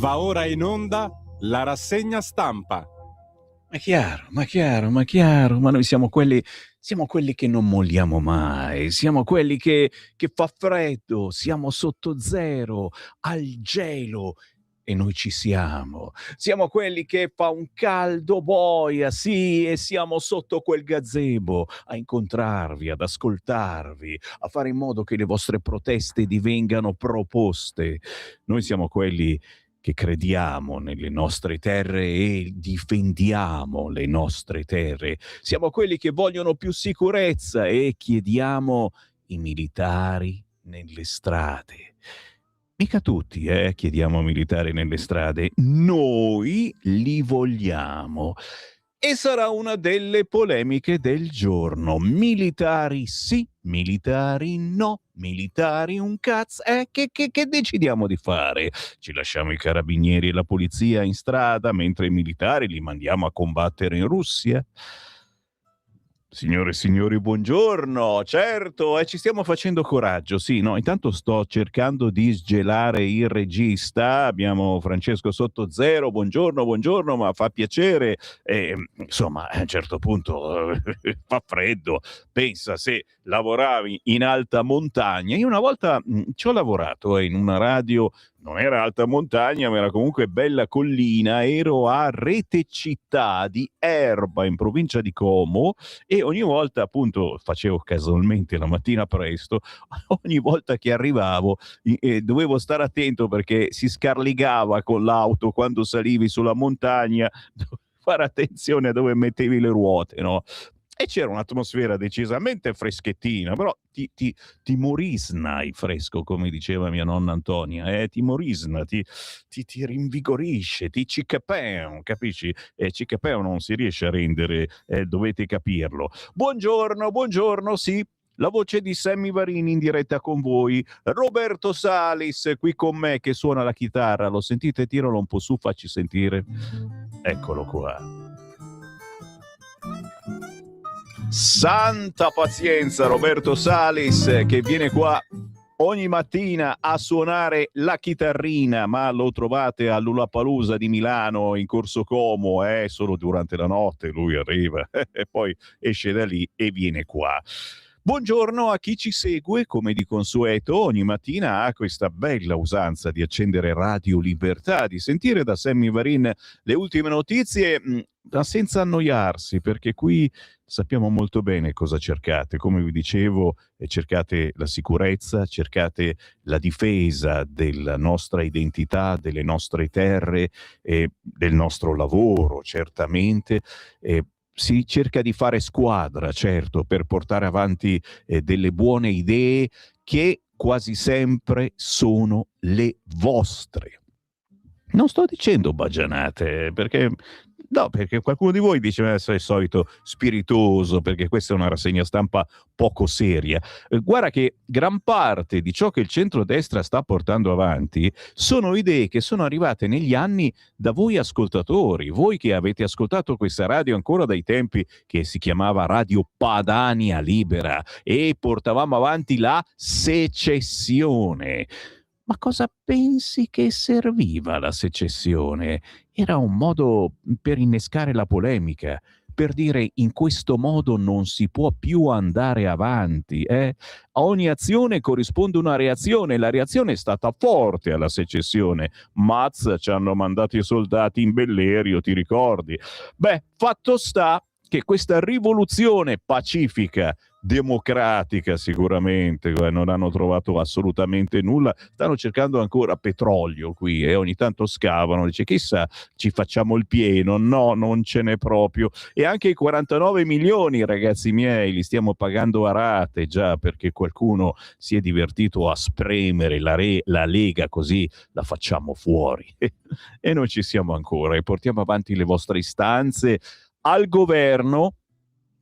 Va ora in onda la rassegna stampa. Ma chiaro, ma noi siamo quelli che non molliamo mai, siamo quelli che fa freddo, siamo sotto zero, al gelo, e noi ci siamo. Siamo quelli che fa un caldo boia, sì, e siamo sotto quel gazebo a incontrarvi, ad ascoltarvi, a fare in modo che le vostre proteste divengano proposte. Noi siamo quelli che crediamo nelle nostre terre e difendiamo le nostre terre. Siamo quelli che vogliono più sicurezza e chiediamo i militari nelle strade. Mica tutti, chiediamo militari nelle strade. Noi li vogliamo. E sarà una delle polemiche del giorno. Militari sì, militari no, militari un cazzo. Che decidiamo di fare? Ci lasciamo i carabinieri e la polizia in strada mentre i militari li mandiamo a combattere in Russia? Signore e signori, buongiorno. Certo, ci stiamo facendo coraggio. Sì, no, intanto sto cercando di sgelare il regista. Abbiamo Francesco Sottozero. Buongiorno, buongiorno, ma fa piacere. Insomma, a un certo punto fa freddo. Pensa se lavoravi in alta montagna. Io una volta ci ho lavorato in una radio. Non era alta montagna, ma era comunque bella collina. Ero a Rete Città di Erba, in provincia di Como, e ogni volta, appunto, facevo casualmente la mattina presto, ogni volta che arrivavo dovevo stare attento perché si scarligava con l'auto quando salivi sulla montagna, dovevo fare attenzione a dove mettevi le ruote, no? E c'era un'atmosfera decisamente freschettina, però ti morisna il fresco, come diceva mia nonna Antonia, ti morisna, ti rinvigorisce, ti cicapeo, capisci? Cicapeo non si riesce a rendere, dovete capirlo. Buongiorno, buongiorno, sì. La voce di Sammy Varini in diretta con voi. Roberto Salis qui con me che suona la chitarra. Lo sentite? Tiralo un po' su, facci sentire. Eccolo qua. Santa pazienza, Roberto Salis che viene qua ogni mattina a suonare la chitarrina, ma lo trovate all'Ullapalooza di Milano in Corso Como, solo durante la notte lui arriva e poi esce da lì e viene qua. Buongiorno a chi ci segue, come di consueto, ogni mattina ha questa bella usanza di accendere Radio Libertà, di sentire da Sammy Varin le ultime notizie, ma senza annoiarsi, perché qui sappiamo molto bene cosa cercate. Come vi dicevo, cercate la sicurezza, cercate la difesa della nostra identità, delle nostre terre, del nostro lavoro, certamente. Si cerca di fare squadra, certo, per portare avanti delle buone idee che quasi sempre sono le vostre. Non sto dicendo baggianate, perché qualcuno di voi dice essere il solito spiritoso, perché questa è una rassegna stampa poco seria. Guarda che gran parte di ciò che il centrodestra sta portando avanti sono idee che sono arrivate negli anni da voi ascoltatori, voi che avete ascoltato questa radio ancora dai tempi che si chiamava Radio Padania Libera e portavamo avanti la secessione. Ma cosa pensi che serviva la secessione? Era un modo per innescare la polemica, per dire in questo modo non si può più andare avanti. A ogni azione corrisponde una reazione, la reazione è stata forte alla secessione. Mazza, ci hanno mandato i soldati in Bellerio, ti ricordi? Beh, fatto sta che questa rivoluzione pacifica, democratica sicuramente, non hanno trovato assolutamente nulla, stanno cercando ancora petrolio qui e ogni tanto scavano, dice chissà ci facciamo il pieno, no, non ce n'è proprio. E anche i 49 milioni, ragazzi miei, li stiamo pagando a rate, già, perché qualcuno si è divertito a spremere la Lega, così la facciamo fuori e noi ci siamo ancora e portiamo avanti le vostre istanze al governo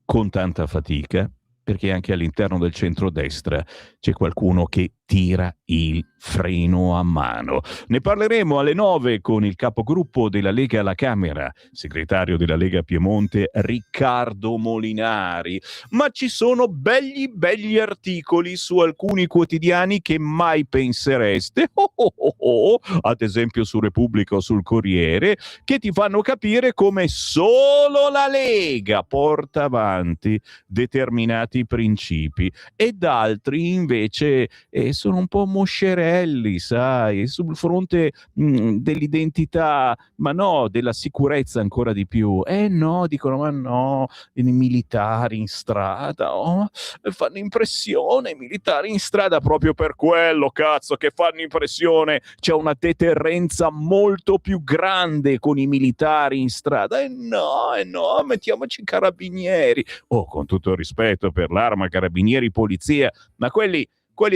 con tanta fatica, perché anche all'interno del centrodestra c'è qualcuno che tira il freno a mano. Ne parleremo alle 9 con il capogruppo della Lega alla Camera, segretario della Lega Piemonte Riccardo Molinari. Ma ci sono begli articoli su alcuni quotidiani che mai pensereste, ad esempio su Repubblica o sul Corriere, che ti fanno capire come solo la Lega porta avanti determinati principi ed altri invece sono un po' moscerelli, sai, sul fronte dell'identità, ma no, della sicurezza ancora di più. No, dicono, ma no, i militari in strada, fanno impressione, i militari in strada, proprio per quello, cazzo, che fanno impressione, c'è una deterrenza molto più grande con i militari in strada. No, mettiamoci i carabinieri. Con tutto il rispetto per l'Arma, carabinieri, polizia, ma quelli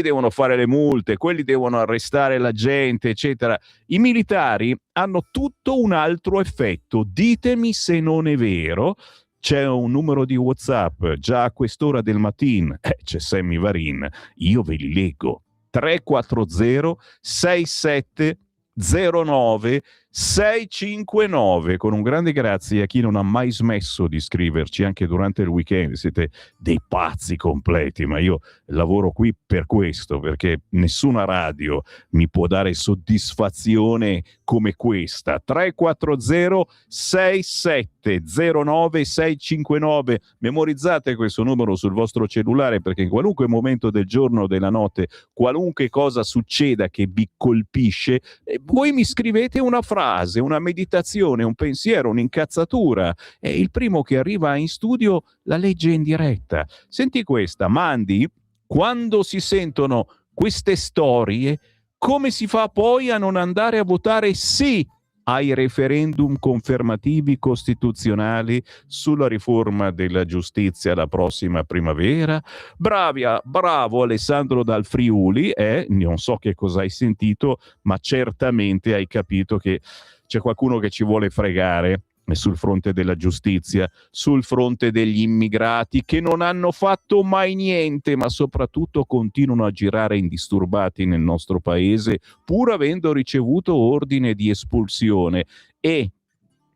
devono fare le multe, quelli devono arrestare la gente, eccetera. I militari hanno tutto un altro effetto. Ditemi se non è vero. C'è un numero di WhatsApp già a quest'ora del mattino. C'è Sammy Varin. Io ve li leggo. 340 67 09 659. Con un grande grazie a chi non ha mai smesso di scriverci anche durante il weekend. Siete dei pazzi completi, ma io lavoro qui per questo, perché nessuna radio mi può dare soddisfazione come questa. 340 6709 659. Memorizzate questo numero sul vostro cellulare, perché in qualunque momento del giorno o della notte, qualunque cosa succeda che vi colpisce, voi mi scrivete una frase, una meditazione, un pensiero, un'incazzatura, e il primo che arriva in studio la legge in diretta. Senti questa, Mandi, quando si sentono queste storie, come si fa poi a non andare a votare sì ai referendum confermativi costituzionali sulla riforma della giustizia la prossima primavera? Bravo Alessandro dal Friuli, non so che cosa hai sentito, ma certamente hai capito che c'è qualcuno che ci vuole fregare sul fronte della giustizia, sul fronte degli immigrati che non hanno fatto mai niente, ma soprattutto continuano a girare indisturbati nel nostro paese, pur avendo ricevuto ordine di espulsione, e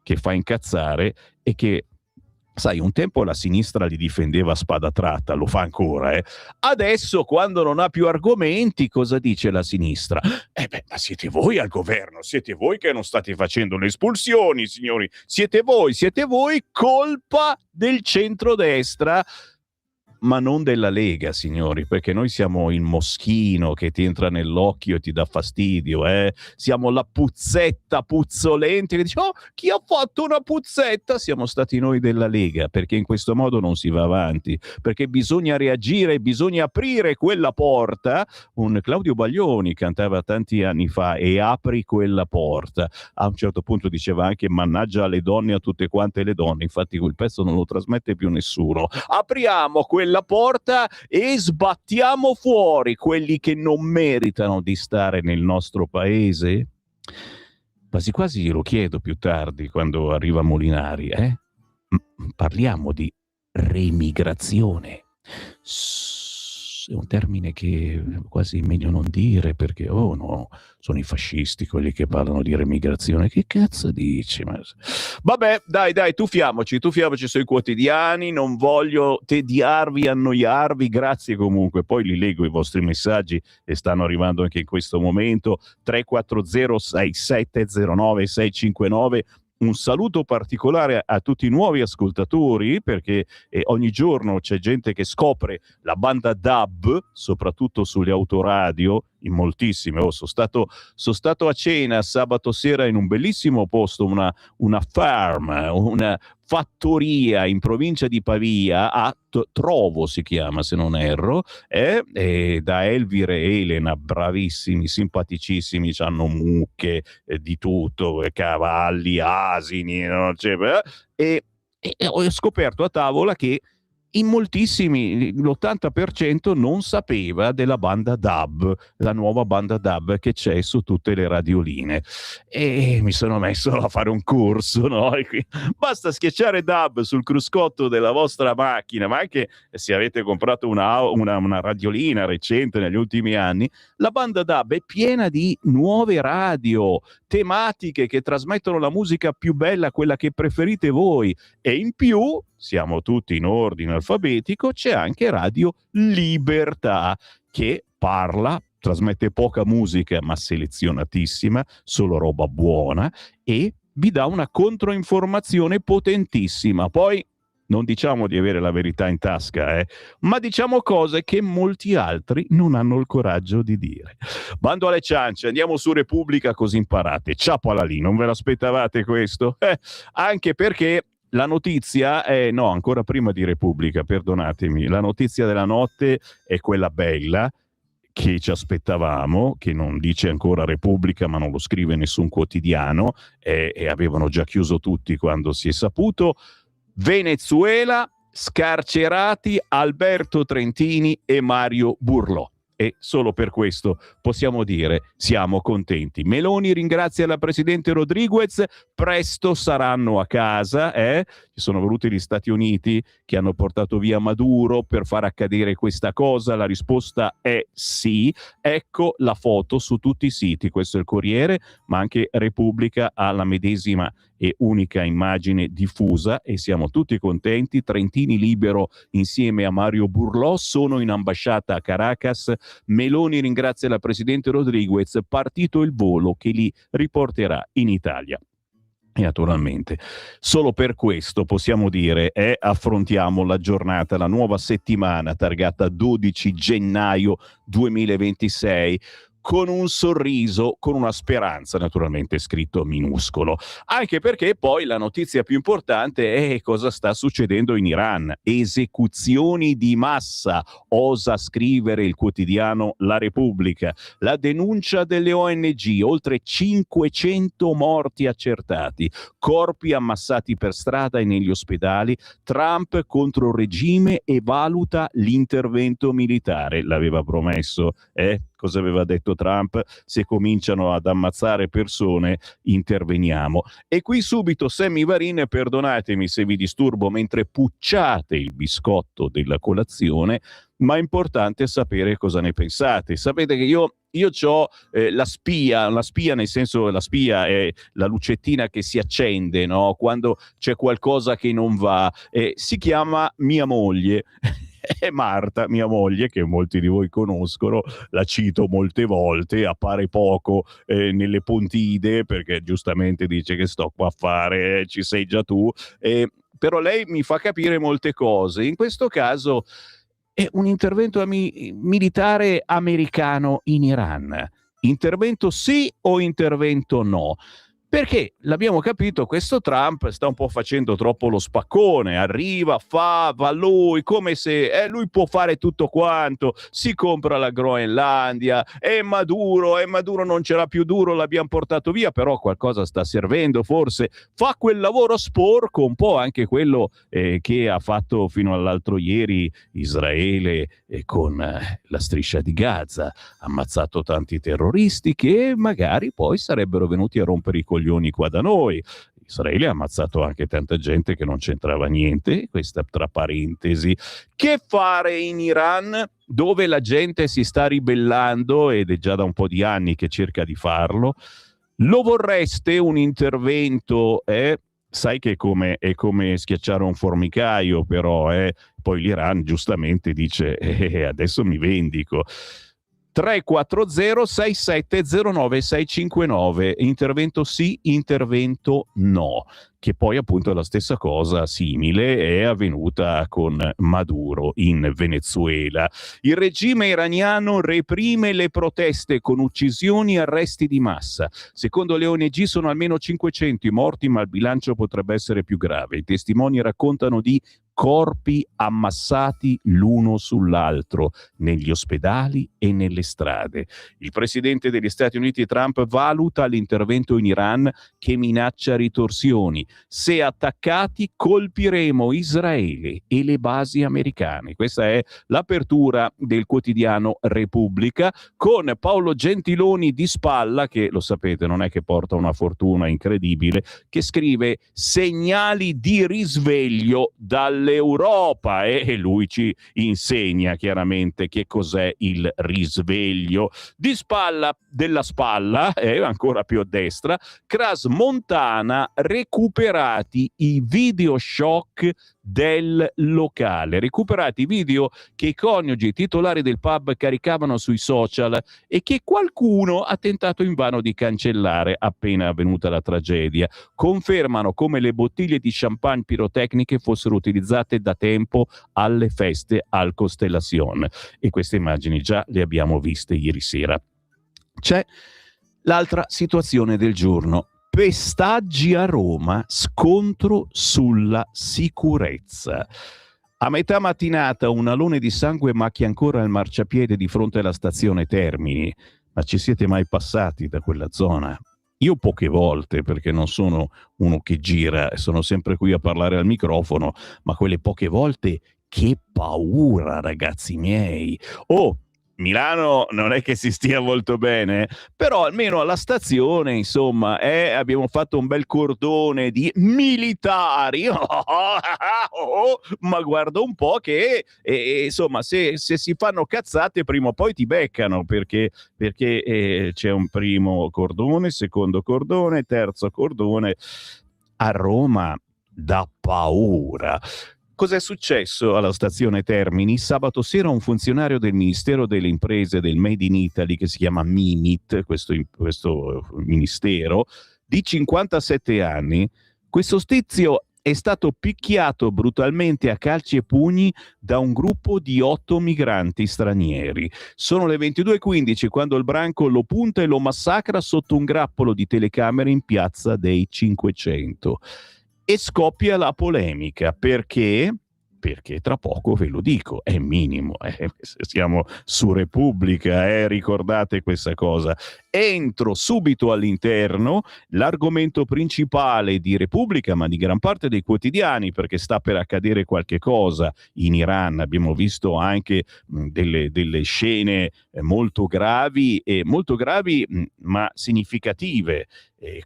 che fa incazzare e che, sai, un tempo la sinistra li difendeva a spada tratta, lo fa ancora, Adesso, quando non ha più argomenti, cosa dice la sinistra? Ma siete voi al governo, siete voi che non state facendo le espulsioni, signori, siete voi, colpa del centrodestra, ma non della Lega, signori, perché noi siamo il moschino che ti entra nell'occhio e ti dà fastidio, Siamo la puzzetta puzzolente che dice, chi ha fatto una puzzetta? Siamo stati noi della Lega, perché in questo modo non si va avanti, perché bisogna reagire, bisogna aprire quella porta. Un Claudio Baglioni cantava tanti anni fa, e apri quella porta. A un certo punto diceva anche, mannaggia alle donne, a tutte quante le donne, infatti quel pezzo non lo trasmette più nessuno. Apriamo quella porta e sbattiamo fuori quelli che non meritano di stare nel nostro paese? Quasi quasi glielo chiedo più tardi, quando arriva Molinari, Parliamo di remigrazione. È un termine che quasi meglio non dire, perché no, sono i fascisti quelli che parlano di remigrazione. Che cazzo dici? Vabbè, dai, tuffiamoci sui quotidiani, non voglio tediarvi, annoiarvi, grazie comunque, poi li leggo i vostri messaggi e stanno arrivando anche in questo momento. 340 6709 659. Un saluto particolare a tutti i nuovi ascoltatori, perché ogni giorno c'è gente che scopre la banda DAB, soprattutto sulle autoradio, in moltissime. Sono stato a cena sabato sera in un bellissimo posto, una farm, una fattoria in provincia di Pavia, a Trovo si chiama, se non erro, da Elvire e Elena, bravissimi, simpaticissimi, hanno mucche, di tutto, cavalli, asini, no? E ho scoperto a tavola che in moltissimi, l'80% non sapeva della banda DAB, la nuova banda DAB che c'è su tutte le radioline, e mi sono messo a fare un corso, no? E basta schiacciare DAB sul cruscotto della vostra macchina, ma anche se avete comprato una radiolina recente negli ultimi anni, la banda DAB è piena di nuove radio tematiche che trasmettono la musica più bella, quella che preferite voi, e in più siamo tutti in ordine alfabetico, c'è anche Radio Libertà che trasmette poca musica ma selezionatissima, solo roba buona, e vi dà una controinformazione potentissima. Poi non diciamo di avere la verità in tasca, ma diciamo cose che molti altri non hanno il coraggio di dire. Bando alle ciance, andiamo su Repubblica così imparate. Ciappala lì, non ve l'aspettavate questo? Anche perché la notizia è, no, ancora prima di Repubblica, perdonatemi, la notizia della notte è quella bella che ci aspettavamo, che non dice ancora Repubblica, ma non lo scrive nessun quotidiano, e avevano già chiuso tutti quando si è saputo. Venezuela, scarcerati Alberto Trentini e Mario Burlò. E solo per questo possiamo dire siamo contenti. Meloni ringrazia la presidente Rodriguez, presto saranno a casa, Ci sono voluti gli Stati Uniti che hanno portato via Maduro per far accadere questa cosa? La risposta è sì. Ecco la foto su tutti i siti, questo è il Corriere, ma anche Repubblica ha la medesima e unica immagine diffusa, e siamo tutti contenti. Trentini libero insieme a Mario Burlò sono in ambasciata a Caracas. Meloni ringrazia la presidente Rodriguez, partito il volo che li riporterà in Italia. E naturalmente solo per questo possiamo dire affrontiamo la giornata, la nuova settimana targata 12 gennaio 2026 con un sorriso, con una speranza, naturalmente scritto minuscolo. Anche perché poi la notizia più importante è cosa sta succedendo in Iran. Esecuzioni di massa, osa scrivere il quotidiano La Repubblica. La denuncia delle ONG, oltre 500 morti accertati, corpi ammassati per strada e negli ospedali. Trump contro il regime e valuta l'intervento militare. L'aveva promesso, Cosa aveva detto Trump? Se cominciano ad ammazzare persone, interveniamo. E qui subito Sammy Varin, perdonatemi se vi disturbo mentre pucciate il biscotto della colazione, ma è importante sapere cosa ne pensate. Sapete che io ho la spia nel senso, la spia è la lucettina che si accende, no? Quando c'è qualcosa che non va, si chiama mia moglie. È Marta, mia moglie, che molti di voi conoscono, la cito molte volte, appare poco nelle Pontide perché giustamente dice che sto qua a fare, ci sei già tu, però lei mi fa capire molte cose. In questo caso è un intervento militare americano in Iran. Intervento sì o intervento no? Perché l'abbiamo capito, questo Trump sta un po' facendo troppo lo spaccone, arriva, va lui, come se lui può fare tutto quanto, si compra la Groenlandia, è Maduro non ce l'ha più duro, l'abbiamo portato via, però qualcosa sta servendo forse, fa quel lavoro sporco, un po' anche quello che ha fatto fino all'altro ieri Israele con la striscia di Gaza, ha ammazzato tanti terroristi che magari poi sarebbero venuti a rompere i coglioni qua da noi. Israele ha ammazzato anche tanta gente che non c'entrava niente, questa tra parentesi. Che fare in Iran, dove la gente si sta ribellando ed è già da un po' di anni che cerca di farlo? Lo vorreste un intervento? Sai che è come schiacciare un formicaio, però poi l'Iran giustamente dice adesso mi vendico. 340 6709 659, intervento sì, intervento no, che poi appunto è la stessa cosa simile è avvenuta con Maduro in Venezuela. Il regime iraniano reprime le proteste con uccisioni e arresti di massa. Secondo le ONG sono almeno 500 i morti, ma il bilancio potrebbe essere più grave. I testimoni raccontano di corpi ammassati l'uno sull'altro negli ospedali e nelle strade. Il presidente degli Stati Uniti Trump valuta l'intervento in Iran che minaccia ritorsioni. se attaccati colpiremo Israele e le basi americane. Questa è l'apertura del quotidiano Repubblica, con Paolo Gentiloni di spalla, che lo sapete non è che porta una fortuna incredibile, che scrive segnali di risveglio dall'Europa, e lui ci insegna chiaramente che cos'è il risveglio. Di spalla, della spalla, ancora più a destra, Cras Montana, recuperati i video shock del locale, recuperati i video che i coniugi titolari del pub caricavano sui social e che qualcuno ha tentato invano di cancellare appena avvenuta la tragedia. Confermano come le bottiglie di champagne pirotecniche fossero utilizzate da tempo alle feste al Constellation, e queste immagini già le abbiamo viste ieri sera. C'è l'altra situazione del giorno. Pestaggi a Roma, scontro sulla sicurezza. A metà mattinata un alone di sangue macchia ancora il marciapiede di fronte alla stazione Termini. Ma ci siete mai passati da quella zona? Io poche volte, perché non sono uno che gira e sono sempre qui a parlare al microfono, ma quelle poche volte, che paura, ragazzi miei! Oh, Milano non è che si stia molto bene, però almeno alla stazione, insomma, abbiamo fatto un bel cordone di militari, ma guarda un po' che, insomma, se si fanno cazzate prima o poi ti beccano, perché c'è un primo cordone, secondo cordone, terzo cordone. A Roma dà paura. Cos'è successo alla stazione Termini? Sabato sera un funzionario del Ministero delle Imprese del Made in Italy, che si chiama MIMIT, questo ministero, di 57 anni, questo stizio è stato picchiato brutalmente a calci e pugni da un gruppo di 8 migranti stranieri. Sono le 22:15 quando il branco lo punta e lo massacra sotto un grappolo di telecamere in piazza dei 500. E scoppia la polemica, perché tra poco ve lo dico, è minimo, siamo su Repubblica, ricordate questa cosa. Entro subito all'interno, l'argomento principale di Repubblica, ma di gran parte dei quotidiani, perché sta per accadere qualche cosa in Iran. Abbiamo visto anche delle scene molto gravi, ma significative,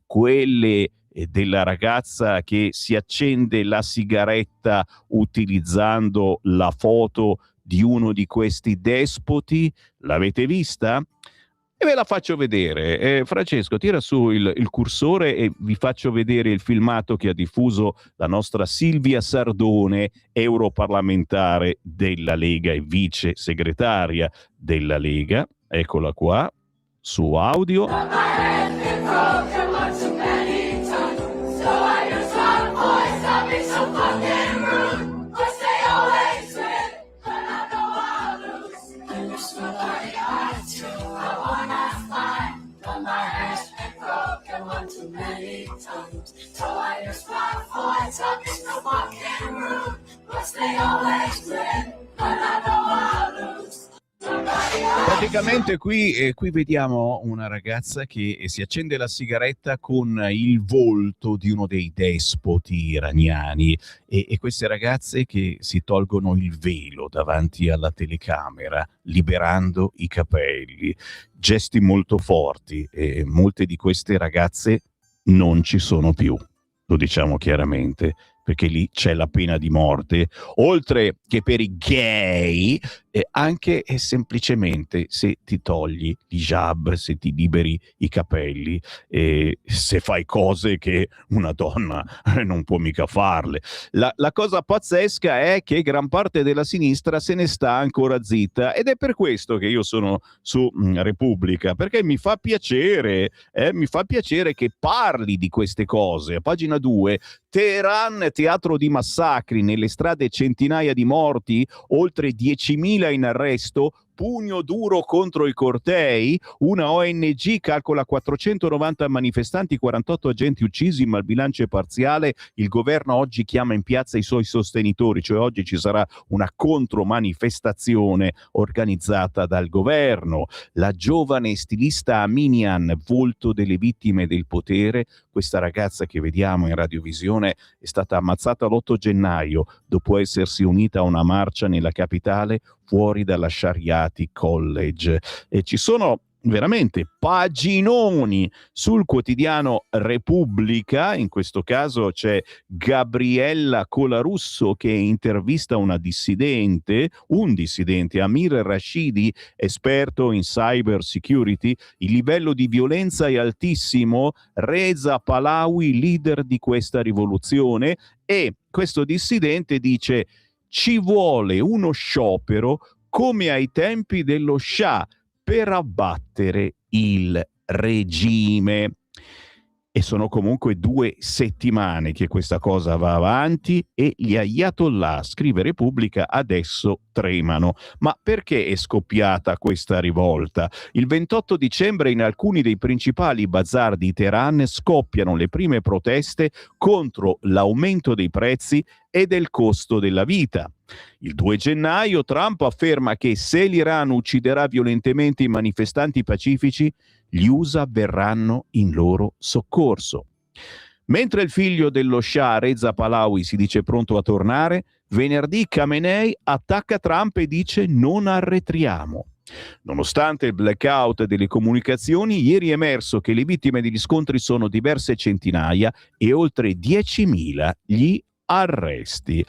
quelle della ragazza che si accende la sigaretta utilizzando la foto di uno di questi despoti. L'avete vista? E ve la faccio vedere. Francesco, tira su il cursore e vi faccio vedere il filmato che ha diffuso la nostra Silvia Sardone, europarlamentare della Lega e vice segretaria della Lega. Eccola qua, su audio. Praticamente qui vediamo una ragazza che si accende la sigaretta con il volto di uno dei despoti iraniani, e queste ragazze che si tolgono il velo davanti alla telecamera, liberando i capelli. Gesti molto forti, e molte di queste ragazze non ci sono più, lo diciamo chiaramente, perché lì c'è la pena di morte, oltre che per i gay, anche e semplicemente se ti togli l'hijab, se ti liberi i capelli, se fai cose che una donna non può mica farle. La cosa pazzesca è che gran parte della sinistra se ne sta ancora zitta, ed è per questo che io sono su Repubblica, perché mi fa piacere che parli di queste cose. A pagina 2, Teheran, teatro di massacri, nelle strade centinaia di morti, oltre 10.000 in arresto, pugno duro contro i cortei. Una ONG calcola 490 manifestanti, 48 agenti uccisi, ma il bilancio è parziale. Il governo oggi chiama in piazza i suoi sostenitori, cioè oggi ci sarà una contromanifestazione organizzata dal governo. La giovane stilista Aminian, volto delle vittime del potere, questa ragazza che vediamo in radiovisione è stata ammazzata l'8 gennaio dopo essersi unita a una marcia nella capitale fuori dalla Shariati College. E ci sono veramente paginoni sul quotidiano Repubblica. In questo caso c'è Gabriella Colarusso che intervista un dissidente, Amir Rashidi, esperto in cyber security. Il livello di violenza è altissimo, Reza Pahlavi, leader di questa rivoluzione, e questo dissidente dice: ci vuole uno sciopero come ai tempi dello Shah per abbattere il regime. E sono comunque 2 settimane che questa cosa va avanti e gli Ayatollah, scrive Repubblica, adesso tremano. Ma perché è scoppiata questa rivolta? Il 28 dicembre in alcuni dei principali bazar di Teheran scoppiano le prime proteste contro l'aumento dei prezzi e del costo della vita. Il 2 gennaio Trump afferma che se l'Iran ucciderà violentemente i manifestanti pacifici, gli USA verranno in loro soccorso. Mentre il figlio dello Shah, Reza Pahlavi, si dice pronto a tornare, venerdì Khamenei attacca Trump e dice: non arretriamo. Nonostante il blackout delle comunicazioni, ieri è emerso che le vittime degli scontri sono diverse centinaia e oltre 10.000 gli arresti.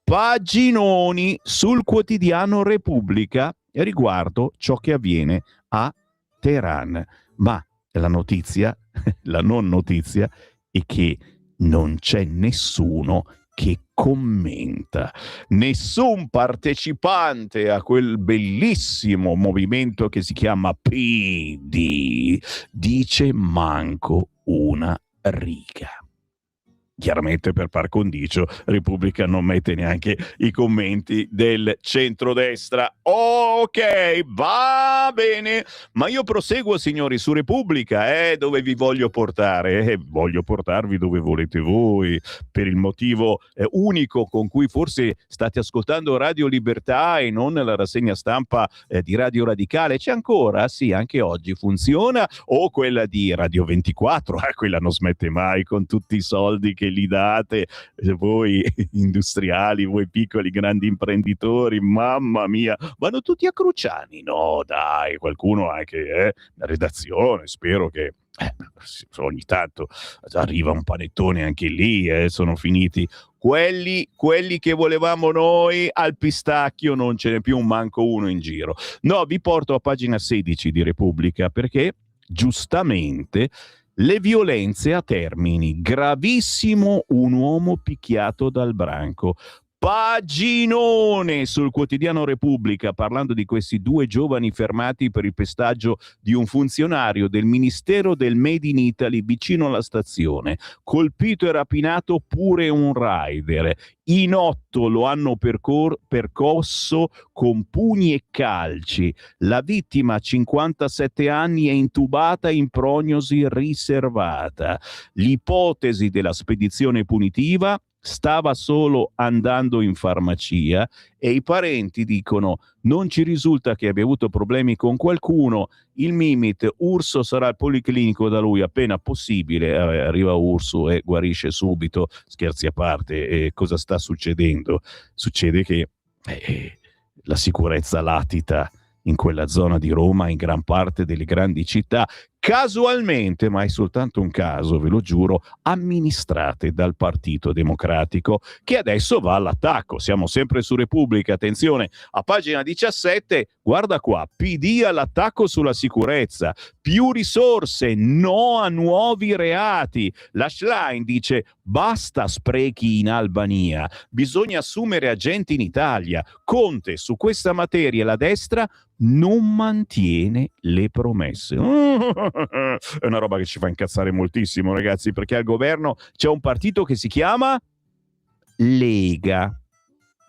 Paginoni sul quotidiano Repubblica riguardo ciò che avviene a Teheran. Ma la notizia, la non notizia, è che non c'è nessuno che commenta, nessun partecipante a quel bellissimo movimento che si chiama PD dice manco una riga. Chiaramente per par condicio Repubblica non mette neanche i commenti del centrodestra. Ok, va bene, ma io proseguo, signori, su Repubblica, dove vi voglio portare, voglio portarvi dove volete voi, per il motivo unico con cui forse state ascoltando Radio Libertà e non la rassegna stampa di Radio Radicale. C'è ancora? Sì, anche oggi funziona, o quella di Radio 24, quella non smette mai con tutti i soldi che li date voi industriali, voi piccoli grandi imprenditori, mamma mia, vanno tutti a Cruciani. No dai, qualcuno anche la redazione, spero che ogni tanto arriva un panettone anche lì, sono finiti quelli che volevamo noi, al pistacchio non ce n'è più manco uno in giro. No, vi porto a pagina 16 di Repubblica perché giustamente le violenze a Termini, gravissimo un uomo picchiato dal branco. Paginone sul quotidiano Repubblica parlando di questi 2 giovani fermati per il pestaggio di un funzionario del Ministero del Made in Italy vicino alla stazione. Colpito e rapinato pure un rider. In 8 lo hanno percosso con pugni e calci. La vittima, 57 anni, è intubata in prognosi riservata. L'ipotesi della spedizione punitiva: stava solo andando in farmacia, e i parenti dicono: non ci risulta che abbia avuto problemi con qualcuno, il Mimit, Urso sarà al policlinico da lui appena possibile. Arriva Urso e guarisce subito. Scherzi a parte, cosa sta succedendo? Succede che la sicurezza latita in quella zona di Roma, in gran parte delle grandi città, casualmente, ma è soltanto un caso, ve lo giuro, amministrate dal Partito Democratico, che adesso va all'attacco. Siamo sempre su Repubblica, attenzione, a pagina 17, guarda qua, PD all'attacco sulla sicurezza, più risorse, no a nuovi reati. La Schlein dice: basta sprechi in Albania, bisogna assumere agenti in Italia. Conte, su questa materia la destra non mantiene le promesse. È una roba che ci fa incazzare moltissimo, ragazzi, perché al governo c'è un partito che si chiama Lega.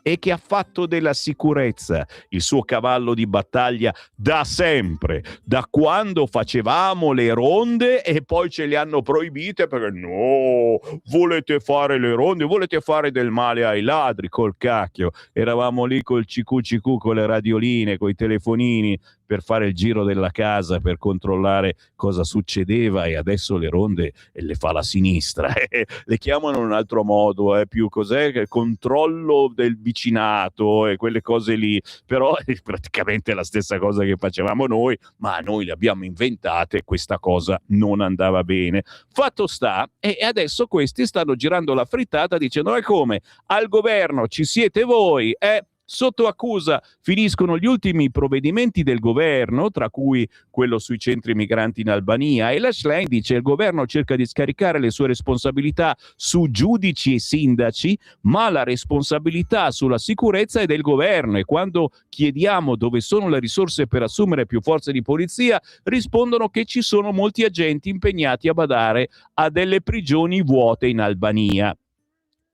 e che ha fatto della sicurezza il suo cavallo di battaglia da sempre, da quando facevamo le ronde e poi ce le hanno proibite perché no, volete fare le ronde, volete fare del male ai ladri, col cacchio. Eravamo lì col CQ con le radioline, coi telefonini per fare il giro della casa, per controllare cosa succedeva, e adesso le ronde le fa la sinistra. Le chiamano in un altro modo, più cos'è? Controllo del vicinato e quelle cose lì, però è praticamente la stessa cosa che facevamo noi, ma noi le abbiamo inventate e questa cosa non andava bene. Fatto sta, e adesso questi stanno girando la frittata dicendo: come? Al governo ci siete voi, sotto accusa finiscono gli ultimi provvedimenti del governo, tra cui quello sui centri migranti in Albania, e la Schlein dice: il governo cerca di scaricare le sue responsabilità su giudici e sindaci, ma la responsabilità sulla sicurezza è del governo, e quando chiediamo dove sono le risorse per assumere più forze di polizia rispondono che ci sono molti agenti impegnati a badare a delle prigioni vuote in Albania.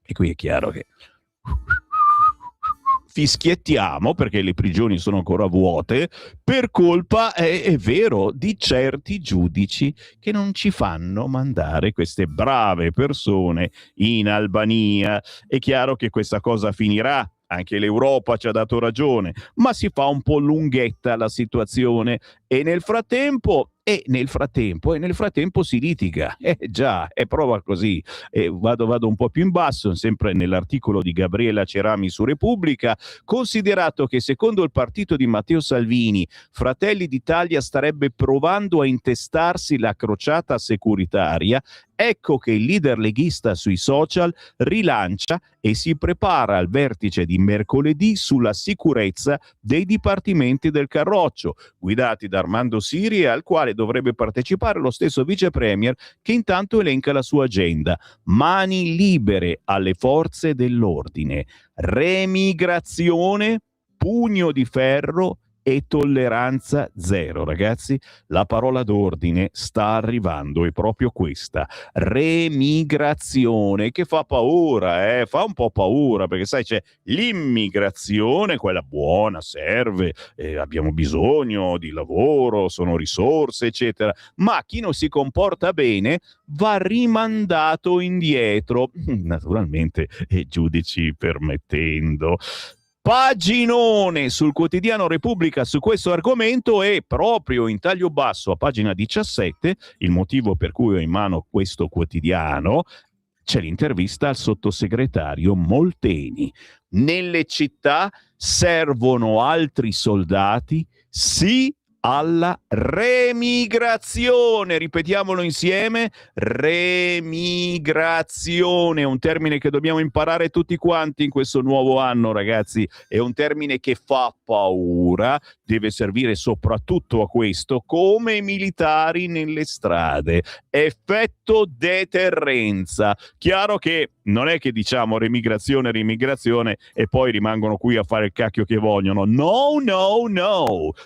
E qui è chiaro che fischiettiamo perché le prigioni sono ancora vuote per colpa, è vero, di certi giudici che non ci fanno mandare queste brave persone in Albania. È chiaro che questa cosa finirà, anche l'Europa ci ha dato ragione, ma si fa un po' lunghetta la situazione e nel frattempo si litiga. Già, è prova così. Vado un po' più in basso, sempre nell'articolo di Gabriela Cerami su Repubblica. Considerato che secondo il partito di Matteo Salvini, Fratelli d'Italia starebbe provando a intestarsi la crociata securitaria, ecco che il leader leghista sui social rilancia e si prepara al vertice di mercoledì sulla sicurezza dei dipartimenti del Carroccio, guidati da Armando Siri, al quale dovrebbe partecipare lo stesso vice premier, che intanto elenca la sua agenda: mani libere alle forze dell'ordine, remigrazione, pugno di ferro e tolleranza zero. Ragazzi, la parola d'ordine sta arrivando, è proprio questa: remigrazione, che fa paura, fa un po' paura, perché sai, c'è l'immigrazione, quella buona, serve, abbiamo bisogno di lavoro, sono risorse, eccetera, ma chi non si comporta bene va rimandato indietro, naturalmente, giudici permettendo. Paginone sul quotidiano Repubblica su questo argomento, e proprio in taglio basso a pagina 17, il motivo per cui ho in mano questo quotidiano, c'è l'intervista al sottosegretario Molteni. Nelle città servono altri soldati? Sì alla remigrazione, ripetiamolo insieme: remigrazione, un termine che dobbiamo imparare tutti quanti in questo nuovo anno, ragazzi, è un termine che fa paura, deve servire soprattutto a questo, come i militari nelle strade, effetto deterrenza. Chiaro che non è che diciamo remigrazione e poi rimangono qui a fare il cacchio che vogliono, no,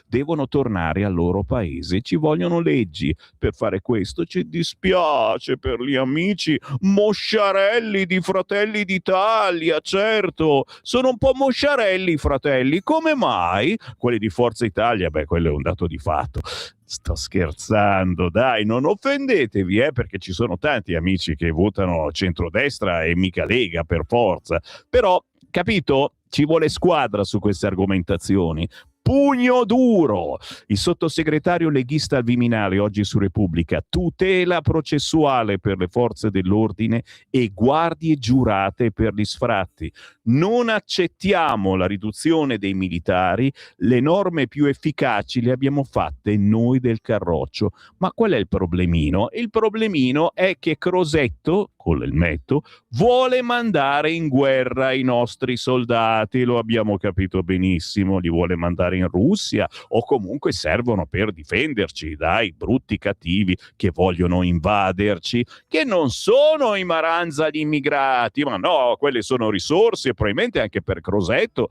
devono tornare al loro paese, ci vogliono leggi per fare questo. Ci dispiace per gli amici mosciarelli di Fratelli d'Italia, certo, sono un po' mosciarelli i fratelli, come mai? Quelli di Forza Italia, quello è un dato di fatto. Sto scherzando, dai, non offendetevi, perché ci sono tanti amici che votano centrodestra e mica Lega per forza, però, capito, ci vuole squadra su queste argomentazioni. Pugno duro. Il sottosegretario leghista al Viminale oggi su Repubblica: tutela processuale per le forze dell'ordine e guardie giurate per gli sfratti. Non accettiamo la riduzione dei militari, le norme più efficaci le abbiamo fatte noi del Carroccio. Ma qual è il problemino? Il problemino è che Crosetto, con l'elmetto, vuole mandare in guerra i nostri soldati, lo abbiamo capito benissimo, li vuole mandare in Russia, o comunque servono per difenderci dai brutti cattivi che vogliono invaderci, che non sono i Maranza gli immigrati, ma no, quelle sono risorse probabilmente anche per Crosetto.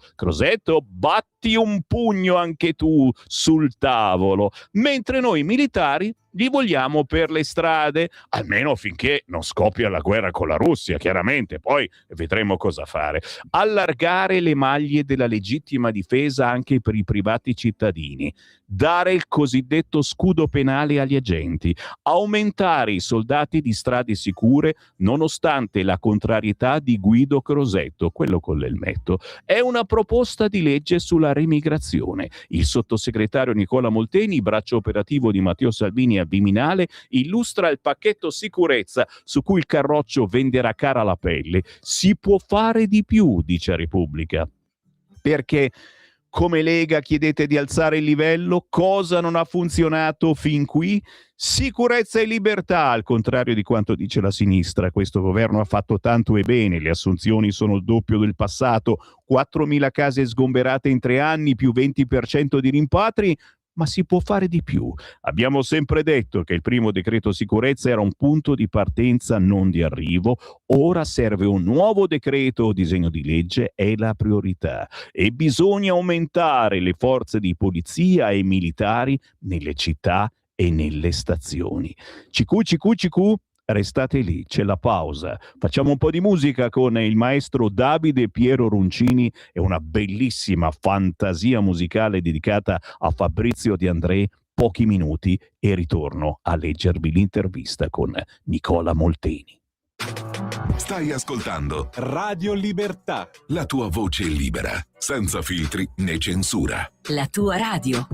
Batti un pugno anche tu sul tavolo, mentre noi militari li vogliamo per le strade, almeno finché non scoppia la guerra con la Russia, chiaramente, poi vedremo cosa fare. Allargare le maglie della legittima difesa anche per i privati cittadini, dare il cosiddetto scudo penale agli agenti, aumentare i soldati di strade sicure nonostante la contrarietà di Guido Crosetto, quello con l'elmetto. È una proposta di legge sulla remigrazione. Il sottosegretario Nicola Molteni, braccio operativo di Matteo Salvini al Viminale, illustra il pacchetto sicurezza su cui il Carroccio venderà cara la pelle. Si può fare di più, dice Repubblica. Perché come Lega chiedete di alzare il livello? Cosa non ha funzionato fin qui? Sicurezza e libertà, al contrario di quanto dice la sinistra. Questo governo ha fatto tanto e bene, le assunzioni sono il doppio del passato, 4.000 case sgomberate in 3 anni, più 20% di rimpatri, ma si può fare di più. Abbiamo sempre detto che il primo decreto sicurezza era un punto di partenza, non di arrivo. Ora serve un nuovo decreto o disegno di legge, è la priorità. E bisogna aumentare le forze di polizia e militari nelle città e nelle stazioni. CQ, restate lì, c'è la pausa. Facciamo un po' di musica con il maestro Davide Piero Roncini e una bellissima fantasia musicale dedicata a Fabrizio De André. Pochi minuti e ritorno a leggervi l'intervista con Nicola Molteni. Stai ascoltando Radio Libertà. la tua voce libera, senza filtri né censura. La tua radio.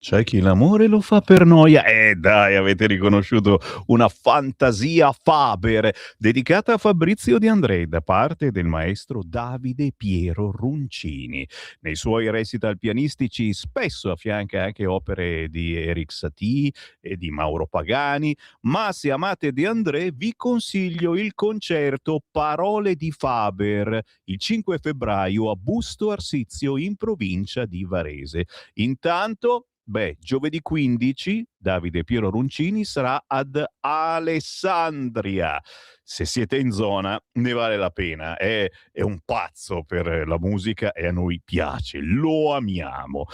C'è chi l'amore lo fa per noia. Dai, avete riconosciuto una fantasia Faber dedicata a Fabrizio De André da parte del maestro Davide Piero Runcini. Nei suoi recital pianistici spesso affianca anche opere di Erik Satie e di Mauro Pagani, ma se amate De André vi consiglio il concerto Parole di Faber il 5 febbraio a Busto Arsizio in provincia di Varese. Intanto, giovedì 15 Davide Piero Runcini sarà ad Alessandria. Se siete in zona ne vale la pena, è un pazzo per la musica e a noi piace, lo amiamo.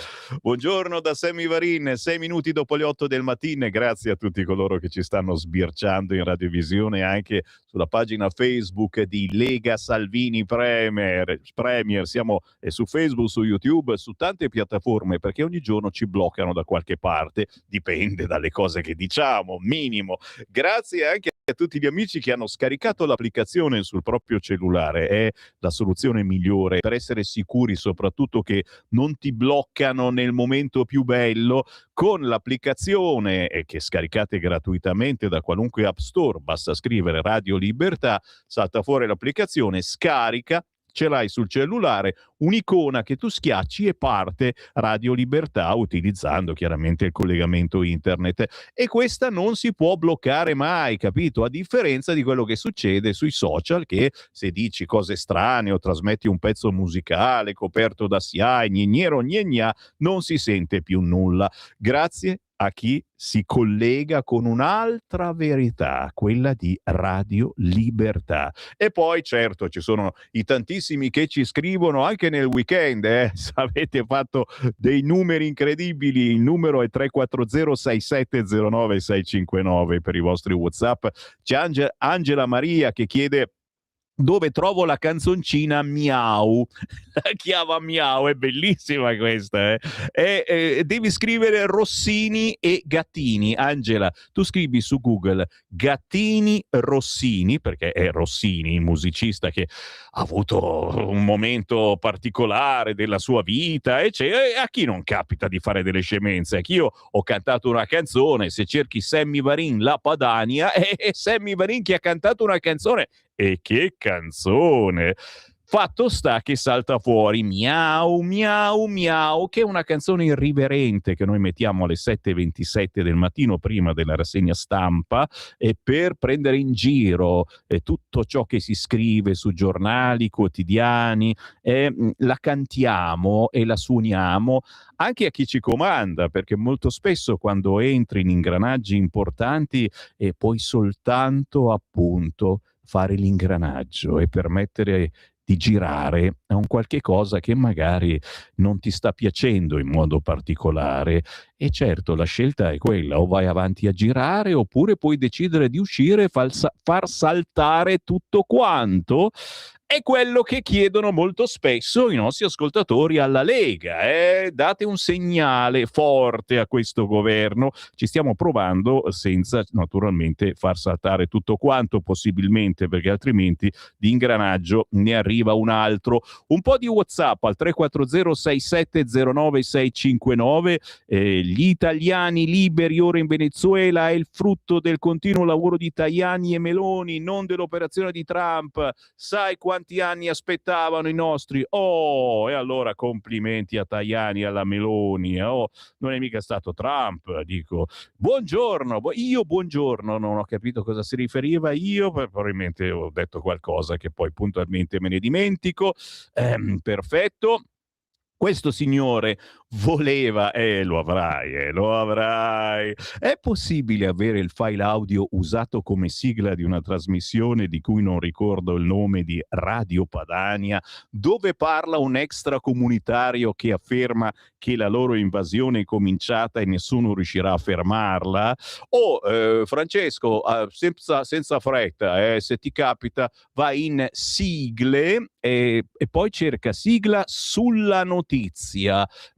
Buongiorno da Sammy Varin, 6 minuti dopo le 8 del mattino, e grazie a tutti coloro che ci stanno sbirciando in radiovisione e anche sulla pagina Facebook di Lega Salvini Premier. Siamo su Facebook, su YouTube, su tante piattaforme, perché ogni giorno ci bloccano da qualche parte, dipende dalle cose che diciamo, minimo. Grazie anche a tutti gli amici che hanno scaricato l'applicazione sul proprio cellulare, è la soluzione migliore per essere sicuri soprattutto che non ti bloccano nel momento più bello. Con l'applicazione che scaricate gratuitamente da qualunque app store, basta scrivere Radio Libertà, salta fuori l'applicazione, scarica, ce l'hai sul cellulare, un'icona che tu schiacci e parte Radio Libertà utilizzando chiaramente il collegamento internet, e questa non si può bloccare mai, capito? A differenza di quello che succede sui social, che se dici cose strane o trasmetti un pezzo musicale coperto da SIAE, gnignero gnegna, non si sente più nulla. Grazie a chi si collega con un'altra verità, quella di Radio Libertà. E poi certo ci sono i tantissimi che ci scrivono anche nel weekend, avete fatto dei numeri incredibili. Il numero è 340 6709 659 per i vostri WhatsApp. C'è Angela Maria che chiede dove trovo la canzoncina Miau. La chiama Miau, è bellissima questa. Devi scrivere Rossini e Gattini. Angela, tu scrivi su Google Gattini Rossini, perché è Rossini, il musicista che ha avuto un momento particolare della sua vita, e a chi non capita di fare delle scemenze? Anch'io ho cantato una canzone, se cerchi Sammy Varin La Padania, è Sammy Varin che ha cantato una canzone. E che canzone! Fatto sta che salta fuori Miau, Miau, Miau, che è una canzone irriverente che noi mettiamo alle 7:27 del mattino prima della rassegna stampa, e per prendere in giro tutto ciò che si scrive su giornali, quotidiani, la cantiamo e la suoniamo anche a chi ci comanda, perché molto spesso quando entri in ingranaggi importanti puoi soltanto appunto fare l'ingranaggio e permettere di girare a un qualche cosa che magari non ti sta piacendo in modo particolare. E certo, la scelta è quella: o vai avanti a girare oppure puoi decidere di uscire e far saltare tutto quanto. È quello che chiedono molto spesso i nostri ascoltatori alla Lega. Date un segnale forte a questo governo. Ci stiamo provando senza naturalmente far saltare tutto quanto, possibilmente, perché altrimenti di ingranaggio ne arriva un altro. Un po' di WhatsApp al 340 6709 659. Gli italiani liberi ora in Venezuela è il frutto del continuo lavoro di Tajani e Meloni, non dell'operazione di Trump. Sai quanti anni aspettavano i nostri? E allora complimenti a Tajani e alla Meloni. Non è mica stato Trump, dico. Buongiorno, io buongiorno, non ho capito cosa si riferiva. Io probabilmente ho detto qualcosa che poi puntualmente me ne dimentico. Perfetto. Questo signore voleva, lo avrai. È possibile avere il file audio usato come sigla di una trasmissione di cui non ricordo il nome, di Radio Padania, dove parla un extracomunitario che afferma che la loro invasione è cominciata e nessuno riuscirà a fermarla? Francesco, senza fretta, se ti capita, vai in sigle e poi cerca sigla sulla notizia.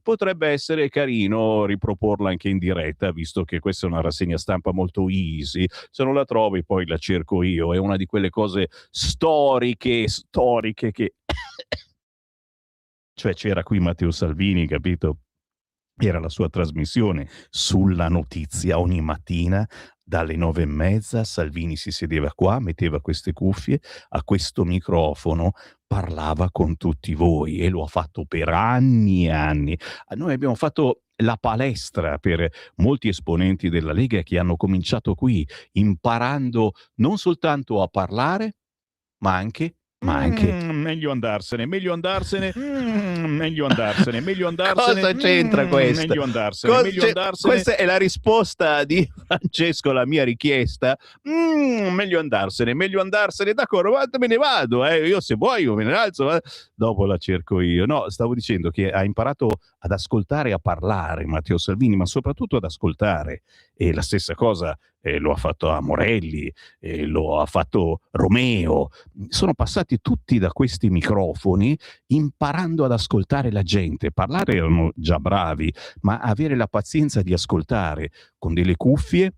Potrebbe essere carino riproporla anche in diretta, visto che questa è una rassegna stampa molto easy. Se non la trovi poi la cerco io. È una di quelle cose storiche che cioè c'era qui Matteo Salvini, capito? era la sua trasmissione sulla notizia ogni mattina dalle 9:30. Salvini si sedeva qua, metteva queste cuffie, a questo microfono parlava con tutti voi e lo ha fatto per anni e anni. Noi abbiamo fatto la palestra per molti esponenti della Lega che hanno cominciato qui, imparando non soltanto a parlare, ma anche meglio andarsene, meglio andarsene, meglio andarsene, meglio andarsene. Cosa c'entra questo? Meglio andarsene, meglio andarsene. Questa è la risposta di Francesco alla mia richiesta. Meglio andarsene, d'accordo, ma me ne vado, io se vuoi io me ne alzo, dopo la cerco io. No, stavo dicendo che ha imparato ad ascoltare e a parlare Matteo Salvini, ma soprattutto ad ascoltare, e la stessa cosa lo ha fatto a Morelli, lo ha fatto Romeo. Sono passati tutti da questi microfoni imparando ad ascoltare la gente. Parlare erano già bravi, ma avere la pazienza di ascoltare con delle cuffie,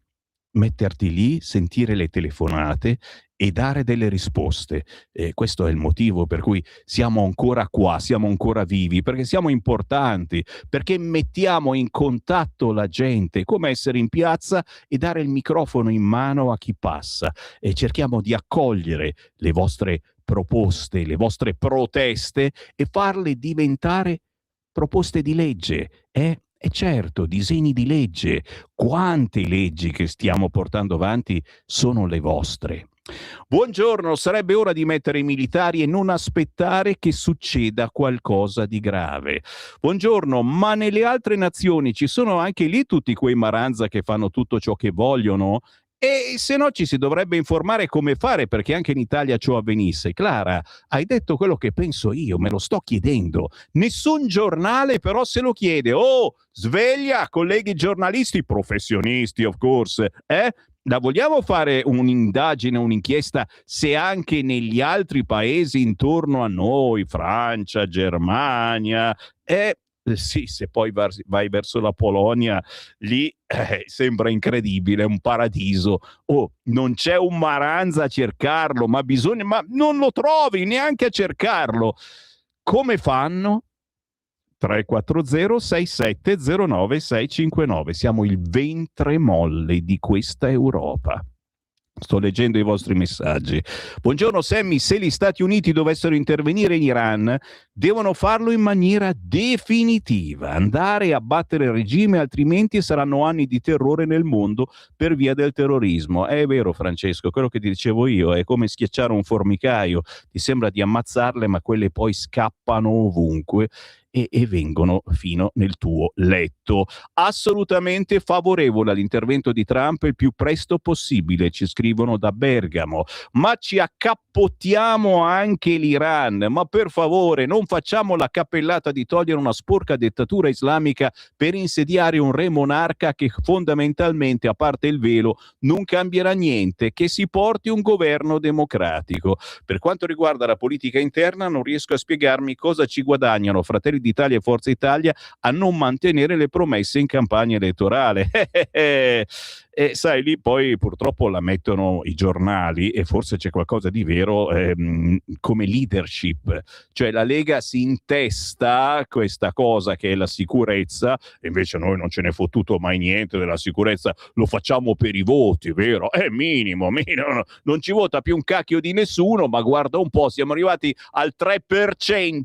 metterti lì, sentire le telefonate e dare delle risposte. Questo è il motivo per cui siamo ancora qua, siamo ancora vivi, perché siamo importanti, perché mettiamo in contatto la gente, come essere in piazza e dare il microfono in mano a chi passa, e cerchiamo di accogliere le vostre proposte, le vostre proteste e farle diventare proposte di legge, E certo, disegni di legge. Quante leggi che stiamo portando avanti sono le vostre. Buongiorno, sarebbe ora di mettere i militari e non aspettare che succeda qualcosa di grave. Buongiorno, ma nelle altre nazioni ci sono anche lì tutti quei maranza che fanno tutto ciò che vogliono? E se no ci si dovrebbe informare come fare perché anche in Italia ciò avvenisse. Clara, hai detto quello che penso io, me lo sto chiedendo. Nessun giornale però se lo chiede. Oh, sveglia, colleghi giornalisti, professionisti of course, La vogliamo fare un'indagine, un'inchiesta se anche negli altri paesi intorno a noi, Francia, Germania, sì, se poi vai verso la Polonia, lì sembra incredibile, un paradiso. Oh, non c'è un maranza a cercarlo, ma non lo trovi neanche a cercarlo. Come fanno? 340 6709 659. Siamo il ventre molle di questa Europa. Sto leggendo i vostri messaggi. Buongiorno Sammy, se gli Stati Uniti dovessero intervenire in Iran, devono farlo in maniera definitiva, andare a battere il regime, altrimenti saranno anni di terrore nel mondo per via del terrorismo. È vero Francesco, quello che ti dicevo io, è come schiacciare un formicaio, ti sembra di ammazzarle ma quelle poi scappano ovunque e vengono fino nel tuo letto. Assolutamente favorevole all'intervento di Trump il più presto possibile, ci scrivono da Bergamo. Ma ci accappottiamo anche l'Iran, ma per favore non facciamo la cappellata di togliere una sporca dittatura islamica per insediare un re monarca che fondamentalmente, a parte il velo, non cambierà niente, che si porti un governo democratico. Per quanto riguarda la politica interna non riesco a spiegarmi cosa ci guadagnano Fratelli d'Italia e Forza Italia a non mantenere le promesse in campagna elettorale. E sai, lì poi purtroppo la mettono i giornali e forse c'è qualcosa di vero come leadership, cioè la Lega si intesta questa cosa che è la sicurezza, e invece noi non ce ne è fottuto mai niente della sicurezza, lo facciamo per i voti, vero? È minimo, non ci vota più un cacchio di nessuno, ma guarda un po', siamo arrivati al 3%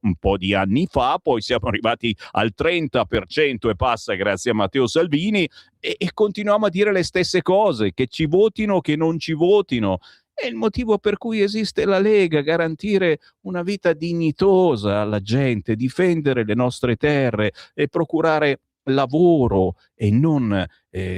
un po' di anni fa, poi siamo arrivati al 30% e passa grazie a Matteo Salvini, e continuiamo a dire le stesse cose, che ci votino, che non ci votino. È il motivo per cui esiste la Lega, garantire una vita dignitosa alla gente, difendere le nostre terre e procurare lavoro e non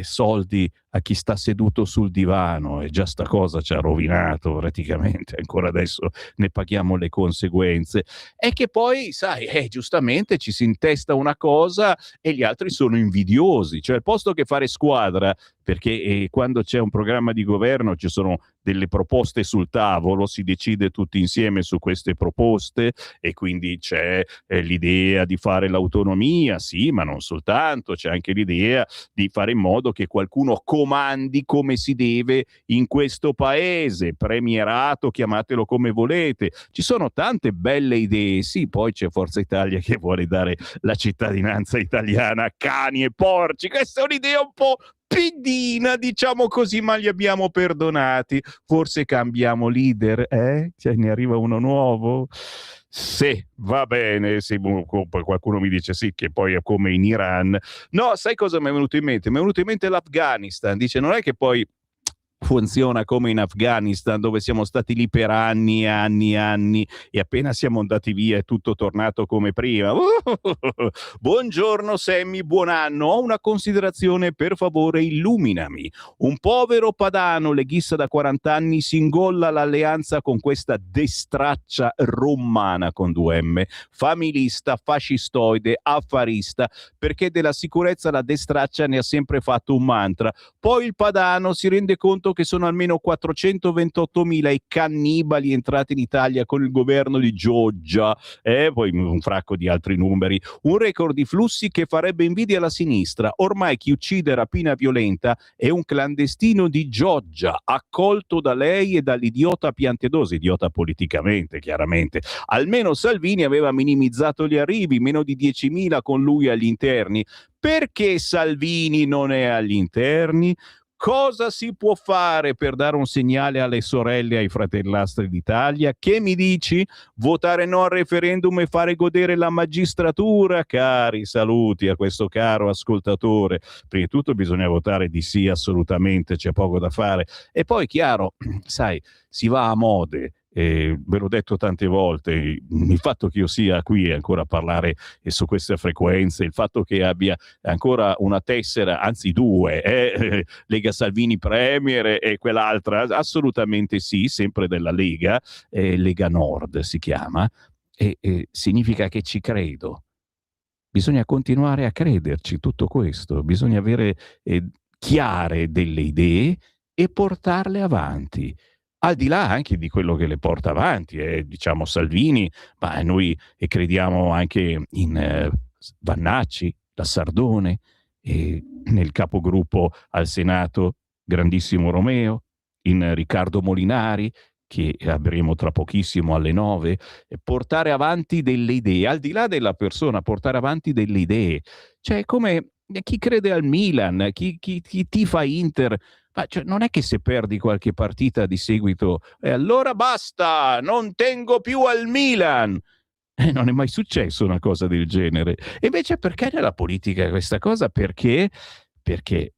soldi a chi sta seduto sul divano. E già sta cosa ci ha rovinato praticamente, ancora adesso ne paghiamo le conseguenze. E che poi, sai, giustamente ci si intesta una cosa e gli altri sono invidiosi, cioè al posto che fare squadra, perché quando c'è un programma di governo ci sono delle proposte sul tavolo, si decide tutti insieme su queste proposte e quindi c'è l'idea di fare l'autonomia, sì, ma non soltanto, c'è anche l'idea di fare in modo che qualcuno comandi come si deve in questo paese, premierato, chiamatelo come volete. Ci sono tante belle idee, sì, poi c'è Forza Italia che vuole dare la cittadinanza italiana a cani e porci. Questa è un'idea un po' piddina, diciamo così, ma li abbiamo perdonati. Forse cambiamo leader, Cioè, ne arriva uno nuovo? Sì, va bene, sì, poi qualcuno mi dice sì, che poi è come in Iran. No, sai cosa mi è venuto in mente? Mi è venuto in mente l'Afghanistan. Dice, non è che poi funziona come in Afghanistan, dove siamo stati lì per anni e anni e anni, e appena siamo andati via è tutto tornato come prima. Buongiorno Sammy, buon anno. Ho una considerazione, per favore illuminami. Un povero padano leghista da 40 anni si ingolla l'alleanza con questa destraccia romana con 2M, familista, fascistoide, affarista, perché della sicurezza la destraccia ne ha sempre fatto un mantra. Poi il padano si rende conto che sono almeno 428.000 i cannibali entrati in Italia con il governo di Giorgia, poi un fracco di altri numeri, un record di flussi che farebbe invidia alla sinistra. Ormai chi uccide rapina violenta è un clandestino di Giorgia, accolto da lei e dall'idiota Piantedosi, idiota politicamente chiaramente. Almeno Salvini aveva minimizzato gli arrivi, meno di 10.000 con lui agli interni. Perché Salvini non è agli interni? Cosa si può fare per dare un segnale alle sorelle e ai fratellastri d'Italia? Che mi dici? Votare no al referendum e fare godere la magistratura? Cari saluti a questo caro ascoltatore. Prima di tutto bisogna votare di sì assolutamente, c'è poco da fare. E poi chiaro, sai, si va a mode. Ve l'ho detto tante volte, il fatto che io sia qui ancora a parlare su queste frequenze, il fatto che abbia ancora una tessera, anzi due, Lega Salvini Premier e quell'altra, assolutamente sì, sempre della Lega, Lega Nord si chiama, e significa che ci credo. Bisogna continuare a crederci, tutto questo, bisogna avere chiare delle idee e portarle avanti. Al di là anche di quello che le porta avanti, diciamo Salvini, ma noi crediamo anche in Vannacci, la Sardone, nel capogruppo al Senato, grandissimo Romeo, in Riccardo Molinari, che avremo tra pochissimo alle 9, portare avanti delle idee, al di là della persona, portare avanti delle idee. Cioè, come chi crede al Milan, chi tifa Inter, ma cioè, non è che se perdi qualche partita di seguito, allora basta, non tengo più al Milan. Non è mai successo una cosa del genere. E invece perché nella politica questa cosa? Perché? Perché?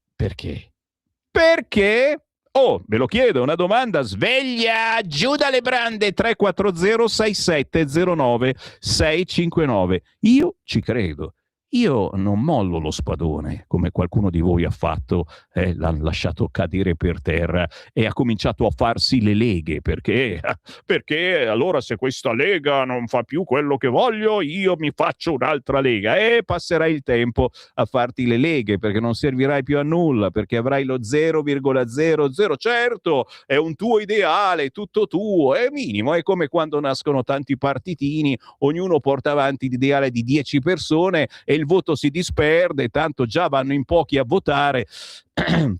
Oh, ve lo chiedo, una domanda, sveglia, giù dalle brande, 340 6709 659. Io ci credo. Io non mollo lo spadone, come qualcuno di voi ha fatto, l'ha lasciato cadere per terra e ha cominciato a farsi le leghe, perché allora se questa lega non fa più quello che voglio, io mi faccio un'altra lega e passerai il tempo a farti le leghe, perché non servirai più a nulla, perché avrai lo 0,00. Certo, è un tuo ideale, tutto tuo, è minimo, è come quando nascono tanti partitini, ognuno porta avanti l'ideale di 10 persone e il voto si disperde, tanto già vanno in pochi a votare.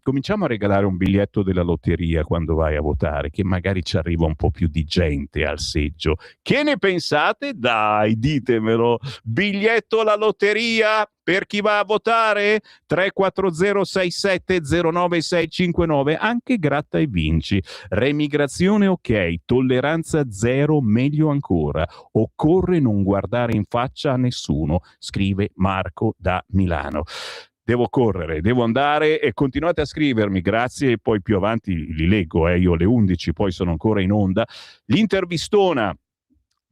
Cominciamo a regalare un biglietto della lotteria quando vai a votare, che magari ci arriva un po' più di gente al seggio. Che ne pensate? Dai, ditemelo. Biglietto alla lotteria per chi va a votare? 340 6709 659, anche gratta e vinci. Remigrazione ok, tolleranza zero meglio ancora. Occorre non guardare in faccia a nessuno, scrive Marco da Milano. Devo correre, devo andare e continuate a scrivermi, grazie, e poi più avanti li leggo, io alle 11 poi sono ancora in onda. L'intervistona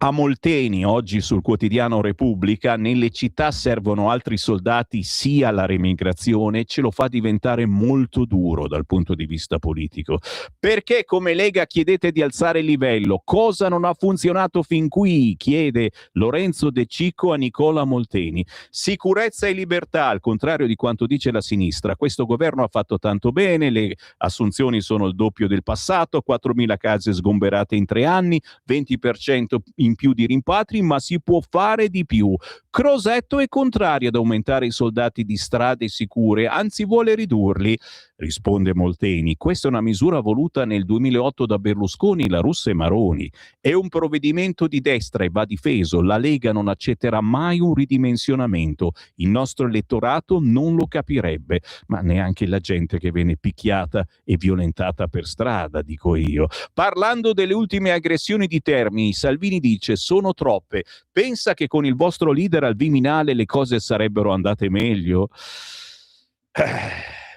A Molteni, oggi sul quotidiano Repubblica, nelle città servono altri soldati sì alla remigrazione, ce lo fa diventare molto duro dal punto di vista politico. Perché come Lega chiedete di alzare il livello? Cosa non ha funzionato fin qui? Chiede Lorenzo De Cicco a Nicola Molteni. Sicurezza e libertà, al contrario di quanto dice la sinistra. Questo governo ha fatto tanto bene, le assunzioni sono il doppio del passato, 4.000 case sgomberate in 3 anni, 20% in più di rimpatri, ma si può fare di più. Crosetto è contrario ad aumentare i soldati di strade sicure, anzi vuole ridurli. Risponde Molteni, questa è una misura voluta nel 2008 da Berlusconi, La Russa e Maroni. È un provvedimento di destra e va difeso. La Lega non accetterà mai un ridimensionamento. Il nostro elettorato non lo capirebbe, ma neanche la gente che viene picchiata e violentata per strada, dico io. Parlando delle ultime aggressioni di Termini, Salvini dice sono troppe. Pensa che con il vostro leader al Viminale le cose sarebbero andate meglio?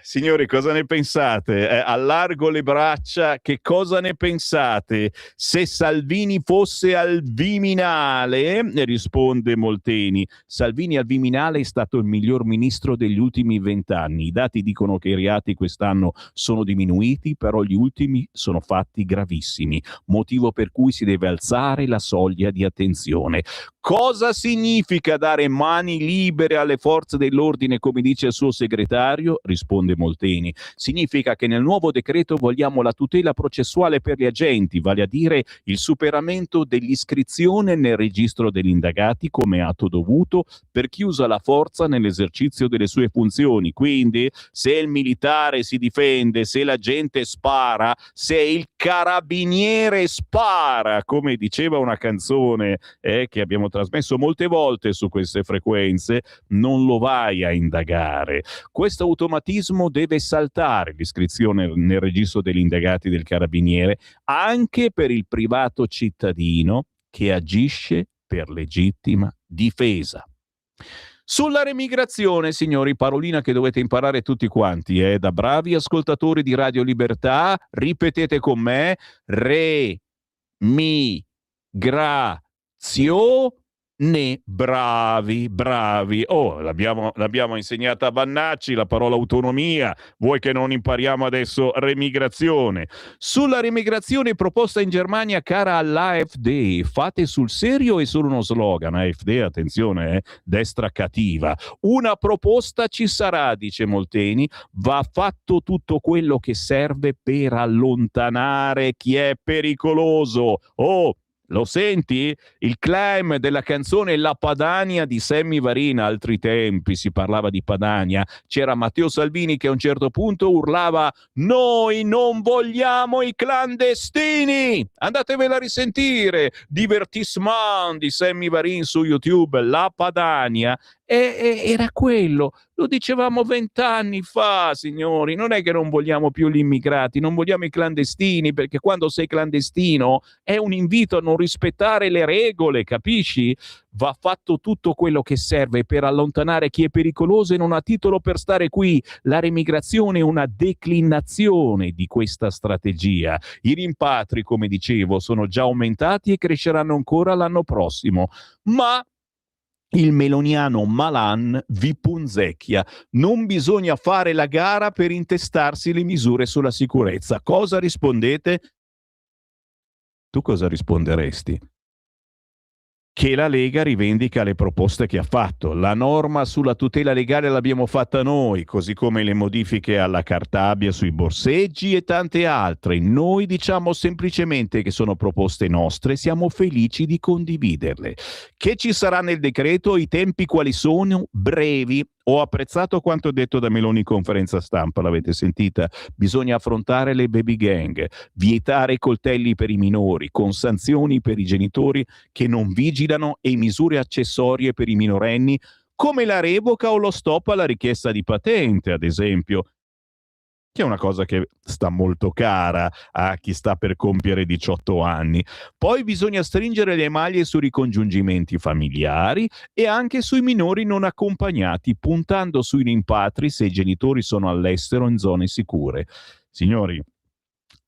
Signori, cosa ne pensate? Allargo le braccia, che cosa ne pensate? Se Salvini fosse al Viminale, risponde Molteni, Salvini al Viminale è stato il miglior ministro degli ultimi 20 anni. I dati dicono che i reati quest'anno sono diminuiti, però gli ultimi sono fatti gravissimi, motivo per cui si deve alzare la soglia di attenzione. Cosa significa dare mani libere alle forze dell'ordine, come dice il suo segretario? Risponde Molteni. Significa che nel nuovo decreto vogliamo la tutela processuale per gli agenti, vale a dire il superamento dell'iscrizione nel registro degli indagati come atto dovuto per chi usa la forza nell'esercizio delle sue funzioni. Quindi, se il militare si difende, se l'agente spara, se il carabiniere spara, come diceva una canzone che abbiamo trasmesso molte volte su queste frequenze, non lo vai a indagare. Questo automatismo deve saltare, l'iscrizione nel registro degli indagati del carabiniere, anche per il privato cittadino che agisce per legittima difesa. Sulla remigrazione, signori, parolina che dovete imparare tutti quanti, da bravi ascoltatori di Radio Libertà, ripetete con me, bravi. Oh, l'abbiamo insegnata a Vannacci, la parola autonomia. Vuoi che non impariamo adesso remigrazione? Sulla remigrazione proposta in Germania, cara all'AfD, fate sul serio e solo uno slogan? AfD, attenzione, destra cattiva. Una proposta ci sarà, dice Molteni, va fatto tutto quello che serve per allontanare chi è pericoloso. Oh, lo senti? Il climb della canzone La Padania di Sammy Varina, altri tempi si parlava di Padania, c'era Matteo Salvini che a un certo punto urlava noi non vogliamo i clandestini, andatevela a risentire, divertissement di Sammy Varin su YouTube, La Padania, era quello, lo dicevamo 20 anni fa, signori, non è che non vogliamo più gli immigrati, non vogliamo i clandestini, perché quando sei clandestino è un invito a non rispettare le regole, capisci? Va fatto tutto quello che serve per allontanare chi è pericoloso e non ha titolo per stare qui. La remigrazione è una declinazione di questa strategia. I rimpatri, come dicevo, sono già aumentati e cresceranno ancora l'anno prossimo, ma il meloniano Malan vi punzecchia. Non bisogna fare la gara per intestarsi le misure sulla sicurezza. Cosa rispondete? Tu cosa risponderesti? Che la Lega rivendica le proposte che ha fatto. La norma sulla tutela legale l'abbiamo fatta noi, così come le modifiche alla Cartabia sui borseggi e tante altre. Noi diciamo semplicemente che sono proposte nostre, siamo felici di condividerle. Che ci sarà nel decreto? I tempi quali sono? Brevi. Ho apprezzato quanto detto da Meloni in conferenza stampa, l'avete sentita? Bisogna affrontare le baby gang, vietare i coltelli per i minori, con sanzioni per i genitori che non vigilano e misure accessorie per i minorenni, come la revoca o lo stop alla richiesta di patente, ad esempio, che è una cosa che sta molto cara a chi sta per compiere 18 anni. Poi bisogna stringere le maglie sui ricongiungimenti familiari e anche sui minori non accompagnati, puntando sui rimpatri se i genitori sono all'estero in zone sicure. Signori,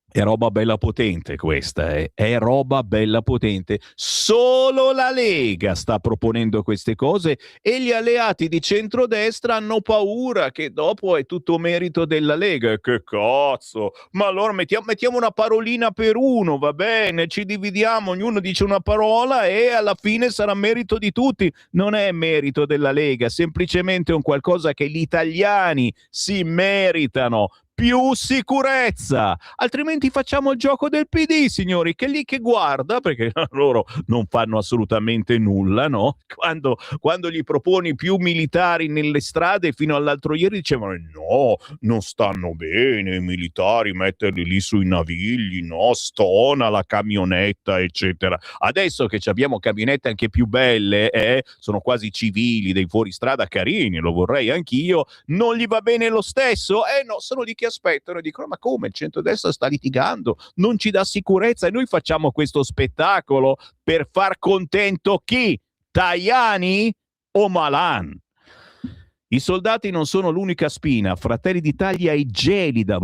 È roba bella potente questa, è roba bella potente. Solo la Lega sta proponendo queste cose e gli alleati di centrodestra hanno paura che dopo è tutto merito della Lega. E che cazzo? Ma allora mettiamo una parolina per uno, va bene, ci dividiamo, ognuno dice una parola e alla fine sarà merito di tutti. Non è merito della Lega, semplicemente un qualcosa che gli italiani si meritano. Più sicurezza, altrimenti facciamo il gioco del PD, signori, che lì che guarda, perché loro non fanno assolutamente nulla, no? Quando gli proponi più militari nelle strade, fino all'altro ieri dicevano no, non stanno bene i militari, metterli lì sui navigli, no, stona la camionetta, eccetera. Adesso che abbiamo camionette anche più belle, sono quasi civili, dei fuoristrada carini, lo vorrei anch'io, non gli va bene lo stesso? No, sono lì che aspettano e dicono ma come il centrodestra sta litigando, non ci dà sicurezza e noi facciamo questo spettacolo per far contento chi? Tajani o Malan? I soldati non sono l'unica spina, Fratelli d'Italia è gelida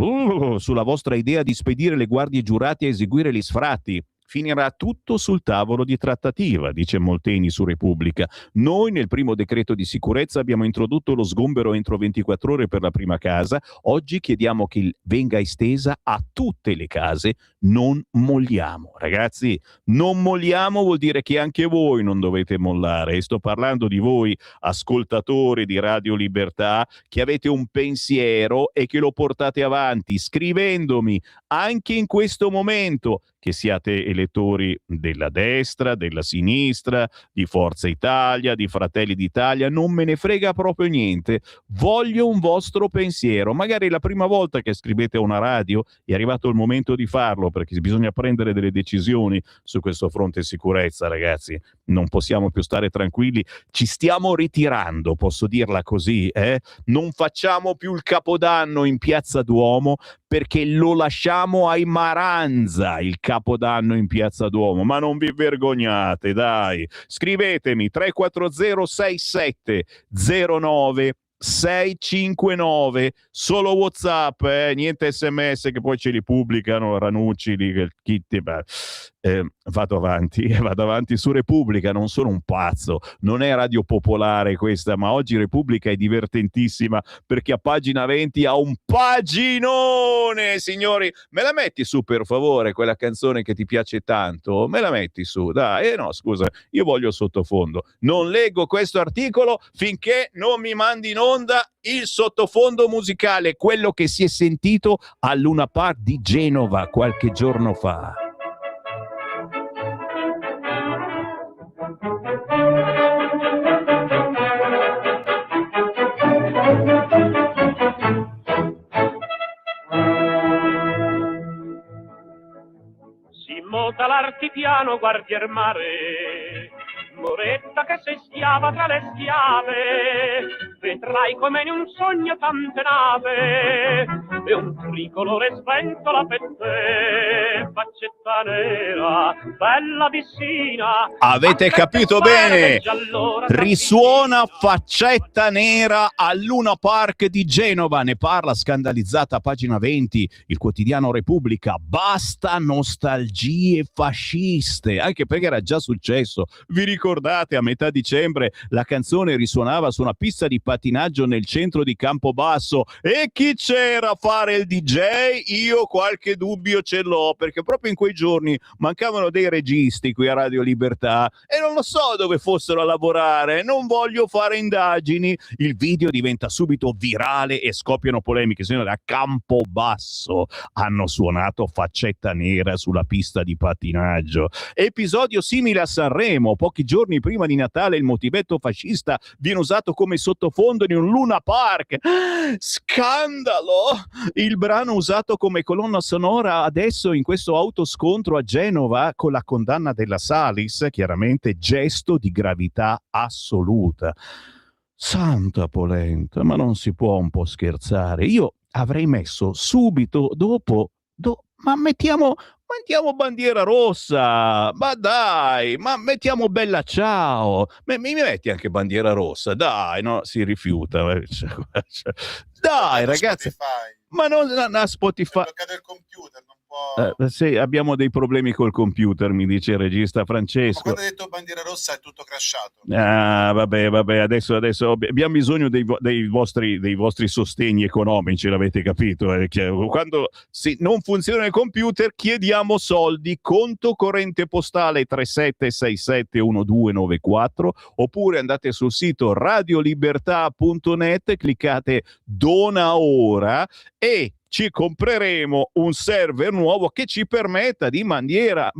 sulla vostra idea di spedire le guardie giurate a eseguire gli sfratti. Finirà tutto sul tavolo di trattativa, dice Molteni su Repubblica. Noi nel primo decreto di sicurezza abbiamo introdotto lo sgombero entro 24 ore per la prima casa, oggi chiediamo che venga estesa a tutte le case, non molliamo. Ragazzi, non molliamo vuol dire che anche voi non dovete mollare, e sto parlando di voi ascoltatori di Radio Libertà che avete un pensiero e che lo portate avanti scrivendomi anche in questo momento, che siate elettori della destra, della sinistra, di Forza Italia, di Fratelli d'Italia, non me ne frega proprio niente. Voglio un vostro pensiero. Magari la prima volta che scrivete a una radio è arrivato il momento di farlo, perché bisogna prendere delle decisioni su questo fronte sicurezza, ragazzi. Non possiamo più stare tranquilli. Ci stiamo ritirando, posso dirla così, Non facciamo più il Capodanno in Piazza Duomo perché lo lasciamo ai Maranza, il Capodanno in Piazza Duomo. Ma non vi vergognate, dai. Scrivetemi 340 67 09 659, solo WhatsApp, niente SMS che poi ce li pubblicano Ranucci lì, vado avanti su Repubblica, non sono un pazzo, non è Radio Popolare questa, ma oggi Repubblica è divertentissima perché a pagina 20 ha un paginone, signori. Me la metti su per favore quella canzone che ti piace tanto? Me la metti su, dai. No, scusa, io voglio sottofondo. Non leggo questo articolo finché non mi mandi in onda il sottofondo musicale, quello che si è sentito al Luna Park di Genova qualche giorno fa. Si monta l'artipiano, guardia il mare, Moretta che se schiava tra le schiave, vedrai come in un sogno tante nave, e un tricolore sventola per te, faccetta nera, bella vicina. Avete capito bene? Risuona Faccetta Nera al Luna Park di Genova, ne parla scandalizzata pagina 20, il quotidiano Repubblica. Basta nostalgie fasciste, anche perché era già successo. Vi ricordate, a metà dicembre la canzone risuonava su una pista di pattinaggio nel centro di Campobasso, e chi c'era a fare il DJ? Io qualche dubbio ce l'ho, perché proprio in quei giorni mancavano dei registi qui a Radio Libertà e non lo so dove fossero a lavorare, non voglio fare indagini. Il video diventa subito virale e scoppiano polemiche. Signore, a Campobasso hanno suonato Faccetta Nera sulla pista di pattinaggio. Episodio simile a Sanremo, pochi giorni prima di Natale il motivetto fascista viene usato come sottofondo in un Luna Park. Scandalo! Il brano usato come colonna sonora adesso in questo autoscontro a Genova con la condanna della Salis, chiaramente gesto di gravità assoluta. Santa polenta, ma non si può un po' scherzare? Io avrei messo subito dopo ma mettiamo bandiera rossa, ma dai, ma mettiamo Bella Ciao, mi metti anche bandiera rossa, dai, no, si rifiuta, dai ragazzi, Spotify. ma non a Spotify. È bloccato il computer, non po'... Sì, abbiamo dei problemi col computer, mi dice il regista Francesco. Ma quando hai detto bandiera rossa è tutto crashato. Ah, vabbè, adesso abbiamo bisogno dei vostri sostegni economici, l'avete capito? Quando non funziona il computer chiediamo soldi, conto corrente postale 37671294, oppure andate sul sito radiolibertà.net, cliccate dona ora e ci compreremo un server nuovo che ci permetta di bandiera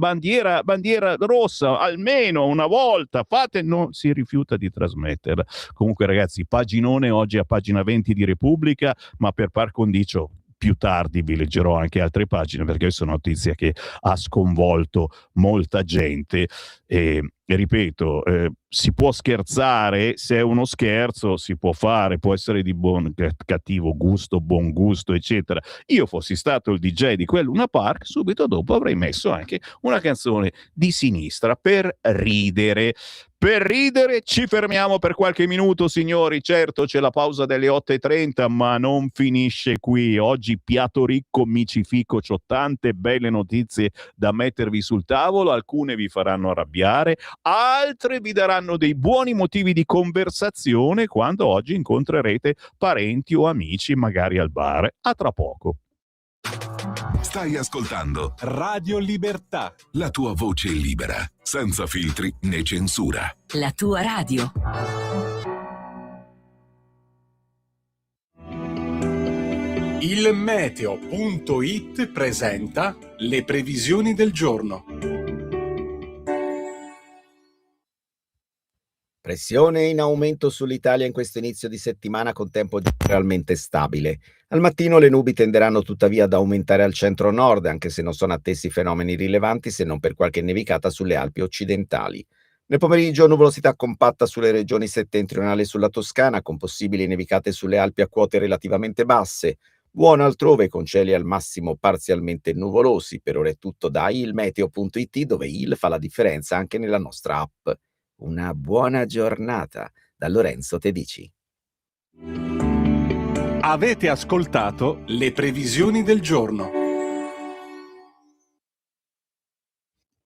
rossa almeno una volta. Non si rifiuta di trasmetterla. Comunque ragazzi, paginone oggi a pagina 20 di Repubblica, ma per par condicio più tardi vi leggerò anche altre pagine, perché questa è una notizia che ha sconvolto molta gente. E ripeto, si può scherzare, se è uno scherzo si può fare, può essere di buon cattivo gusto, buon gusto, eccetera. Io fossi stato il DJ di quel Luna Park, subito dopo avrei messo anche una canzone di sinistra per ridere. Per ridere ci fermiamo per qualche minuto, signori. Certo, c'è la pausa delle 8:30, ma non finisce qui. Oggi piatto ricco, micifico, c'ho tante belle notizie da mettervi sul tavolo. Alcune vi faranno arrabbiare, altre vi daranno dei buoni motivi di conversazione quando oggi incontrerete parenti o amici, magari al bar. A tra poco. Stai ascoltando Radio Libertà. la tua voce libera, senza filtri né censura. La tua radio. Il meteo.it presenta le previsioni del giorno. Pressione in aumento sull'Italia in questo inizio di settimana con tempo generalmente stabile. Al mattino le nubi tenderanno tuttavia ad aumentare al centro-nord, anche se non sono attesi fenomeni rilevanti se non per qualche nevicata sulle Alpi occidentali. Nel pomeriggio nuvolosità compatta sulle regioni settentrionali e sulla Toscana, con possibili nevicate sulle Alpi a quote relativamente basse. Buono altrove con cieli al massimo parzialmente nuvolosi. Per ora è tutto da ilmeteo.it, dove il fa la differenza anche nella nostra app. Una buona giornata da Lorenzo Tedici. Avete ascoltato le previsioni del giorno.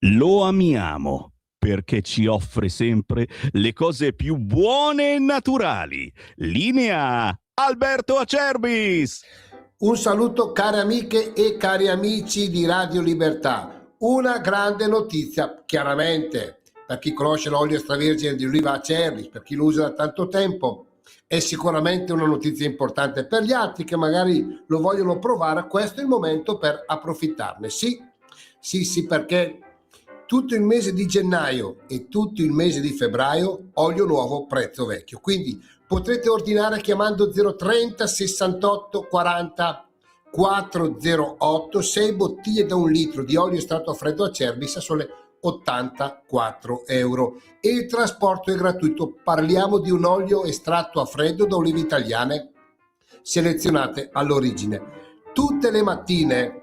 Lo amiamo perché ci offre sempre le cose più buone e naturali. Linea Alberto Acerbis. Un saluto care amiche e cari amici di Radio Libertà. Una grande notizia, chiaramente, per chi conosce l'olio extravergine di oliva Acerbis, per chi lo usa da tanto tempo, è sicuramente una notizia importante. Per gli altri che magari lo vogliono provare, questo è il momento per approfittarne. Sì, perché tutto il mese di gennaio e tutto il mese di febbraio, olio nuovo, prezzo vecchio. Quindi potrete ordinare chiamando 030 68 40 408 6 bottiglie da 1 litro di olio estratto a freddo Acerbis a sole 84 euro e il trasporto è gratuito. Parliamo di un olio estratto a freddo da olive italiane selezionate all'origine. Tutte le mattine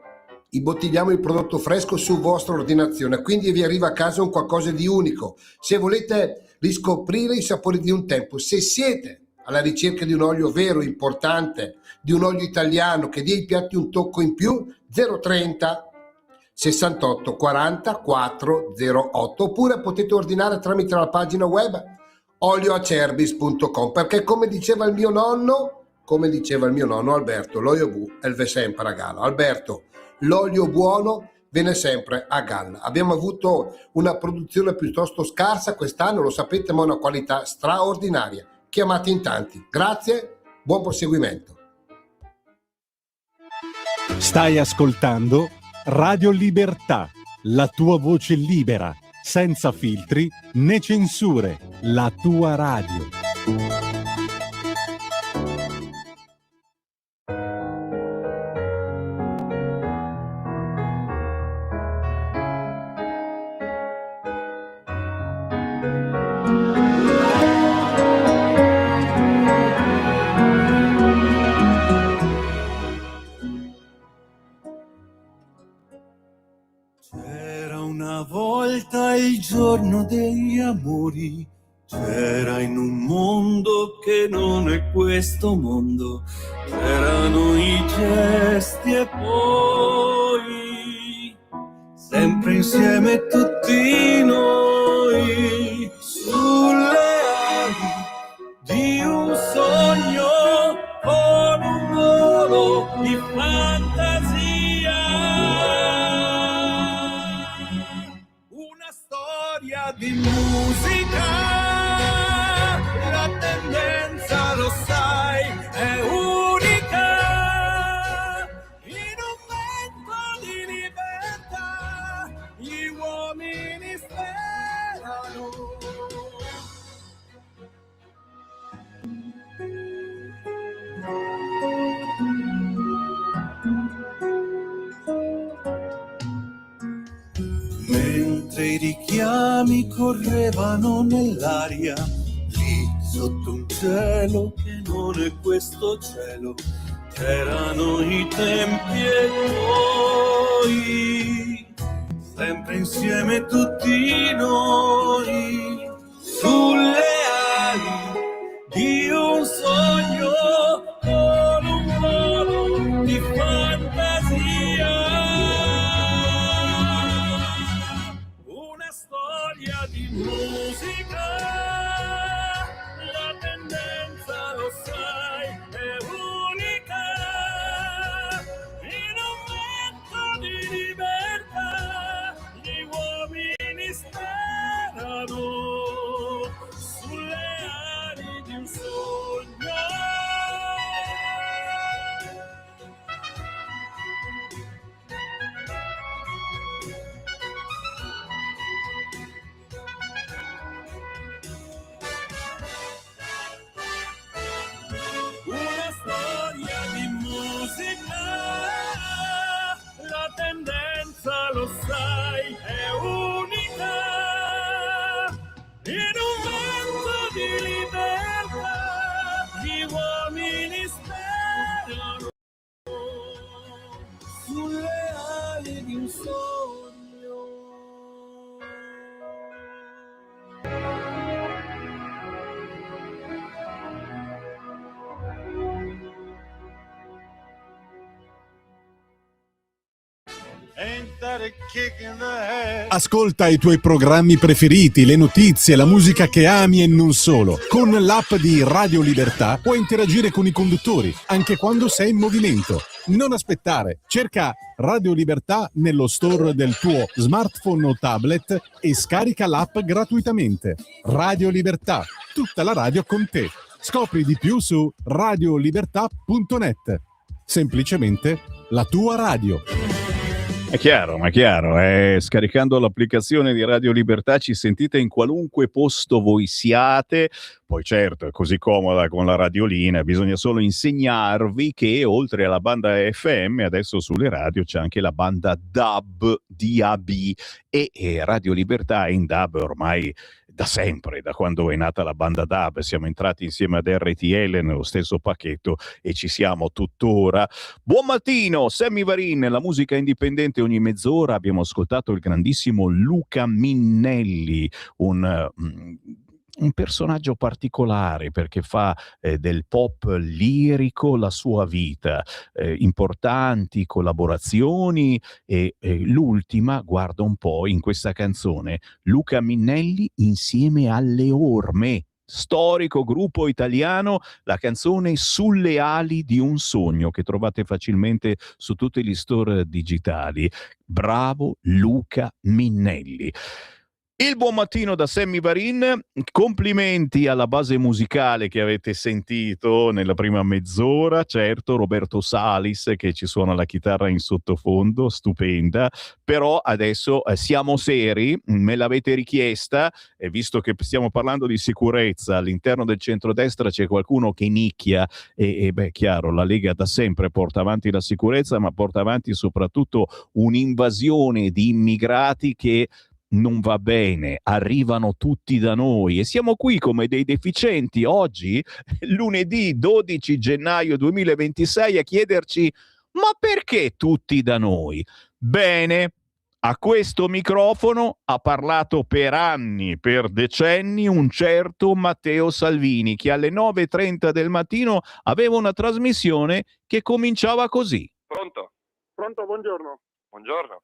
imbottigliamo il prodotto fresco su vostra ordinazione, quindi vi arriva a casa un qualcosa di unico. Se volete riscoprire i sapori di un tempo, se siete alla ricerca di un olio vero, importante, di un olio italiano che dia ai piatti un tocco in più, 030 68 40 408, oppure potete ordinare tramite la pagina web olioacerbis.com, perché come diceva il mio nonno Alberto, l'olio bu elve sempre a galla. Alberto, l'olio buono viene sempre a galla. Abbiamo avuto una produzione piuttosto scarsa quest'anno, lo sapete, ma una qualità straordinaria. Chiamate in tanti. Grazie, buon proseguimento. Stai ascoltando Radio Libertà, la tua voce libera, senza filtri né censure, la tua radio. Il giorno degli amori c'era in un mondo che non è questo mondo, c'erano i gesti e poi sempre insieme tutti noi, sulle ali di un sogno, con un volo di fantasia, una storia di musica, la tendenza lo sai è unica, in un vento di libertà gli uomini sperano. Mentre i richiami correvano nell'aria, lì sotto un cielo che non è questo cielo, c'erano i tempi e noi, sempre insieme tutti noi, sulle ali di un sogno, con un volo di fantasia, una storia di musica, la tendenza lo sai è unica, in un vento di libertà gli uomini sperano, sulle ali di un sogno. Una storia di musica, la tendenza lo sai è unica, in un vento di libertà gli uomini sperano, sulle ali di un sogno. Ascolta i tuoi programmi preferiti, le notizie, la musica che ami e non solo. Con l'app di Radio Libertà puoi interagire con i conduttori, anche quando sei in movimento. Non aspettare, cerca Radio Libertà nello store del tuo smartphone o tablet e scarica l'app gratuitamente. Radio Libertà, tutta la radio con te. Scopri di più su radiolibertà.net. Semplicemente la tua radio. È chiaro, scaricando l'applicazione di Radio Libertà ci sentite in qualunque posto voi siate, poi certo è così comoda con la radiolina, bisogna solo insegnarvi che oltre alla banda FM adesso sulle radio c'è anche la banda DAB e Radio Libertà è in DAB ormai da sempre, da quando è nata la banda DAB, siamo entrati insieme ad RTL nello stesso pacchetto e ci siamo tuttora. Buon mattino, Sammy Varin, la musica indipendente ogni mezz'ora. Abbiamo ascoltato il grandissimo Luca Minnelli, un personaggio particolare perché fa del pop lirico la sua vita, importanti collaborazioni e l'ultima, guarda un po', in questa canzone Luca Minnelli insieme alle Orme, storico gruppo italiano, la canzone Sulle ali di un sogno che trovate facilmente su tutti gli store digitali. Bravo Luca Minnelli. Il buon mattino da Sammy Varin, complimenti alla base musicale che avete sentito nella prima mezz'ora, certo Roberto Salis che ci suona la chitarra in sottofondo, stupenda, però adesso siamo seri, me l'avete richiesta e visto che stiamo parlando di sicurezza all'interno del centrodestra c'è qualcuno che nicchia e beh chiaro la Lega da sempre porta avanti la sicurezza ma porta avanti soprattutto un'invasione di immigrati che non va bene, arrivano tutti da noi e siamo qui come dei deficienti oggi, lunedì 12 gennaio 2026, a chiederci ma perché tutti da noi? Bene, a questo microfono ha parlato per anni, per decenni, un certo Matteo Salvini che alle 9:30 del mattino aveva una trasmissione che cominciava così. Pronto? Pronto, buongiorno. Buongiorno.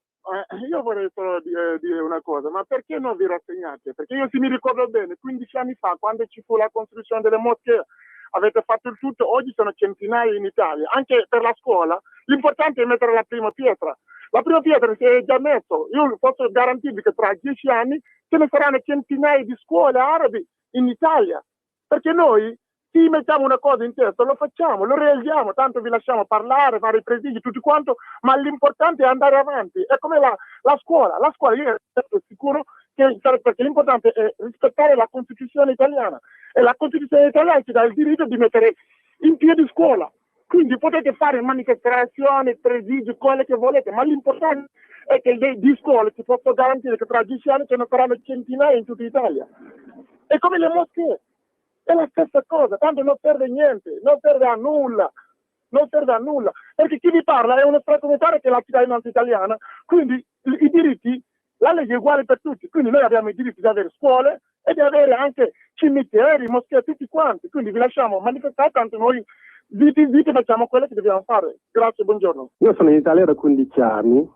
Io vorrei solo dire una cosa, ma perché non vi rassegnate? Perché io, se mi ricordo bene, 15 anni fa, quando ci fu la costruzione delle moschee, avete fatto il tutto, oggi sono centinaia in Italia, anche per la scuola. L'importante è mettere la prima pietra. La prima pietra si è già messo, io posso garantirvi che tra 10 anni ce ne saranno centinaia di scuole arabe in Italia, perché noi se mettiamo una cosa in testa, lo facciamo, lo realizziamo, tanto vi lasciamo parlare, fare i presidi, tutto quanto, ma l'importante è andare avanti. È come la scuola, io sono sicuro che, perché l'importante è rispettare la Costituzione italiana, e la Costituzione italiana ci dà il diritto di mettere in piedi scuola. Quindi potete fare manifestazioni, presidi, quelle che volete, ma l'importante è che di scuole ti posso garantire che tra 10 anni ce ne saranno centinaia in tutta Italia. È come le moschee. È la stessa cosa, tanto non serve niente, non serve a nulla, perché chi vi parla è uno extracomunitario che è la cittadinanza italiana, quindi i diritti, la legge è uguale per tutti, quindi noi abbiamo i diritti di avere scuole e di avere anche cimiteri, moschee, tutti quanti, quindi vi lasciamo manifestare, tanto noi vi facciamo quello che dobbiamo fare. Grazie, buongiorno. Io sono in Italia da 15 anni,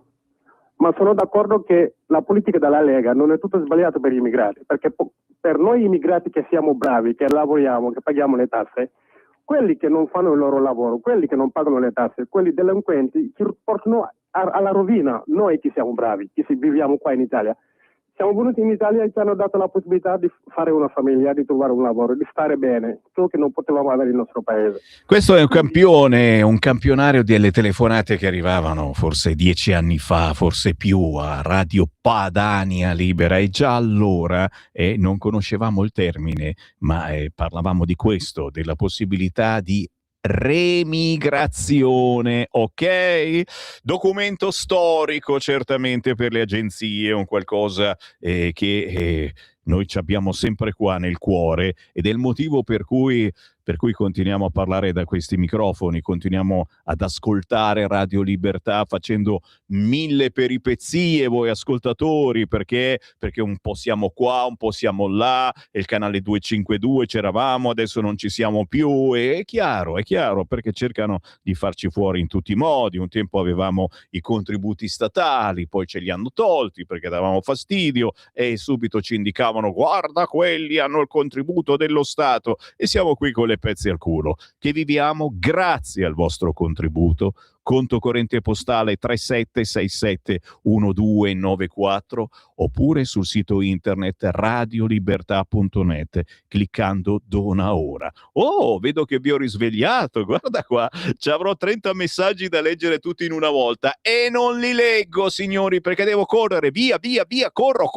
ma sono d'accordo che la politica della Lega non è tutto sbagliato per gli immigrati, perché per noi immigrati che siamo bravi, che lavoriamo, che paghiamo le tasse, quelli che non fanno il loro lavoro, quelli che non pagano le tasse, quelli delinquenti ci portano alla rovina. Noi che siamo bravi, che viviamo qua in Italia. Siamo venuti in Italia e ci hanno dato la possibilità di fare una famiglia, di trovare un lavoro, di stare bene, quello che non potevamo avere nel nostro paese. Questo è un campione, un campionario delle telefonate che arrivavano forse 10 anni fa, forse più, a Radio Padania Libera, e già allora non conoscevamo il termine, ma parlavamo di questo, della possibilità di remigrazione, ok? Documento storico certamente per le agenzie, un qualcosa che noi ci abbiamo sempre qua nel cuore, ed è il motivo per cui continuiamo a parlare da questi microfoni, continuiamo ad ascoltare Radio Libertà facendo 1000 peripezie voi ascoltatori, perché un po' siamo qua, un po' siamo là, e il canale 252 c'eravamo, adesso non ci siamo più, e è chiaro, perché cercano di farci fuori in tutti i modi. Un tempo avevamo i contributi statali, poi ce li hanno tolti perché davamo fastidio e subito ci indicavano: guarda, quelli hanno il contributo dello Stato, e siamo qui con le pezzi al culo, che viviamo grazie al vostro contributo. Conto corrente postale 37671294, oppure sul sito internet radiolibertà.net cliccando dona ora. Oh, vedo che vi ho risvegliato, guarda qua, ci avrò 30 messaggi da leggere tutti in una volta e non li leggo, signori, perché devo correre, via, corro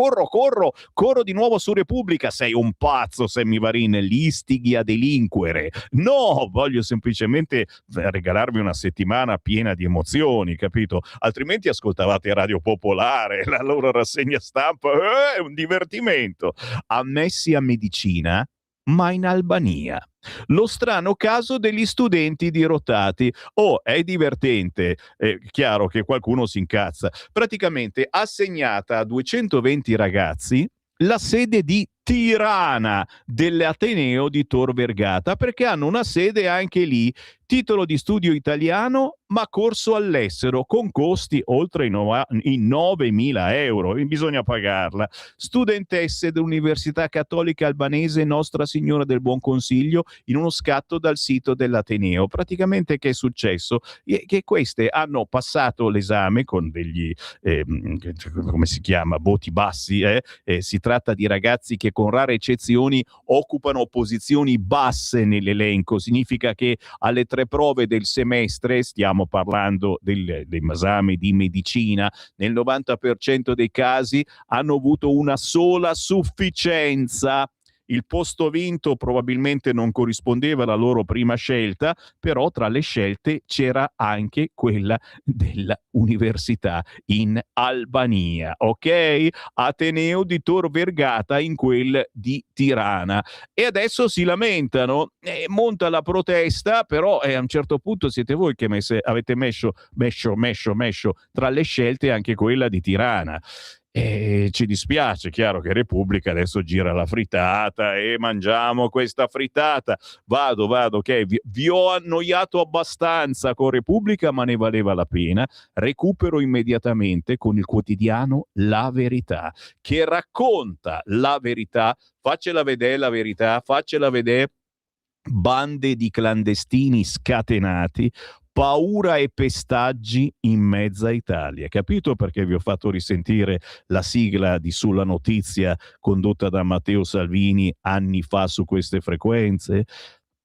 di nuovo su Repubblica. Sei un pazzo, Sammy Varin, li istighi a delinquere. No, voglio semplicemente regalarvi una settimana piena di emozioni, capito? Altrimenti ascoltavate Radio Popolare, la loro rassegna stampa, è un divertimento. Ammessi a medicina, ma in Albania. Lo strano caso degli studenti dirottati. Oh, è divertente, è chiaro che qualcuno si incazza. Praticamente assegnata a 220 ragazzi la sede di Tirana dell'Ateneo di Tor Vergata, perché hanno una sede anche lì, titolo di studio italiano ma corso all'estero con costi oltre i 9.000 euro, bisogna pagarla. Studentesse dell'Università Cattolica Albanese Nostra Signora del Buon Consiglio, in uno scatto dal sito dell'Ateneo. Praticamente che è successo? Che queste hanno passato l'esame con degli come si chiama? Voti bassi, si tratta di ragazzi che con rare eccezioni occupano posizioni basse nell'elenco. Significa che alle 3 prove del semestre, stiamo parlando dei esami di medicina, nel 90% dei casi hanno avuto una sola sufficienza. Il posto vinto probabilmente non corrispondeva alla loro prima scelta, però tra le scelte c'era anche quella dell'università in Albania, ok? Ateneo di Tor Vergata in quel di Tirana. E adesso si lamentano, monta la protesta, però a un certo punto siete voi che avete messo tra le scelte anche quella di Tirana. E ci dispiace, chiaro che Repubblica adesso gira la frittata e mangiamo questa frittata. Vado, ok, vi ho annoiato abbastanza con Repubblica, ma ne valeva la pena. Recupero immediatamente con il quotidiano La Verità, che racconta la verità. Faccela vedere la verità, faccela vedere. Bande di clandestini scatenati, paura e pestaggi in mezza Italia. Capito perché vi ho fatto risentire la sigla di Sulla Notizia condotta da Matteo Salvini anni fa su queste frequenze?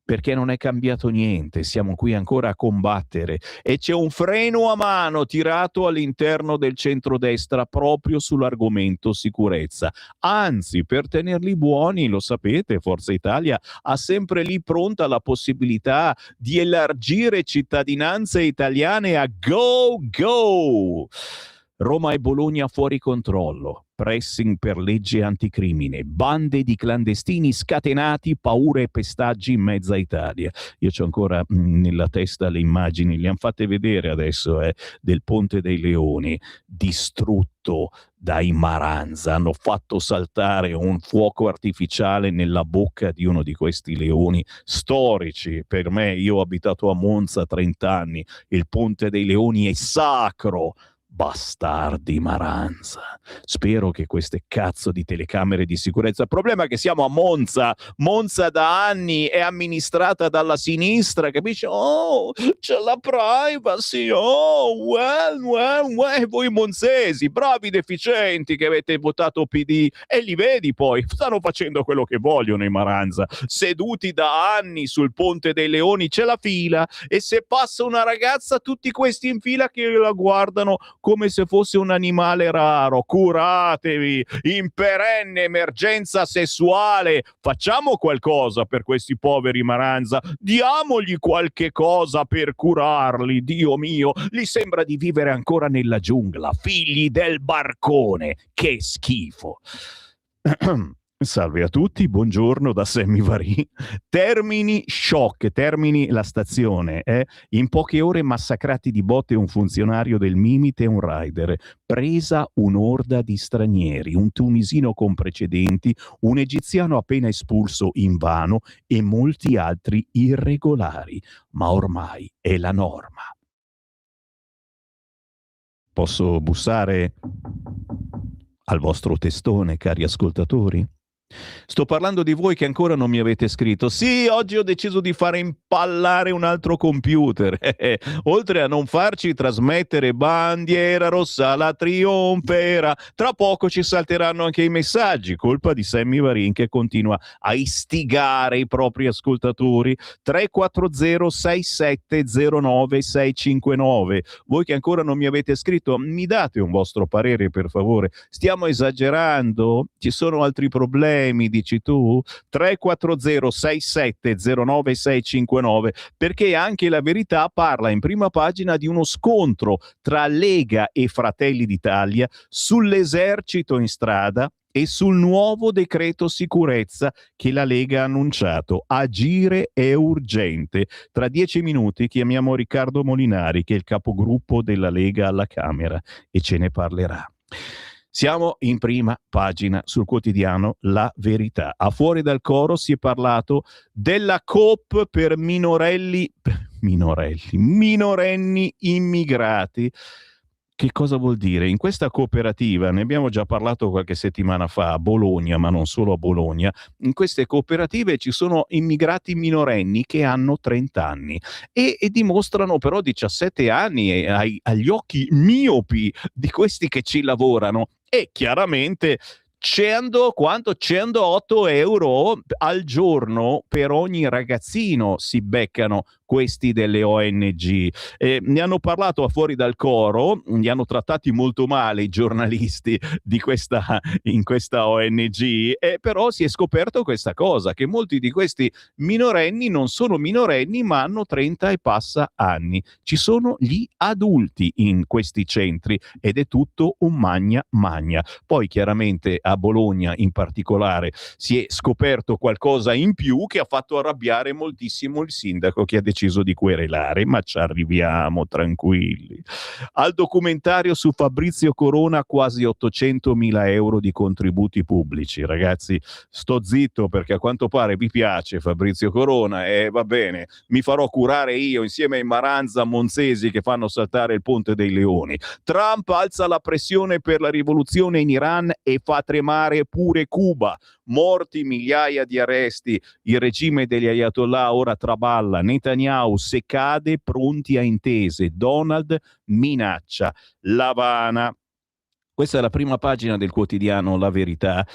Perché non è cambiato niente, siamo qui ancora a combattere e c'è un freno a mano tirato all'interno del centrodestra proprio sull'argomento sicurezza. Anzi, per tenerli buoni, lo sapete, Forza Italia ha sempre lì pronta la possibilità di elargire cittadinanze italiane a go! Roma e Bologna fuori controllo, pressing per legge anticrimine, bande di clandestini scatenati, paure e pestaggi in mezza Italia. Io c'ho ancora nella testa le immagini, le han fatte vedere adesso, del Ponte dei Leoni, distrutto dai Maranza. Hanno fatto saltare un fuoco artificiale nella bocca di uno di questi leoni storici. Per me, io ho abitato a Monza 30 anni, il Ponte dei Leoni è sacro. Bastardi Maranza. Spero che queste cazzo di telecamere di sicurezza. Il problema è che siamo a Monza. Monza da anni è amministrata dalla sinistra, capisci? Oh, c'è la privacy. Oh, well. Voi monzesi, bravi deficienti che avete votato PD, e li vedi poi, stanno facendo quello che vogliono i Maranza. Seduti da anni sul Ponte dei Leoni c'è la fila, e se passa una ragazza tutti questi in fila che la guardano come se fosse un animale raro. Curatevi, in perenne emergenza sessuale. Facciamo qualcosa per questi poveri Maranza, diamogli qualche cosa per curarli. Dio mio, gli sembra di vivere ancora nella giungla, figli del barcone. Che schifo. Salve a tutti, buongiorno da Sammy Varin. Termini shock, Termini la stazione. In poche ore massacrati di botte un funzionario del Mimit e un rider. Presa un'orda di stranieri, un tunisino con precedenti, un egiziano appena espulso invano e molti altri irregolari. Ma ormai è la norma. Posso bussare al vostro testone, cari ascoltatori? Sto parlando di voi che ancora non mi avete scritto. Sì, oggi ho deciso di fare impallare un altro computer. Oltre a non farci trasmettere bandiera rossa, la trionfera, tra poco ci salteranno anche i messaggi, colpa di Sammy Varin che continua a istigare i propri ascoltatori. 340 6709 659. Voi che ancora non mi avete scritto, mi date un vostro parere per favore. Stiamo esagerando? Ci sono altri problemi? Dici tu? 340 6709 659, perché anche La Verità parla in prima pagina di uno scontro tra Lega e Fratelli d'Italia sull'esercito in strada e sul nuovo decreto sicurezza che la Lega ha annunciato. Agire è urgente. Tra 10 minuti chiamiamo Riccardo Molinari, che è il capogruppo della Lega alla Camera, e ce ne parlerà. Siamo in prima pagina sul quotidiano La Verità. A Fuori dal Coro si è parlato della Coop per minorenni immigrati. Che cosa vuol dire? In questa cooperativa, ne abbiamo già parlato qualche settimana fa a Bologna, ma non solo a Bologna, in queste cooperative ci sono immigrati minorenni che hanno 30 anni e dimostrano però 17 anni agli occhi miopi di questi che ci lavorano, e chiaramente 108 euro al giorno per ogni ragazzino si beccano questi delle ONG. Ne hanno parlato a Fuori dal Coro, li hanno trattati molto male i giornalisti in questa ONG, però si è scoperto questa cosa, che molti di questi minorenni non sono minorenni ma hanno 30 e passa anni. Ci sono gli adulti in questi centri ed è tutto un magna. Poi chiaramente a Bologna in particolare si è scoperto qualcosa in più che ha fatto arrabbiare moltissimo il sindaco, che ha deciso deciso di querelare, ma ci arriviamo, tranquilli. Al documentario su Fabrizio Corona quasi 800.000 euro di contributi pubblici. Ragazzi, sto zitto perché a quanto pare vi piace Fabrizio Corona e va bene, mi farò curare io insieme ai Maranza Monzesi che fanno saltare il Ponte dei Leoni. Trump alza la pressione per la rivoluzione in Iran e fa tremare pure Cuba. Morti, migliaia di arresti, il regime degli Ayatollah ora traballa, Netanyahu se cade pronti a intese, Donald minaccia l'Havana. Questa è la prima pagina del quotidiano La Verità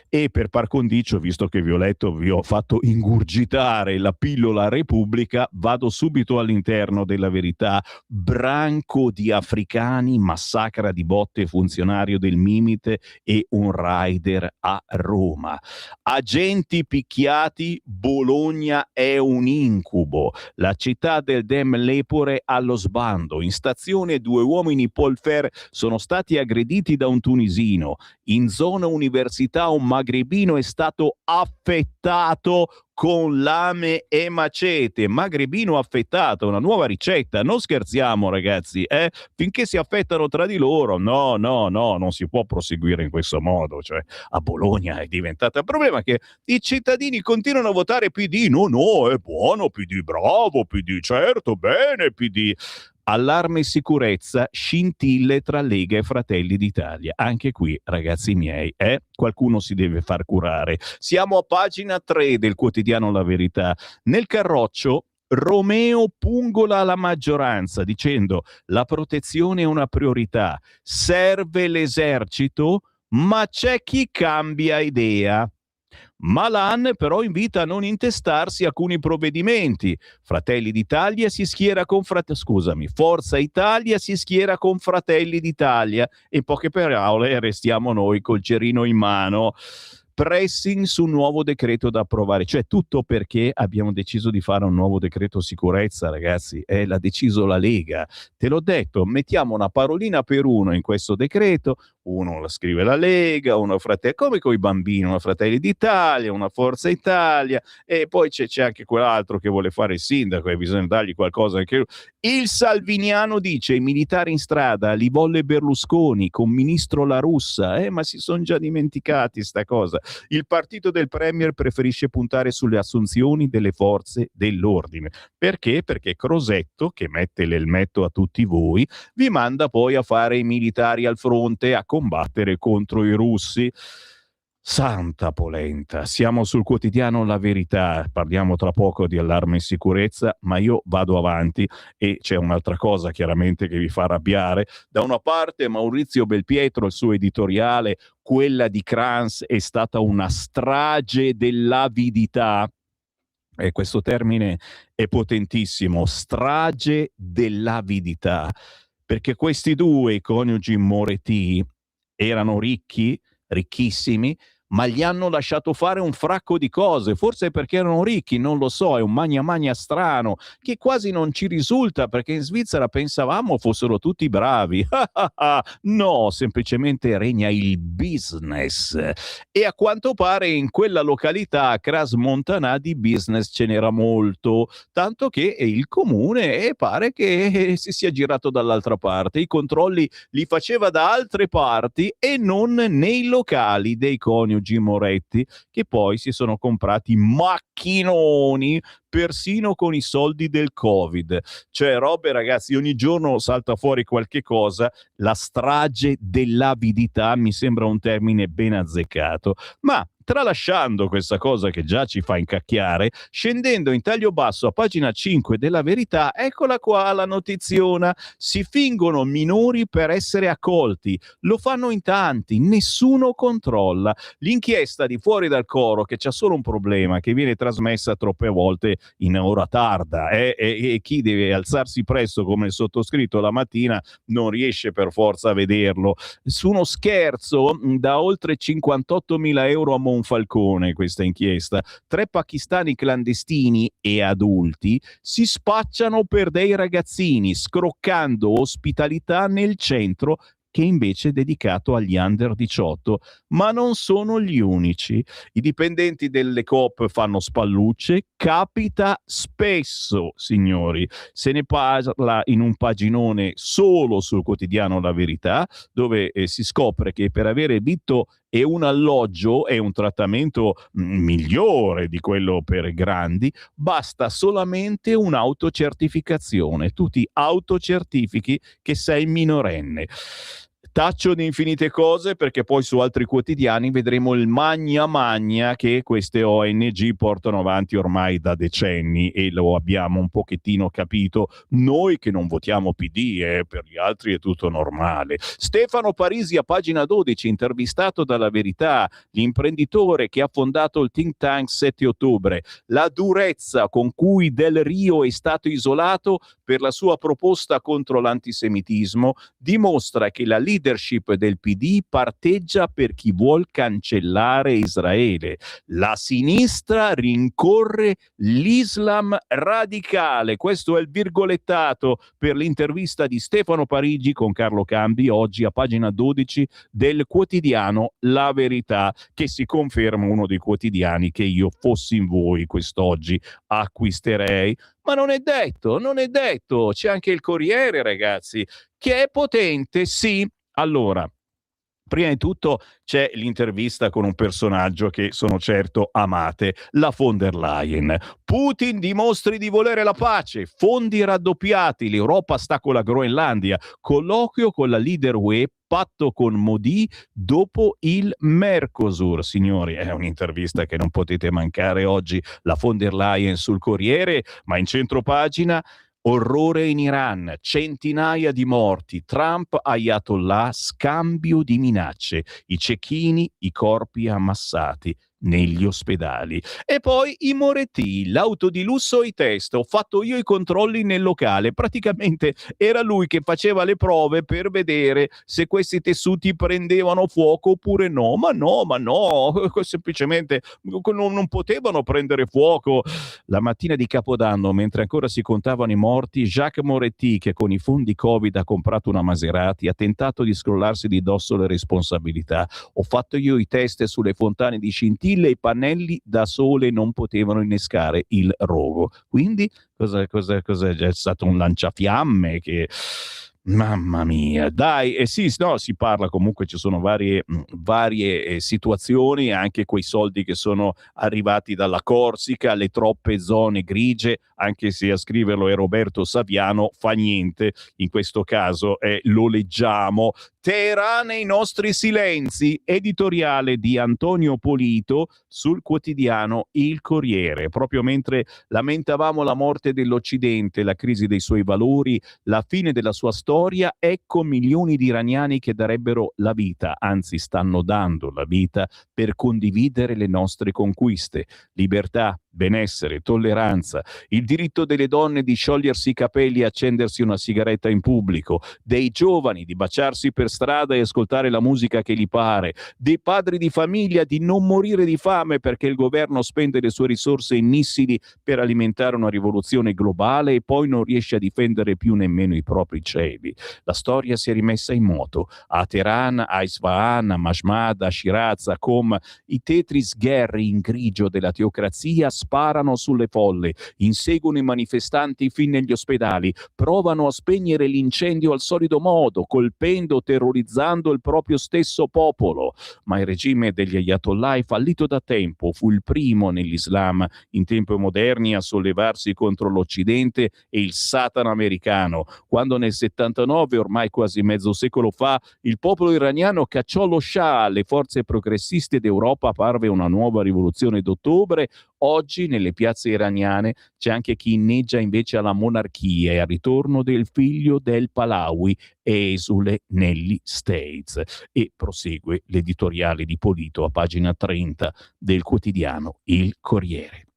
e per par condicio, visto che vi ho letto, vi ho fatto ingurgitare la pillola Repubblica, vado subito all'interno della Verità. Branco di africani massacra di botte funzionario del Mimit e un rider a Roma. Agenti picchiati, Bologna è un incubo. La città del Dem Lepore allo sbando. In stazione 2 uomini Polfer sono stati aggrediti da un tunisino. In zona università un magrebino è stato affettato con lame e macete. Magrebino affettato, una nuova ricetta. Non scherziamo, ragazzi, finché si affettano tra di loro. No, non si può proseguire in questo modo. Cioè, a Bologna è diventata il problema che i cittadini continuano a votare PD. No, è buono PD, bravo PD, certo, bene PD. Allarme sicurezza, scintille tra Lega e Fratelli d'Italia. Anche qui, ragazzi miei, qualcuno si deve far curare. Siamo a pagina 3 del quotidiano La Verità. Nel carroccio Romeo pungola la maggioranza dicendo la protezione è una priorità, serve l'esercito, ma c'è chi cambia idea. Malan però invita a non intestarsi alcuni provvedimenti. Fratelli d'Italia si schiera con Forza Italia si schiera con Fratelli d'Italia. In poche parole restiamo noi col cerino in mano. Pressing su un nuovo decreto da approvare, cioè tutto perché abbiamo deciso di fare un nuovo decreto sicurezza, ragazzi, l'ha deciso la Lega. Te l'ho detto, mettiamo una parolina per uno in questo decreto, uno la scrive la Lega, uno Fratelli, come con i bambini, una Fratelli d'Italia, una Forza Italia, e poi c'è anche quell'altro che vuole fare il sindaco e bisogna dargli qualcosa anche lui. Il salviniano dice i militari in strada li volle Berlusconi con ministro La Russa, ma si sono già dimenticati sta cosa. Il partito del Premier preferisce puntare sulle assunzioni delle forze dell'ordine. Perché? Perché Crosetto, che mette l'elmetto a tutti voi, vi manda poi a fare i militari al fronte a combattere contro i russi. Santa polenta, siamo sul quotidiano La Verità, parliamo tra poco di allarme sicurezza, ma io vado avanti e c'è un'altra cosa chiaramente che vi fa arrabbiare. Da una parte Maurizio Belpietro, il suo editoriale, quella di Kranz è stata una strage dell'avidità. E questo termine è potentissimo, strage dell'avidità, perché questi due, i coniugi Moretti, erano ricchi, ricchissimi, ma gli hanno lasciato fare un fracco di cose, forse perché erano ricchi, non lo so, è un magna strano che quasi non ci risulta perché in Svizzera pensavamo fossero tutti bravi. No, semplicemente regna il business e a quanto pare in quella località a Cras Montanà di business ce n'era molto, tanto che il comune pare che si sia girato dall'altra parte, i controlli li faceva da altre parti e non nei locali dei coniugi Moretti, che poi si sono comprati macchinoni persino con i soldi del Covid. Cioè robe, ragazzi, ogni giorno salta fuori qualche cosa. La strage dell'avidità mi sembra un termine ben azzeccato, ma tralasciando questa cosa che già ci fa incacchiare, scendendo in taglio basso a pagina 5 della Verità, eccola qua la notiziona: si fingono minori per essere accolti, lo fanno in tanti, nessuno controlla. L'inchiesta di Fuori dal Coro, che c'ha solo un problema, che viene trasmessa troppe volte in ora tarda, e chi deve alzarsi presto come il sottoscritto la mattina non riesce per forza a vederlo. Su uno scherzo da oltre 58.000 euro a Monfalcone questa inchiesta, 3 pakistani clandestini e adulti si spacciano per dei ragazzini scroccando ospitalità nel centro che invece è dedicato agli under 18, ma non sono gli unici. I dipendenti delle coop fanno spallucce, capita spesso, signori. Se ne parla in un paginone solo sul quotidiano La Verità, dove si scopre che per avere vitto e un alloggio e un trattamento migliore di quello per grandi, basta solamente un'autocertificazione. Tu ti autocertifichi che sei minorenne. Taccio di infinite cose perché poi su altri quotidiani vedremo il magna magna che queste ONG portano avanti ormai da decenni, e lo abbiamo un pochettino capito noi che non votiamo PD, per gli altri è tutto normale. Stefano Parisi a pagina 12, intervistato dalla Verità, l'imprenditore che ha fondato il think tank 7 ottobre, la durezza con cui Del Rio è stato isolato per la sua proposta contro l'antisemitismo dimostra che la leadership del PD parteggia per chi vuol cancellare Israele. La sinistra rincorre l'Islam radicale. Questo è il virgolettato per l'intervista di Stefano Parigi con Carlo Cambi oggi a pagina 12 del quotidiano La Verità, che si conferma uno dei quotidiani che io, fossi in voi, quest'oggi acquisterei. Ma non è detto, non è detto. C'è anche il Corriere, ragazzi, che è potente, sì. Allora, prima di tutto c'è l'intervista con un personaggio che sono certo amate, la von der Leyen. Putin dimostri di volere la pace, fondi raddoppiati, l'Europa sta con la Groenlandia, colloquio con la leader UE, patto con Modi dopo il Mercosur. Signori, è un'intervista che non potete mancare oggi, la von der Leyen sul Corriere, ma in centropagina orrore in Iran, centinaia di morti, Trump ayatollah, scambio di minacce, i cecchini, i corpi ammassati negli ospedali. E poi i Moretti, l'auto di lusso e i test. Ho fatto io i controlli nel locale. Praticamente era lui che faceva le prove per vedere se questi tessuti prendevano fuoco oppure no. Ma no, semplicemente non potevano prendere fuoco. La mattina di Capodanno, mentre ancora si contavano i morti, Jacques Moretti, che con i fondi Covid ha comprato una Maserati, ha tentato di scrollarsi di dosso le responsabilità. Ho fatto io i test sulle fontane di scintille, i pannelli da sole non potevano innescare il rogo. Quindi cosa c'è stato un lanciafiamme che... Mamma mia, dai, sì, no, si parla comunque, ci sono varie situazioni, anche quei soldi che sono arrivati dalla Corsica, le troppe zone grigie, anche se a scriverlo è Roberto Saviano, fa niente, in questo caso lo leggiamo. Teheran e i nostri silenzi, editoriale di Antonio Polito sul quotidiano Il Corriere. Proprio mentre lamentavamo la morte dell'Occidente, la crisi dei suoi valori, la fine della sua storia, ecco milioni di iraniani che darebbero la vita, anzi stanno dando la vita per condividere le nostre conquiste. Libertà, benessere, tolleranza, il diritto delle donne di sciogliersi i capelli e accendersi una sigaretta in pubblico, dei giovani di baciarsi per strada e ascoltare la musica che gli pare, dei padri di famiglia di non morire di fame perché il governo spende le sue risorse in missili per alimentare una rivoluzione globale e poi non riesce a difendere più nemmeno i propri cieli. La storia si è rimessa in moto. A Teheran, a Isfahan, a Mashhad, a Shiraz, a Qom, i Tetris Gherri in grigio della teocrazia sparano sulle folle, inseguono i manifestanti fin negli ospedali, provano a spegnere l'incendio al solito modo, colpendo, terrorizzando il proprio stesso popolo. Ma il regime degli Ayatollah è fallito da tempo, fu il primo nell'Islam in tempi moderni a sollevarsi contro l'Occidente e il Satana americano, quando nel 79, ormai quasi mezzo secolo fa, il popolo iraniano cacciò lo Shah, le forze progressiste d'Europa parve una nuova rivoluzione d'ottobre. Oggi nelle piazze iraniane c'è anche chi inneggia invece alla monarchia e al ritorno del figlio del Pahlavi, esule negli States. E prosegue l'editoriale di Polito a pagina 30 del quotidiano Il Corriere.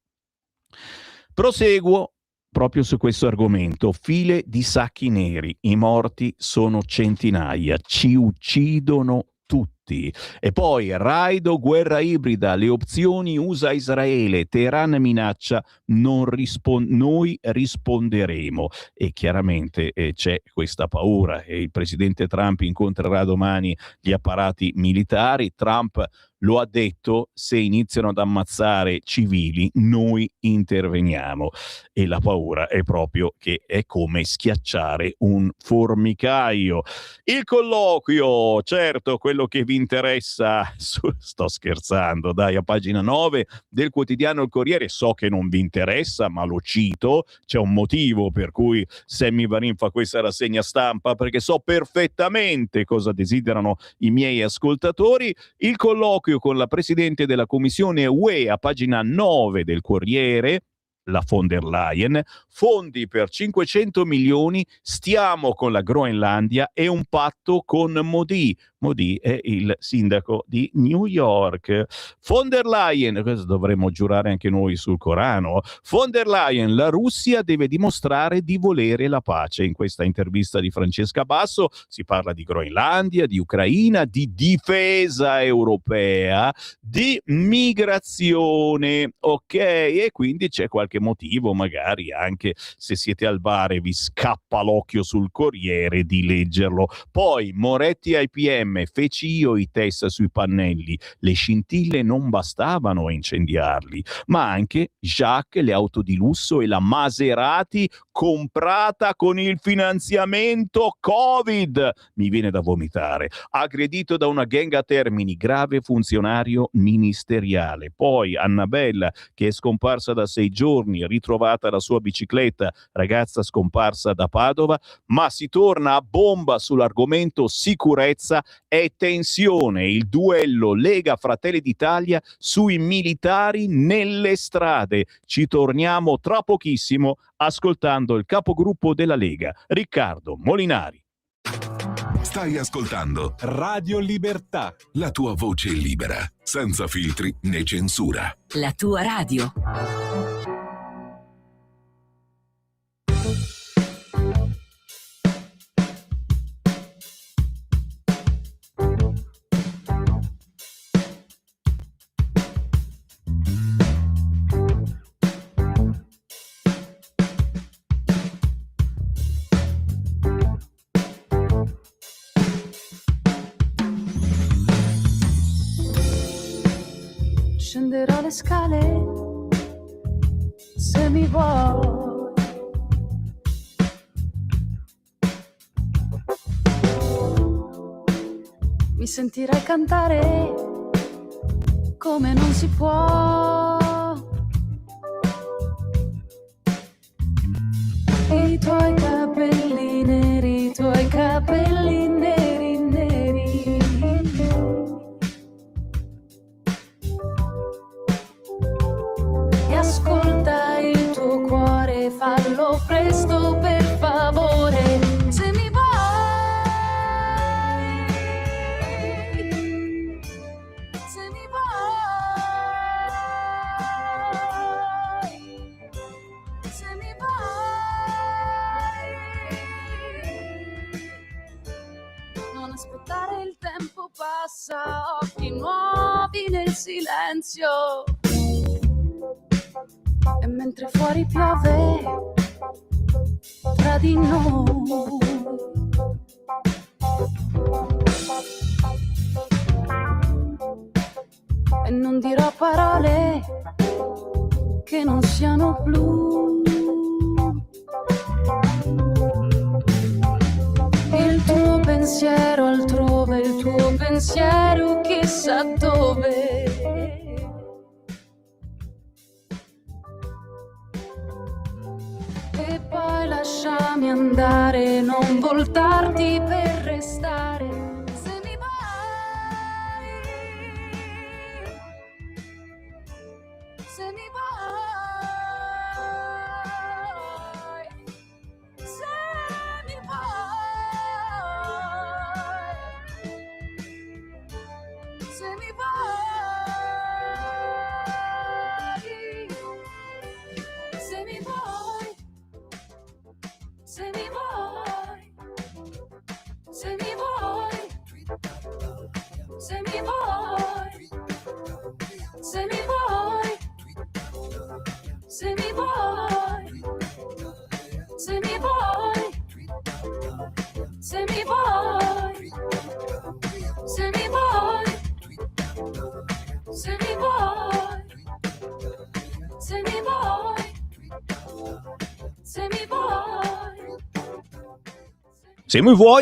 Proseguo proprio su questo argomento. File di sacchi neri, i morti sono centinaia, ci uccidono tutti. tutti. E poi raido, guerra ibrida, le opzioni USA-Israele, Teheran minaccia, noi risponderemo. E chiaramente c'è questa paura e il presidente Trump incontrerà domani gli apparati militari. Trump lo ha detto: se iniziano ad ammazzare civili noi interveniamo, e la paura è proprio che è come schiacciare un formicaio. Il colloquio, certo, quello che vi interessa, sto scherzando, dai, a pagina 9 del quotidiano Il Corriere, so che non vi interessa ma lo cito, c'è un motivo per cui Sammy Varin fa questa rassegna stampa, perché so perfettamente cosa desiderano i miei ascoltatori. Il colloquio con la presidente della Commissione UE, a pagina 9 del Corriere, la von der Leyen, fondi per 500 milioni, stiamo con la Groenlandia e un patto con Modi. Modi è il sindaco di New York. Von der Leyen, questo dovremmo giurare anche noi sul Corano. Von der Leyen, la Russia deve dimostrare di volere la pace. In questa intervista di Francesca Basso si parla di Groenlandia, di Ucraina, di difesa europea, di migrazione, ok? E quindi c'è qualche motivo, magari anche se siete al bar e vi scappa l'occhio sul Corriere, di leggerlo. Poi Moretti ai PM, feci io i test sui pannelli, le scintille non bastavano a incendiarli, ma anche Jacques, le auto di lusso e la Maserati comprata con il finanziamento Covid. Mi viene da vomitare. Aggredito da una gang a Termini, grave funzionario ministeriale. Poi Annabella, che è scomparsa da 6 giorni, ritrovata la sua bicicletta, ragazza scomparsa da Padova, ma si torna a bomba sull'argomento sicurezza e tensione, il duello Lega Fratelli d'Italia sui militari nelle strade. Ci torniamo tra pochissimo ascoltando il capogruppo della Lega, Riccardo Molinari. Stai ascoltando Radio Libertà, la tua voce libera, senza filtri né censura. La tua radio. Scenderò le scale se mi vuoi. Mi sentirai cantare come non si può. E i tuoi capelli neri, i tuoi capelli neri, neri. Ascolta il tuo cuore, fallo presto per favore. Se mi vuoi, se mi vuoi, se mi vuoi. Non aspettare, il tempo passa, occhi nuovi nel silenzio. E mentre fuori piove tra di noi, e non dirò parole che non siano blu. Il tuo pensiero altrove, il tuo pensiero chissà dove. E poi lasciami andare, non voltarti per restare. Se mi vuoi, se mi vuoi, se mi vuoi, se mi vuoi, se mi vuoi. Se mi vuoi, se mi vuoi, se mi vuoi, se mi vuoi, se mi vuoi, se mi vuoi, se mi vuoi, se mi vuoi, se mi vuoi, se mi vuoi, se mi vuoi.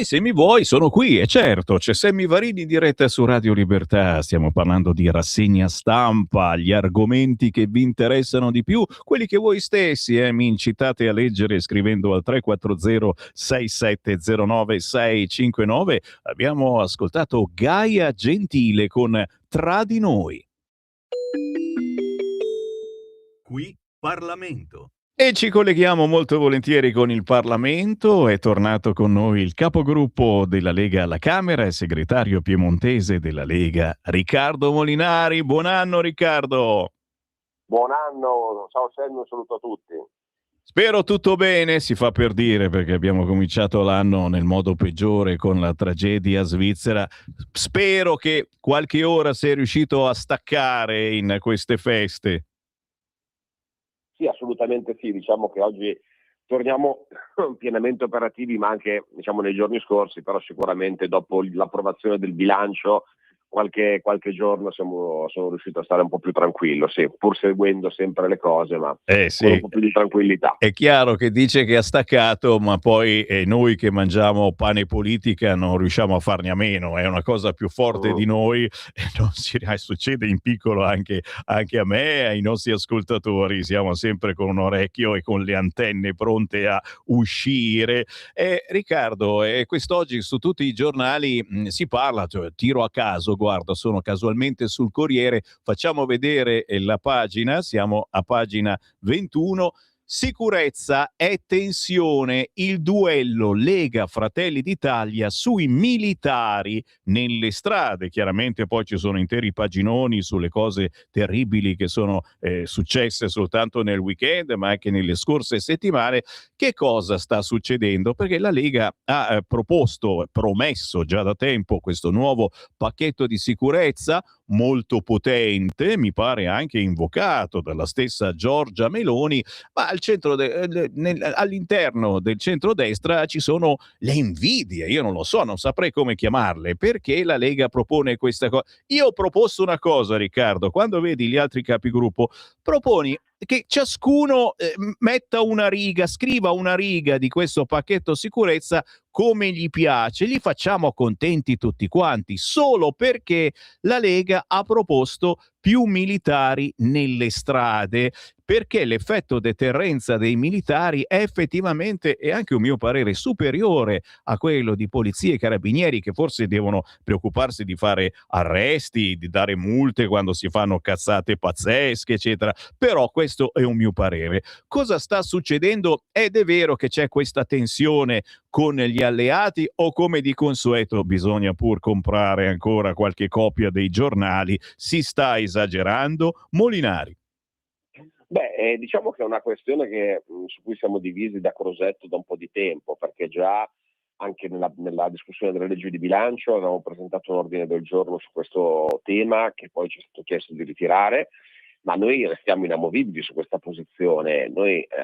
Se mi vuoi, sono qui, e certo, c'è Sammy Varini in diretta su Radio Libertà, stiamo parlando di rassegna stampa, gli argomenti che vi interessano di più, quelli che voi stessi mi incitate a leggere scrivendo al 340-6709-659. Abbiamo ascoltato Gaia Gentile con Tra di noi. Qui Parlamento. E ci colleghiamo molto volentieri con il Parlamento. È tornato con noi il capogruppo della Lega alla Camera e segretario piemontese della Lega, Riccardo Molinari. Buon anno, Riccardo. Buon anno, ciao Sergio, un saluto a tutti. Spero tutto bene, si fa per dire, perché abbiamo cominciato l'anno nel modo peggiore con la tragedia svizzera. Spero che qualche ora sei riuscito a staccare in queste feste. Sì, assolutamente sì, diciamo che oggi torniamo pienamente operativi, ma anche nei giorni scorsi, però sicuramente dopo l'approvazione del bilancio qualche giorno sono riuscito a stare un po' più tranquillo, sì, pur seguendo sempre le cose, ma sì, con un po' più di tranquillità. È chiaro che dice che ha staccato, ma poi noi che mangiamo pane e politica non riusciamo a farne a meno, è una cosa più forte di noi, e non succede in piccolo anche a me, ai nostri ascoltatori, siamo sempre con un orecchio e con le antenne pronte a uscire. Riccardo, quest'oggi su tutti i giornali si parla, cioè, tiro a caso, guarda, sono casualmente sul Corriere, facciamo vedere la pagina, siamo a pagina 21. Sicurezza e tensione, il duello Lega Fratelli d'Italia sui militari nelle strade. Chiaramente poi ci sono interi paginoni sulle cose terribili che sono successe soltanto nel weekend, ma anche nelle scorse settimane. Che cosa sta succedendo? Perché la Lega ha promesso già da tempo questo nuovo pacchetto di sicurezza molto potente, mi pare anche invocato dalla stessa Giorgia Meloni, ma all'interno del centrodestra ci sono le invidie, io non lo so, non saprei come chiamarle, perché la Lega propone questa cosa. Io ho proposto una cosa, Riccardo, quando vedi gli altri capigruppo, proponi che ciascuno metta una riga, scriva una riga di questo pacchetto sicurezza come gli piace, li facciamo contenti tutti quanti, solo perché la Lega ha proposto più militari nelle strade, perché l'effetto deterrenza dei militari è effettivamente, e anche un mio parere, superiore a quello di polizie e carabinieri, che forse devono preoccuparsi di fare arresti, di dare multe quando si fanno cazzate pazzesche, eccetera. Però questo è un mio parere. Cosa sta succedendo? Ed è vero che c'è questa tensione con gli alleati, o come di consueto bisogna pur comprare ancora qualche copia dei giornali? Si sta esagerando? Molinari. Diciamo che è una questione su cui siamo divisi da Crosetto da un po' di tempo, perché già anche nella discussione delle leggi di bilancio avevamo presentato un ordine del giorno su questo tema che poi ci è stato chiesto di ritirare, ma noi restiamo inamovibili su questa posizione.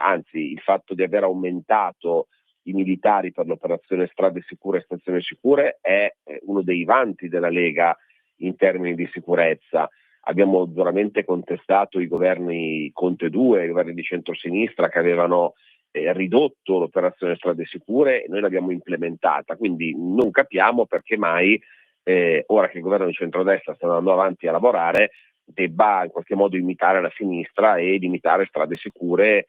Anzi, il fatto di aver aumentato i militari per l'operazione Strade Sicure e Stazioni Sicure è uno dei vanti della Lega in termini di sicurezza. Abbiamo duramente contestato i governi Conte 2, i governi di centrosinistra, che avevano ridotto l'operazione Strade Sicure, e noi l'abbiamo implementata, quindi non capiamo perché mai ora che il governo di centrodestra sta andando avanti a lavorare debba in qualche modo imitare la sinistra e limitare Strade Sicure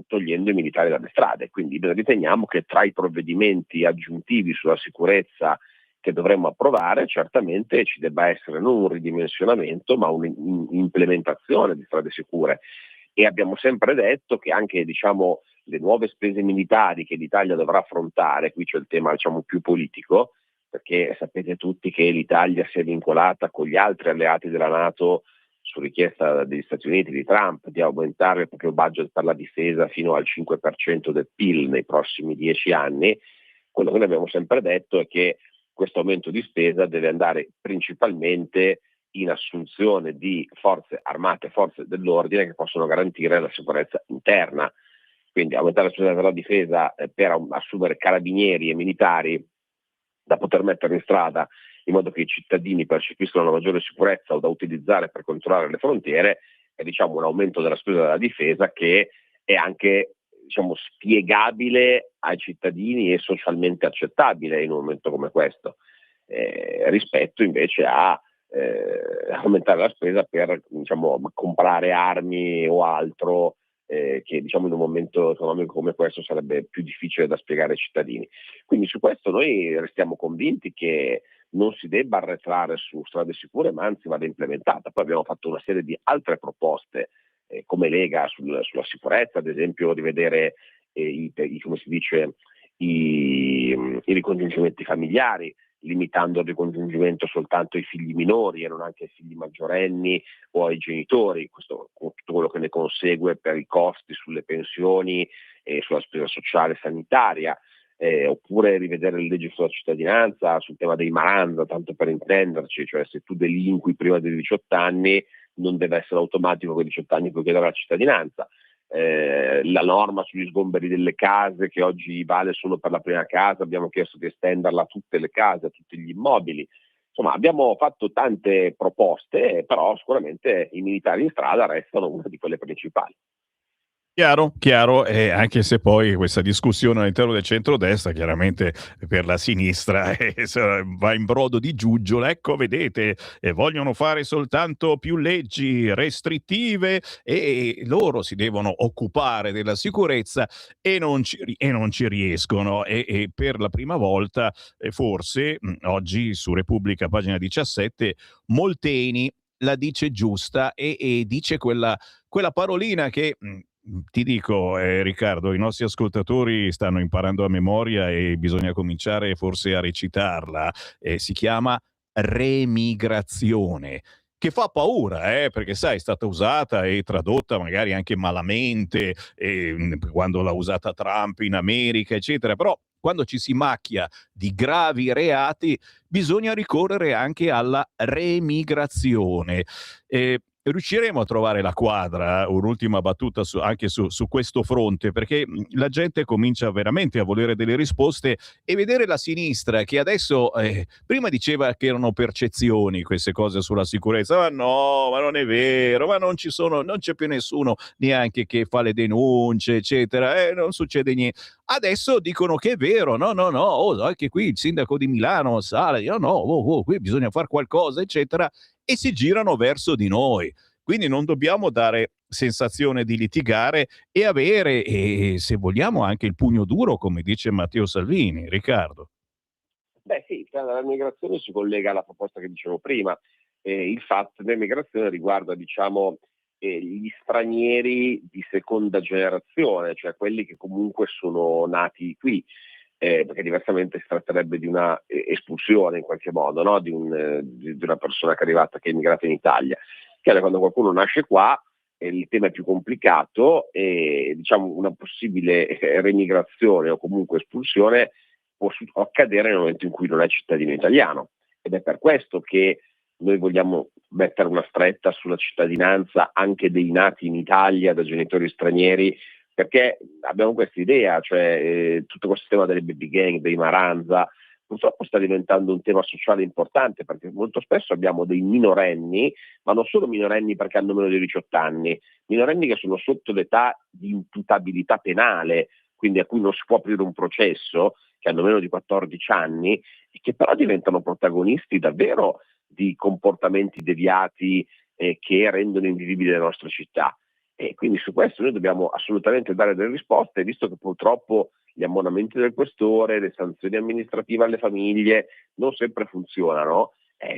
togliendo i militari dalle strade. Quindi noi riteniamo che tra i provvedimenti aggiuntivi sulla sicurezza che dovremmo approvare certamente ci debba essere non un ridimensionamento ma un'implementazione di Strade Sicure, e abbiamo sempre detto che anche le nuove spese militari che l'Italia dovrà affrontare, qui c'è il tema più politico, perché sapete tutti che l'Italia si è vincolata con gli altri alleati della NATO su richiesta degli Stati Uniti, di Trump, di aumentare il proprio budget per la difesa fino al 5% del PIL nei prossimi 10 anni. Quello che noi abbiamo sempre detto è che questo aumento di spesa deve andare principalmente in assunzione di forze armate, forze dell'ordine che possono garantire la sicurezza interna. Quindi aumentare la spesa per la difesa per assumere carabinieri e militari da poter mettere in strada in modo che i cittadini percepiscano una maggiore sicurezza o da utilizzare per controllare le frontiere, è diciamo un aumento della spesa della difesa che è anche diciamo spiegabile ai cittadini e socialmente accettabile in un momento come questo, rispetto invece a aumentare la spesa per diciamo comprare armi o altro che diciamo in un momento economico come questo sarebbe più difficile da spiegare ai cittadini. Quindi su questo noi restiamo convinti che non si debba arretrare su strade sicure, ma anzi vada implementata. Poi abbiamo fatto una serie di altre proposte come Lega sulla sicurezza, ad esempio rivedere come si dice, i ricongiungimenti familiari, limitando il ricongiungimento soltanto ai figli minori e non anche ai figli maggiorenni o ai genitori, questo con tutto quello che ne consegue per i costi sulle pensioni e sulla spesa sociale e sanitaria, oppure rivedere le leggi sulla cittadinanza, sul tema dei Maranza, tanto per intenderci, cioè se tu delinqui prima dei 18 anni non deve essere automatico che a 18 anni puoi chiedere la cittadinanza. La norma sugli sgomberi delle case che oggi vale solo per la prima casa, abbiamo chiesto di estenderla a tutte le case, a tutti gli immobili. Insomma, abbiamo fatto tante proposte, però sicuramente i militari in strada restano una di quelle principali. Chiaro, anche se poi questa discussione all'interno del centrodestra, chiaramente per la sinistra va in brodo di giuggiole, ecco vedete, vogliono fare soltanto più leggi restrittive e loro si devono occupare della sicurezza e non ci riescono e per la prima volta forse oggi su Repubblica pagina 17 Molteni la dice giusta e dice quella parolina che ti dico, Riccardo, i nostri ascoltatori stanno imparando a memoria e bisogna cominciare forse a recitarla. Si chiama remigrazione, che fa paura, perché sai, è stata usata e tradotta magari anche malamente quando l'ha usata Trump in America, eccetera. Però quando ci si macchia di gravi reati bisogna ricorrere anche alla remigrazione. Riusciremo a trovare la quadra, un'ultima battuta anche su questo fronte, perché la gente comincia veramente a volere delle risposte e vedere la sinistra che adesso, prima diceva che erano percezioni queste cose sulla sicurezza, ma no, ma non è vero, ma non c'è più nessuno neanche che fa le denunce, eccetera, non succede niente. Adesso dicono che è vero, no, anche qui il sindaco di Milano sale, qui bisogna fare qualcosa, eccetera, e si girano verso di noi. Quindi non dobbiamo dare sensazione di litigare e avere, se vogliamo, anche il pugno duro, come dice Matteo Salvini. Riccardo. Beh sì, la migrazione si collega alla proposta che dicevo prima. Il fatto dell'immigrazione riguarda, diciamo, gli stranieri di seconda generazione, cioè quelli che comunque sono nati qui. Perché diversamente si tratterebbe di una espulsione in qualche modo, no? di una persona che è arrivata, che è immigrata in Italia. Chiaro, quando qualcuno nasce qua il tema è più complicato e diciamo una possibile remigrazione o comunque espulsione può accadere nel momento in cui non è cittadino italiano, ed è per questo che noi vogliamo mettere una stretta sulla cittadinanza anche dei nati in Italia da genitori stranieri, perché abbiamo questa idea, cioè tutto questo tema delle baby gang, dei Maranza, purtroppo sta diventando un tema sociale importante, perché molto spesso abbiamo dei minorenni, ma non solo minorenni perché hanno meno di 18 anni, minorenni che sono sotto l'età di imputabilità penale, quindi a cui non si può aprire un processo, che hanno meno di 14 anni, e che però diventano protagonisti davvero di comportamenti deviati che rendono invivibili le nostre città. E quindi su questo noi dobbiamo assolutamente dare delle risposte, visto che purtroppo gli ammonamenti del questore, le sanzioni amministrative alle famiglie non sempre funzionano,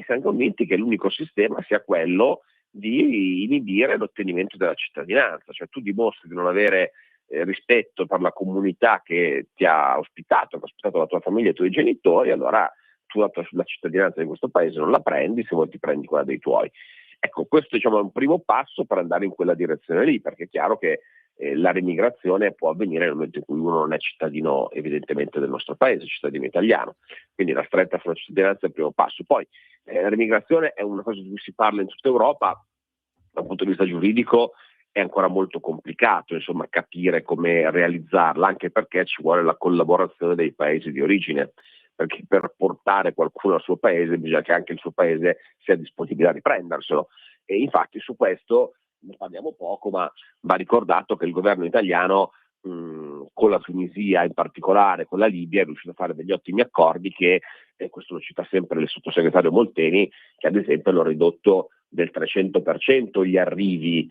siamo convinti che l'unico sistema sia quello di inibire l'ottenimento della cittadinanza, cioè tu dimostri di non avere rispetto per la comunità che ti ha ospitato, che ha ospitato la tua famiglia e i tuoi genitori, allora tu la cittadinanza di questo paese non la prendi, se vuoi ti prendi quella dei tuoi. Ecco, questo diciamo è un primo passo per andare in quella direzione lì, perché è chiaro che la remigrazione può avvenire nel momento in cui uno non è cittadino evidentemente del nostro paese, cittadino italiano. Quindi la stretta sulla cittadinanza è il primo passo. Poi la remigrazione è una cosa di cui si parla in tutta Europa, dal punto di vista giuridico è ancora molto complicato, insomma, capire come realizzarla, anche perché ci vuole la collaborazione dei paesi di origine, perché per portare qualcuno al suo paese bisogna che anche il suo paese sia disponibile a riprenderselo. E infatti su questo ne parliamo poco, ma va ricordato che il governo italiano con la Tunisia in particolare, con la Libia, è riuscito a fare degli ottimi accordi che, questo lo cita sempre il sottosegretario Molteni, che ad esempio hanno ridotto del 300% gli arrivi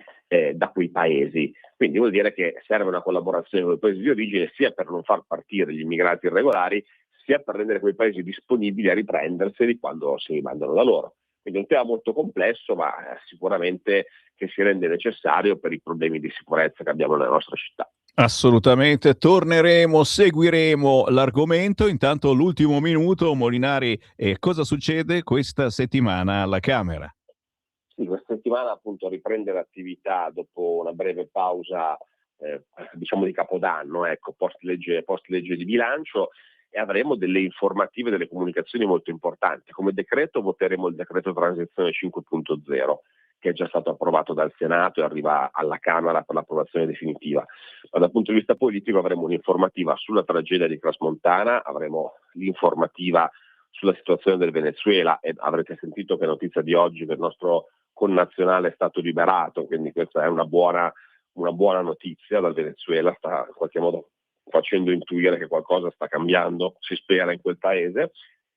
da quei paesi. Quindi vuol dire che serve una collaborazione con i paesi di origine, sia per non far partire gli immigrati irregolari, sia per rendere quei paesi disponibili a riprenderseli quando si rimandano da loro. Quindi è un tema molto complesso, ma sicuramente che si rende necessario per i problemi di sicurezza che abbiamo nella nostra città. Assolutamente, torneremo, seguiremo l'argomento. Intanto l'ultimo minuto, Molinari, cosa succede questa settimana alla Camera? Sì, questa settimana appunto riprende l'attività dopo una breve pausa diciamo di Capodanno, ecco, post legge di bilancio, e avremo delle informative, delle comunicazioni molto importanti. Come decreto voteremo il decreto transizione 5.0, che è già stato approvato dal Senato e arriva alla Camera per l'approvazione definitiva. Ma dal punto di vista politico avremo un'informativa sulla tragedia di Crasmontana, avremo l'informativa sulla situazione del Venezuela, e avrete sentito che notizia di oggi che il nostro connazionale è stato liberato, quindi questa è una buona notizia dal Venezuela, sta in qualche modo facendo intuire che qualcosa sta cambiando, si spera, in quel paese.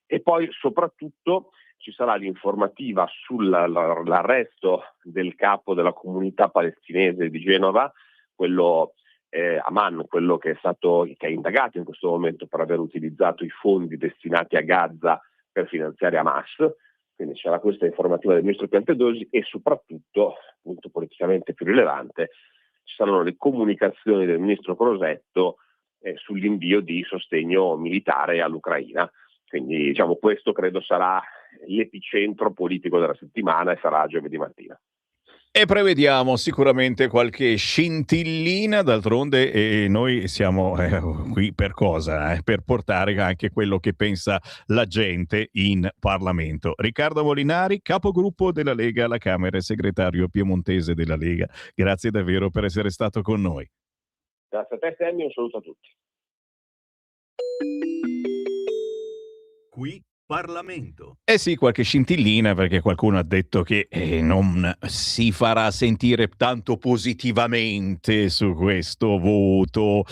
E poi soprattutto ci sarà l'informativa sull'arresto del capo della comunità palestinese di Genova, quello Aman, quello che è indagato in questo momento per aver utilizzato i fondi destinati a Gaza per finanziare Hamas. Quindi c'era questa informativa del ministro Piantedosi e soprattutto, punto politicamente più rilevante, ci saranno le comunicazioni del ministro Crosetto sull'invio di sostegno militare all'Ucraina. Quindi diciamo questo credo sarà l'epicentro politico della settimana e sarà giovedì mattina. E prevediamo sicuramente qualche scintillina, d'altronde noi siamo qui per cosa? Per portare anche quello che pensa la gente in Parlamento. Riccardo Molinari, capogruppo della Lega alla Camera e segretario piemontese della Lega. Grazie davvero per essere stato con noi. Grazie a te, Sammy, un saluto a tutti. Qui Parlamento. Eh sì, qualche scintillina, perché qualcuno ha detto che non si farà sentire tanto positivamente su questo voto.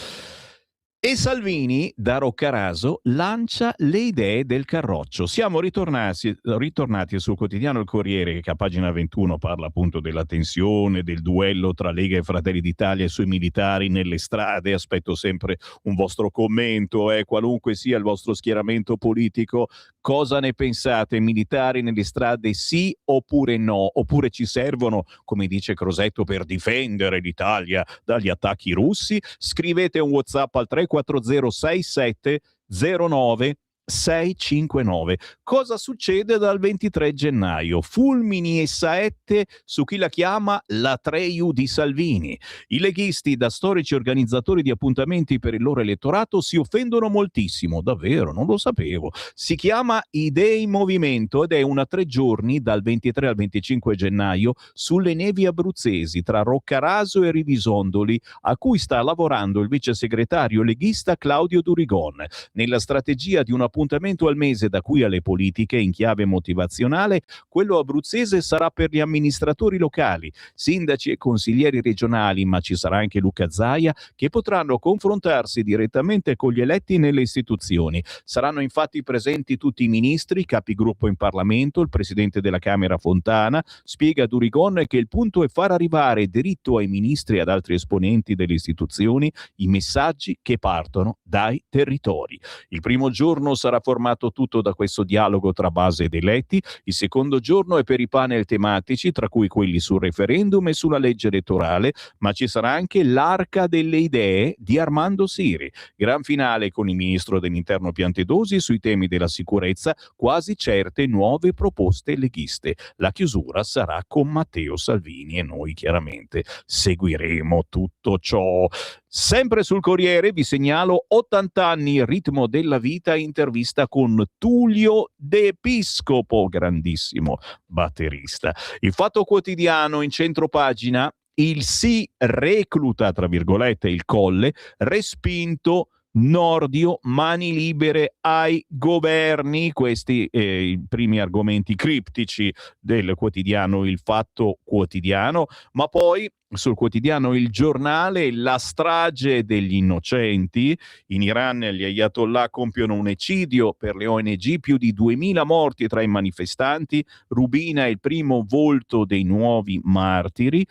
E Salvini, da Roccaraso, lancia le idee del Carroccio. Siamo ritornati sul quotidiano Il Corriere, che a pagina 21 parla appunto della tensione, del duello tra Lega e Fratelli d'Italia e sui militari nelle strade. Aspetto sempre un vostro commento, qualunque sia il vostro schieramento politico. Cosa ne pensate? Militari nelle strade sì oppure no? Oppure ci servono, come dice Crosetto, per difendere l'Italia dagli attacchi russi? Scrivete un WhatsApp al 3406709 659. Cosa succede dal 23 gennaio? Fulmini e saette su chi la chiama la Treiu di Salvini. I leghisti, da storici organizzatori di appuntamenti per il loro elettorato, si offendono moltissimo. Davvero, non lo sapevo. Si chiama Idee in Movimento ed è una 3 giorni dal 23 al 25 gennaio sulle nevi abruzzesi tra Roccaraso e Rivisondoli, a cui sta lavorando il vice segretario leghista Claudio Durigon. Nella strategia di un appuntamento al mese da qui alle politiche in chiave motivazionale, quello abruzzese sarà per gli amministratori locali, sindaci e consiglieri regionali, ma ci sarà anche Luca Zaia, che potranno confrontarsi direttamente con gli eletti nelle istituzioni. Saranno infatti presenti tutti i ministri, capigruppo in Parlamento, il presidente della Camera Fontana. Spiega Durigon che il punto è far arrivare diritto ai ministri e ad altri esponenti delle istituzioni i messaggi che partono dai territori. Il primo giorno sarà formato tutto da questo dialogo tra base ed eletti. Il secondo giorno è per i panel tematici, tra cui quelli sul referendum e sulla legge elettorale, ma ci sarà anche l'arca delle idee di Armando Siri. Gran finale con il ministro dell'Interno Piantedosi sui temi della sicurezza, quasi certe nuove proposte leghiste. La chiusura sarà con Matteo Salvini e noi chiaramente seguiremo tutto ciò. Sempre sul Corriere vi segnalo 80 anni, ritmo della vita, intervista con Tullio De Piscopo, grandissimo batterista. Il Fatto Quotidiano in centropagina, il sì recluta, tra virgolette, il Colle, respinto Nordio, mani libere ai governi. Questi i primi argomenti criptici del quotidiano Il Fatto Quotidiano, ma poi sul quotidiano Il Giornale, la strage degli innocenti. In Iran gli Ayatollah compiono un eccidio per le ONG, più di 2000 morti tra i manifestanti. Rubina è il primo volto dei nuovi martiri.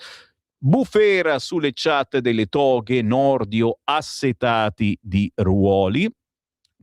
Bufera sulle chat delle toghe, Nordio assetati di ruoli.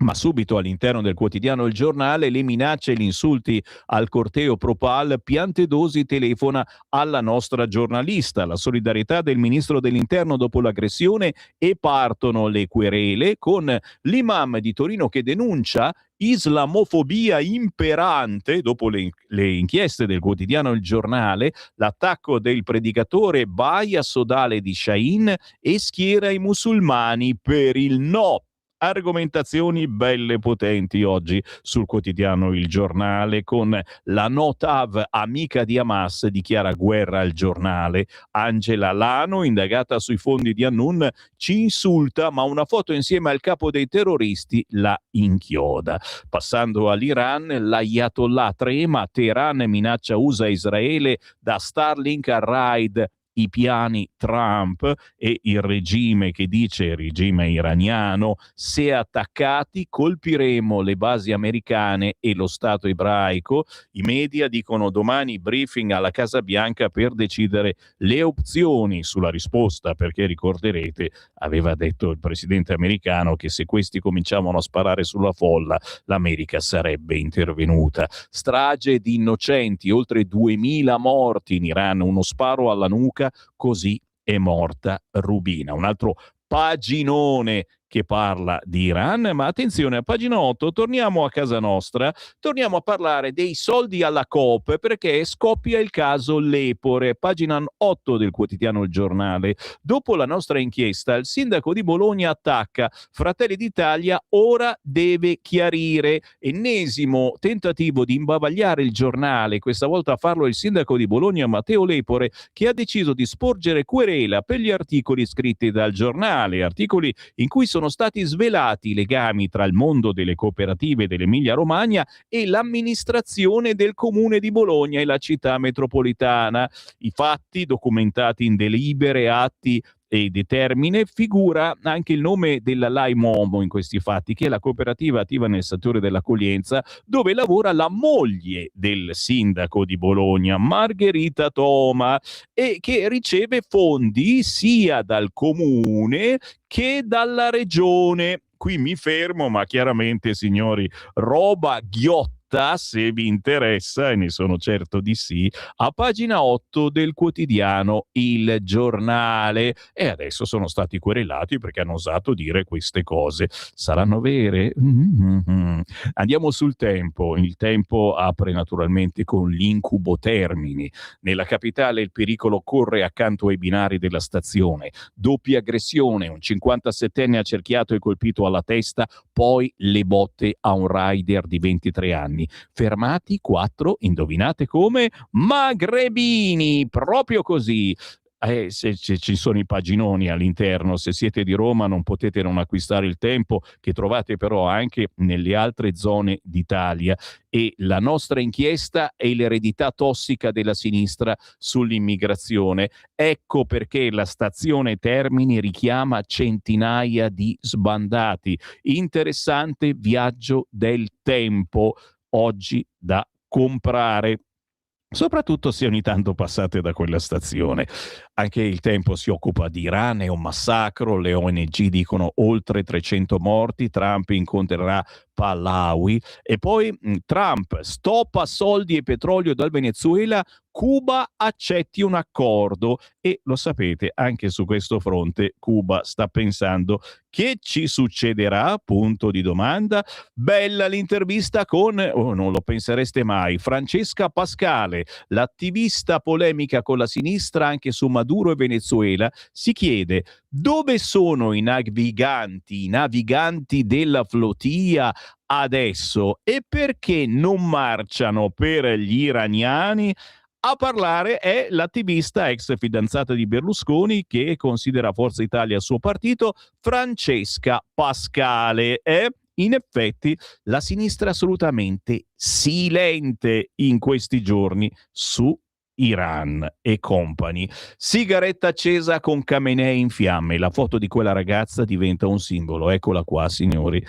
Ma subito all'interno del quotidiano Il Giornale le minacce e gli insulti al corteo Propal. Piantedosi telefona alla nostra giornalista, la solidarietà del ministro dell'Interno dopo l'aggressione, e partono le querele con l'imam di Torino che denuncia islamofobia imperante dopo le inchieste del quotidiano Il Giornale, l'attacco del predicatore Baia Sodale di Shahin e schiera i musulmani per il no. Argomentazioni belle potenti oggi sul quotidiano Il Giornale, con la Notav, amica di Hamas, dichiara guerra al giornale. Angela Lano, indagata sui fondi di Annun, ci insulta, ma una foto insieme al capo dei terroristi la inchioda. Passando all'Iran, l'Ayatollah trema, Teheran minaccia USA e Israele, da Starlink a raid i piani Trump, e il regime che dice, il regime iraniano, se attaccati colpiremo le basi americane e lo Stato ebraico. I media dicono domani briefing alla Casa Bianca per decidere le opzioni sulla risposta, perché ricorderete aveva detto il presidente americano che se questi cominciavano a sparare sulla folla l'America sarebbe intervenuta. Strage di innocenti, oltre 2000 morti in Iran, uno sparo alla nuca, così è morta Rubina. Un altro paginone che parla di Iran, ma attenzione, a pagina 8 torniamo a casa nostra, torniamo a parlare dei soldi alla Coop, perché scoppia il caso Lepore. Pagina 8 del quotidiano Il Giornale. Dopo la nostra inchiesta, il sindaco di Bologna attacca Fratelli d'Italia, ora deve chiarire. Ennesimo tentativo di imbavagliare il giornale, questa volta a farlo il sindaco di Bologna Matteo Lepore, che ha deciso di sporgere querela per gli articoli scritti dal giornale, articoli in cui sono stati svelati i legami tra il mondo delle cooperative dell'Emilia Romagna e l'amministrazione del comune di Bologna e la città metropolitana. I fatti, documentati in delibere, atti e determine, figura anche il nome della Lai Momo in questi fatti, che è la cooperativa attiva nel settore dell'accoglienza, dove lavora la moglie del sindaco di Bologna, Margherita Toma, e che riceve fondi sia dal comune che dalla regione. Qui mi fermo, ma chiaramente, signori, roba ghiotta, se vi interessa, e ne sono certo di sì, a pagina 8 del quotidiano Il Giornale. E adesso sono stati querelati perché hanno osato dire queste cose. Saranno vere? Andiamo sul Tempo. Il Tempo apre naturalmente con l'incubo Termini. Nella capitale il pericolo corre accanto ai binari della stazione. Doppia aggressione, un 57enne accerchiato e colpito alla testa, poi le botte a un rider di 23 anni. Fermati 4, indovinate come? Magrebini, proprio così. Se ci sono i paginoni all'interno, se siete di Roma non potete non acquistare il Tempo, che trovate però anche nelle altre zone d'Italia. E la nostra inchiesta è l'eredità tossica della sinistra sull'immigrazione. Ecco perché la stazione Termini richiama centinaia di sbandati. Interessante viaggio del Tempo oggi da comprare, soprattutto se ogni tanto passate da quella stazione. Anche il Tempo si occupa di Iran, è un massacro, le ONG dicono oltre 300 morti, Trump incontrerà Pahlavi. E poi Trump stoppa soldi e petrolio dal Venezuela, Cuba accetti un accordo. E lo sapete, anche su questo fronte Cuba sta pensando: che ci succederà? Punto di domanda. Bella l'intervista con, non lo pensereste mai, Francesca Pascale, l'attivista polemica con la sinistra anche su Maduro e Venezuela. Si chiede: dove sono i naviganti della flotilla adesso, e perché non marciano per gli iraniani? A parlare è l'attivista ex fidanzata di Berlusconi, che considera Forza Italia il suo partito, Francesca Pascale. In effetti la sinistra assolutamente silente in questi giorni su Iran e compagni. Sigaretta accesa con Khamenei in fiamme, la foto di quella ragazza diventa un simbolo. Eccola qua, signori,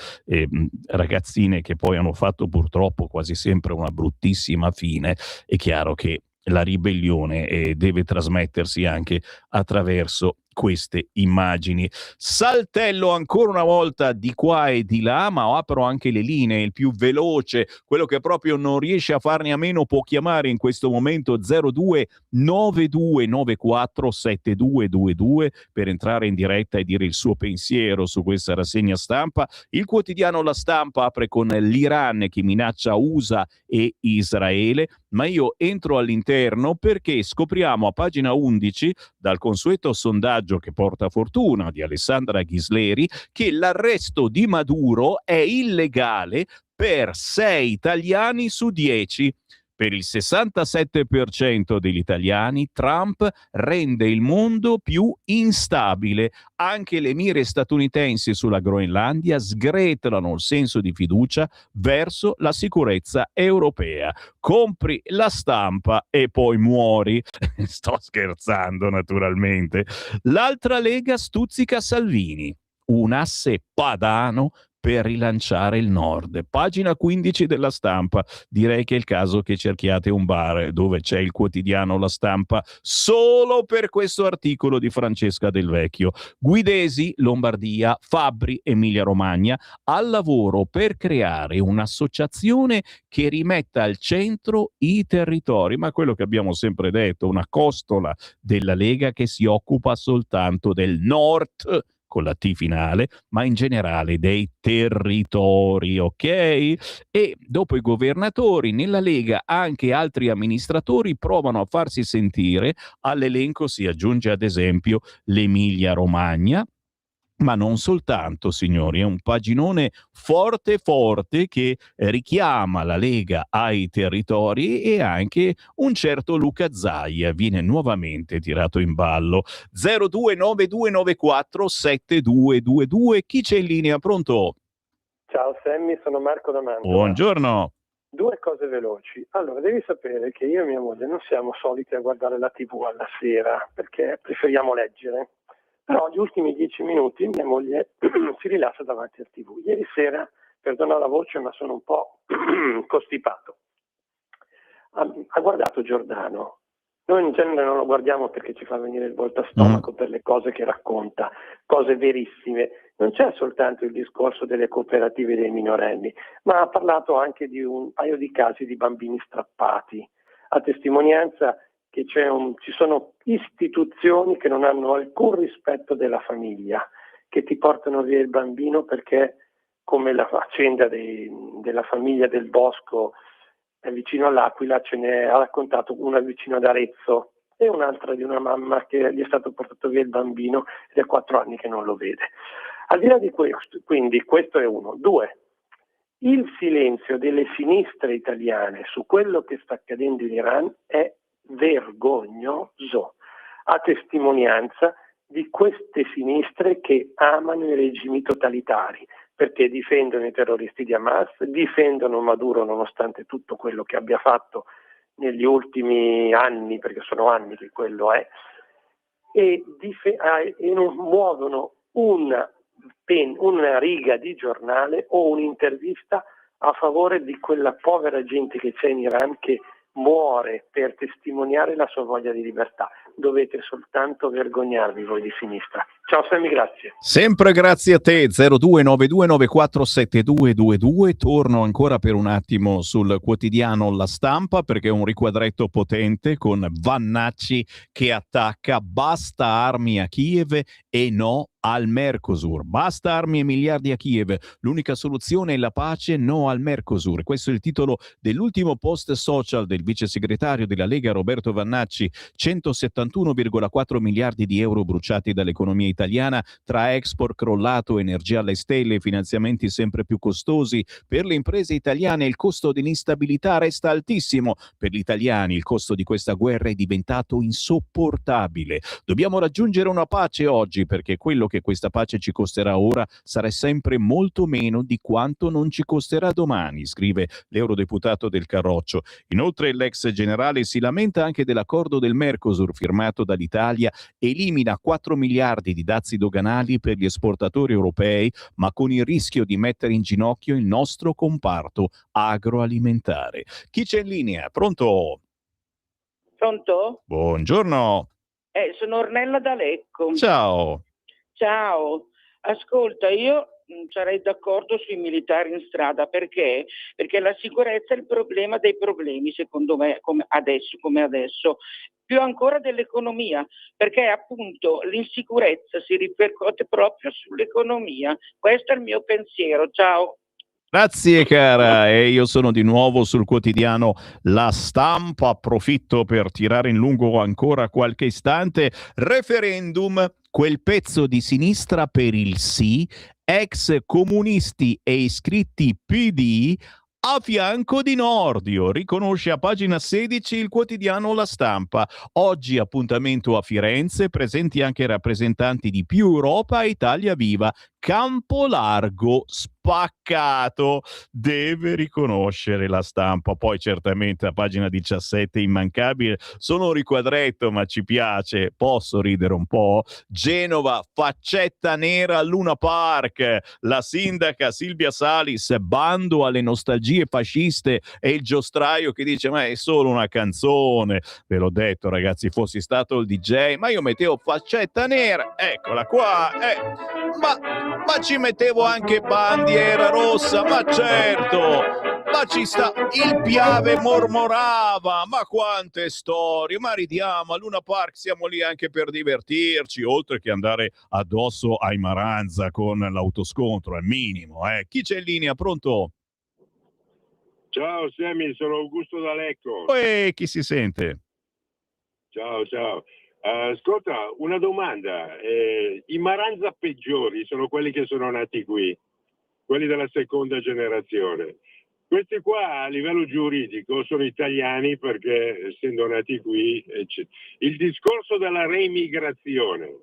ragazzine che poi hanno fatto purtroppo quasi sempre una bruttissima fine. È chiaro che la ribellione deve trasmettersi anche attraverso queste immagini. Saltello ancora una volta di qua e di là, ma apro anche le linee. Il più veloce, quello che proprio non riesce a farne a meno, può chiamare in questo momento 02 9294 7222 per entrare in diretta e dire il suo pensiero su questa rassegna stampa. Il quotidiano La Stampa apre con l'Iran che minaccia USA e Israele, ma io entro all'interno perché scopriamo a pagina 11 dal consueto sondaggio che porta fortuna di Alessandra Ghisleri che l'arresto di Maduro è illegale per 6 italiani su 10. Per il 67% degli italiani Trump rende il mondo più instabile. Anche le mire statunitensi sulla Groenlandia sgretolano il senso di fiducia verso la sicurezza europea. Compri La Stampa e poi muori. Sto scherzando, naturalmente. L'altra lega stuzzica Salvini, un asse padano per rilanciare il nord. Pagina 15 della Stampa. Direi che è il caso che cerchiate un bar dove c'è il quotidiano La Stampa solo per questo articolo di Francesca Del Vecchio. Guidesi, Lombardia, Fabbri, Emilia Romagna, al lavoro per creare un'associazione che rimetta al centro i territori. Ma quello che abbiamo sempre detto, una costola della Lega che si occupa soltanto del nord, con la T finale, ma in generale dei territori, ok? E dopo i governatori, nella Lega anche altri amministratori provano a farsi sentire. All'elenco si aggiunge ad esempio l'Emilia Romagna, ma non soltanto, signori. È un paginone forte forte che richiama la Lega ai territori, e anche un certo Luca Zaia viene nuovamente tirato in ballo. 029294 7222. Chi c'è in linea? Pronto? Ciao Sammy, sono Marco da Mantova. Buongiorno. 2 cose veloci. Allora, devi sapere che io e mia moglie non siamo soliti a guardare la TV alla sera, perché preferiamo leggere. Però gli ultimi 10 minuti mia moglie si rilassa davanti al TV. Ieri sera, perdona la voce, ma sono un po' costipato, ha guardato Giordano. Noi in genere non lo guardiamo perché ci fa venire il volto a stomaco per le cose che racconta, cose verissime. Non c'è soltanto il discorso delle cooperative dei minorenni, ma ha parlato anche di un paio di casi di bambini strappati, a testimonianza che ci sono istituzioni che non hanno alcun rispetto della famiglia, che ti portano via il bambino perché, come la faccenda della famiglia del Bosco vicino all'Aquila, ce ne ha raccontato una vicino ad Arezzo e un'altra di una mamma che gli è stato portato via il bambino ed è 4 anni che non lo vede. Al di là di questo, quindi questo è uno. 2, il silenzio delle sinistre italiane su quello che sta accadendo in Iran è vergognoso, a testimonianza di queste sinistre che amano i regimi totalitari, perché difendono i terroristi di Hamas, difendono Maduro nonostante tutto quello che abbia fatto negli ultimi anni, perché sono anni che quello è, e non muovono una riga di giornale o un'intervista a favore di quella povera gente che c'è in Iran che muore per testimoniare la sua voglia di libertà. Dovete soltanto vergognarvi voi di sinistra. Ciao Sammy, grazie. Sempre grazie a te. 0292947222. Torno ancora per un attimo sul quotidiano La Stampa, perché è un riquadretto potente con Vannacci che attacca: basta armi a Kiev e no al Mercosur. Basta armi e miliardi a Kiev, l'unica soluzione è la pace, no al Mercosur. Questo è il titolo dell'ultimo post social del vice segretario della Lega Roberto Vannacci. 171,4 miliardi di euro bruciati dall'economia italiana tra export crollato, energia alle stelle, finanziamenti sempre più costosi. Per le imprese italiane il costo dell'instabilità resta altissimo. Per gli italiani il costo di questa guerra è diventato insopportabile. Dobbiamo raggiungere una pace oggi, perché quello che questa pace ci costerà ora sarà sempre molto meno di quanto non ci costerà domani, scrive l'eurodeputato del Carroccio. Inoltre l'ex generale si lamenta anche dell'accordo del Mercosur firmato dall'Italia, elimina 4 miliardi di dazi doganali per gli esportatori europei, ma con il rischio di mettere in ginocchio il nostro comparto agroalimentare. Chi c'è in linea? Pronto? Pronto? Buongiorno. Sono Ornella da Lecco. Ciao. Ciao. Ascolta, io sarei d'accordo sui militari in strada, perché la sicurezza è il problema dei problemi, secondo me, come adesso, più ancora dell'economia, perché appunto l'insicurezza si ripercuote proprio sull'economia. Questo è il mio pensiero. Ciao. Grazie cara, e io sono di nuovo sul quotidiano La Stampa. Approfitto per tirare in lungo ancora qualche istante. Referendum, quel pezzo di sinistra per il sì, ex comunisti e iscritti PD a fianco di Nordio, riconosce a pagina 16 il quotidiano La Stampa. Oggi appuntamento a Firenze, presenti anche rappresentanti di Più Europa e Italia Viva. Campo largo spaccato, deve riconoscere La Stampa. Poi certamente a pagina 17 immancabile, sono un riquadretto ma ci piace, posso ridere un po'. Genova, faccetta nera al Luna Park, la sindaca Silvia Salis, bando alle nostalgie fasciste, e il giostraio che dice ma è solo una canzone. Ve l'ho detto ragazzi, fossi stato il DJ, ma io mettevo faccetta nera, eccola qua, ma ci mettevo anche bandiera rossa, ma certo, ma ci sta, il Piave mormorava, ma quante storie, ma ridiamo, a Luna Park siamo lì anche per divertirci, oltre che andare addosso ai Maranza con l'autoscontro, al minimo. Chi c'è in linea? Pronto? Ciao Sammy, sono Augusto da Lecco. Chi si sente? Ciao. Ascolta, una domanda. I Maranza peggiori sono quelli che sono nati qui, quelli della seconda generazione. Questi qua a livello giuridico sono italiani perché essendo nati qui. Il discorso della reimigrazione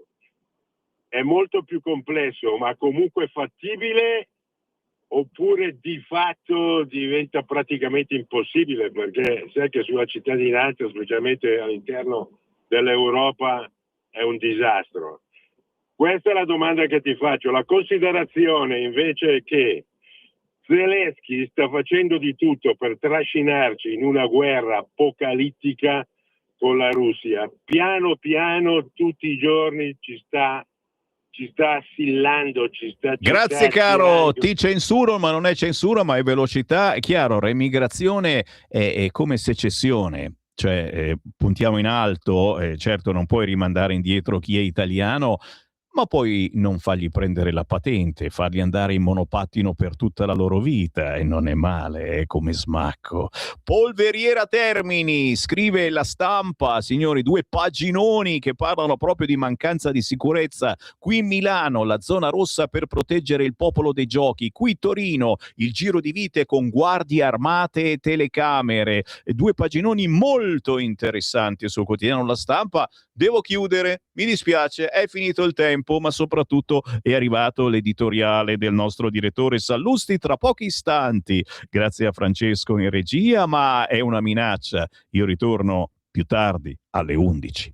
è molto più complesso, ma comunque fattibile, oppure di fatto diventa praticamente impossibile, perché sai che sulla cittadinanza, specialmente all'interno dell'Europa, è un disastro. Questa è la domanda che ti faccio. La considerazione invece è che Zelensky sta facendo di tutto per trascinarci in una guerra apocalittica con la Russia. Piano piano, tutti i giorni ci sta assillando, Grazie caro, ti censuro ma non è censura, ma è velocità. È chiaro, reimigrazione è come secessione, cioè puntiamo in alto, certo non puoi rimandare indietro chi è italiano, ma poi non fargli prendere la patente, farli andare in monopattino per tutta la loro vita, e non è male, è come smacco. Polveriera Termini, scrive La Stampa, signori, 2 paginoni che parlano proprio di mancanza di sicurezza. Qui Milano, la zona rossa per proteggere il popolo dei giochi. Qui Torino, il giro di vite con guardie armate e telecamere. 2 paginoni molto interessanti sul quotidiano La Stampa. Devo chiudere, mi dispiace, è finito il tempo, ma soprattutto è arrivato l'editoriale del nostro direttore Sallusti tra pochi istanti. Grazie a Francesco in regia, ma è una minaccia. Io ritorno più tardi alle 11.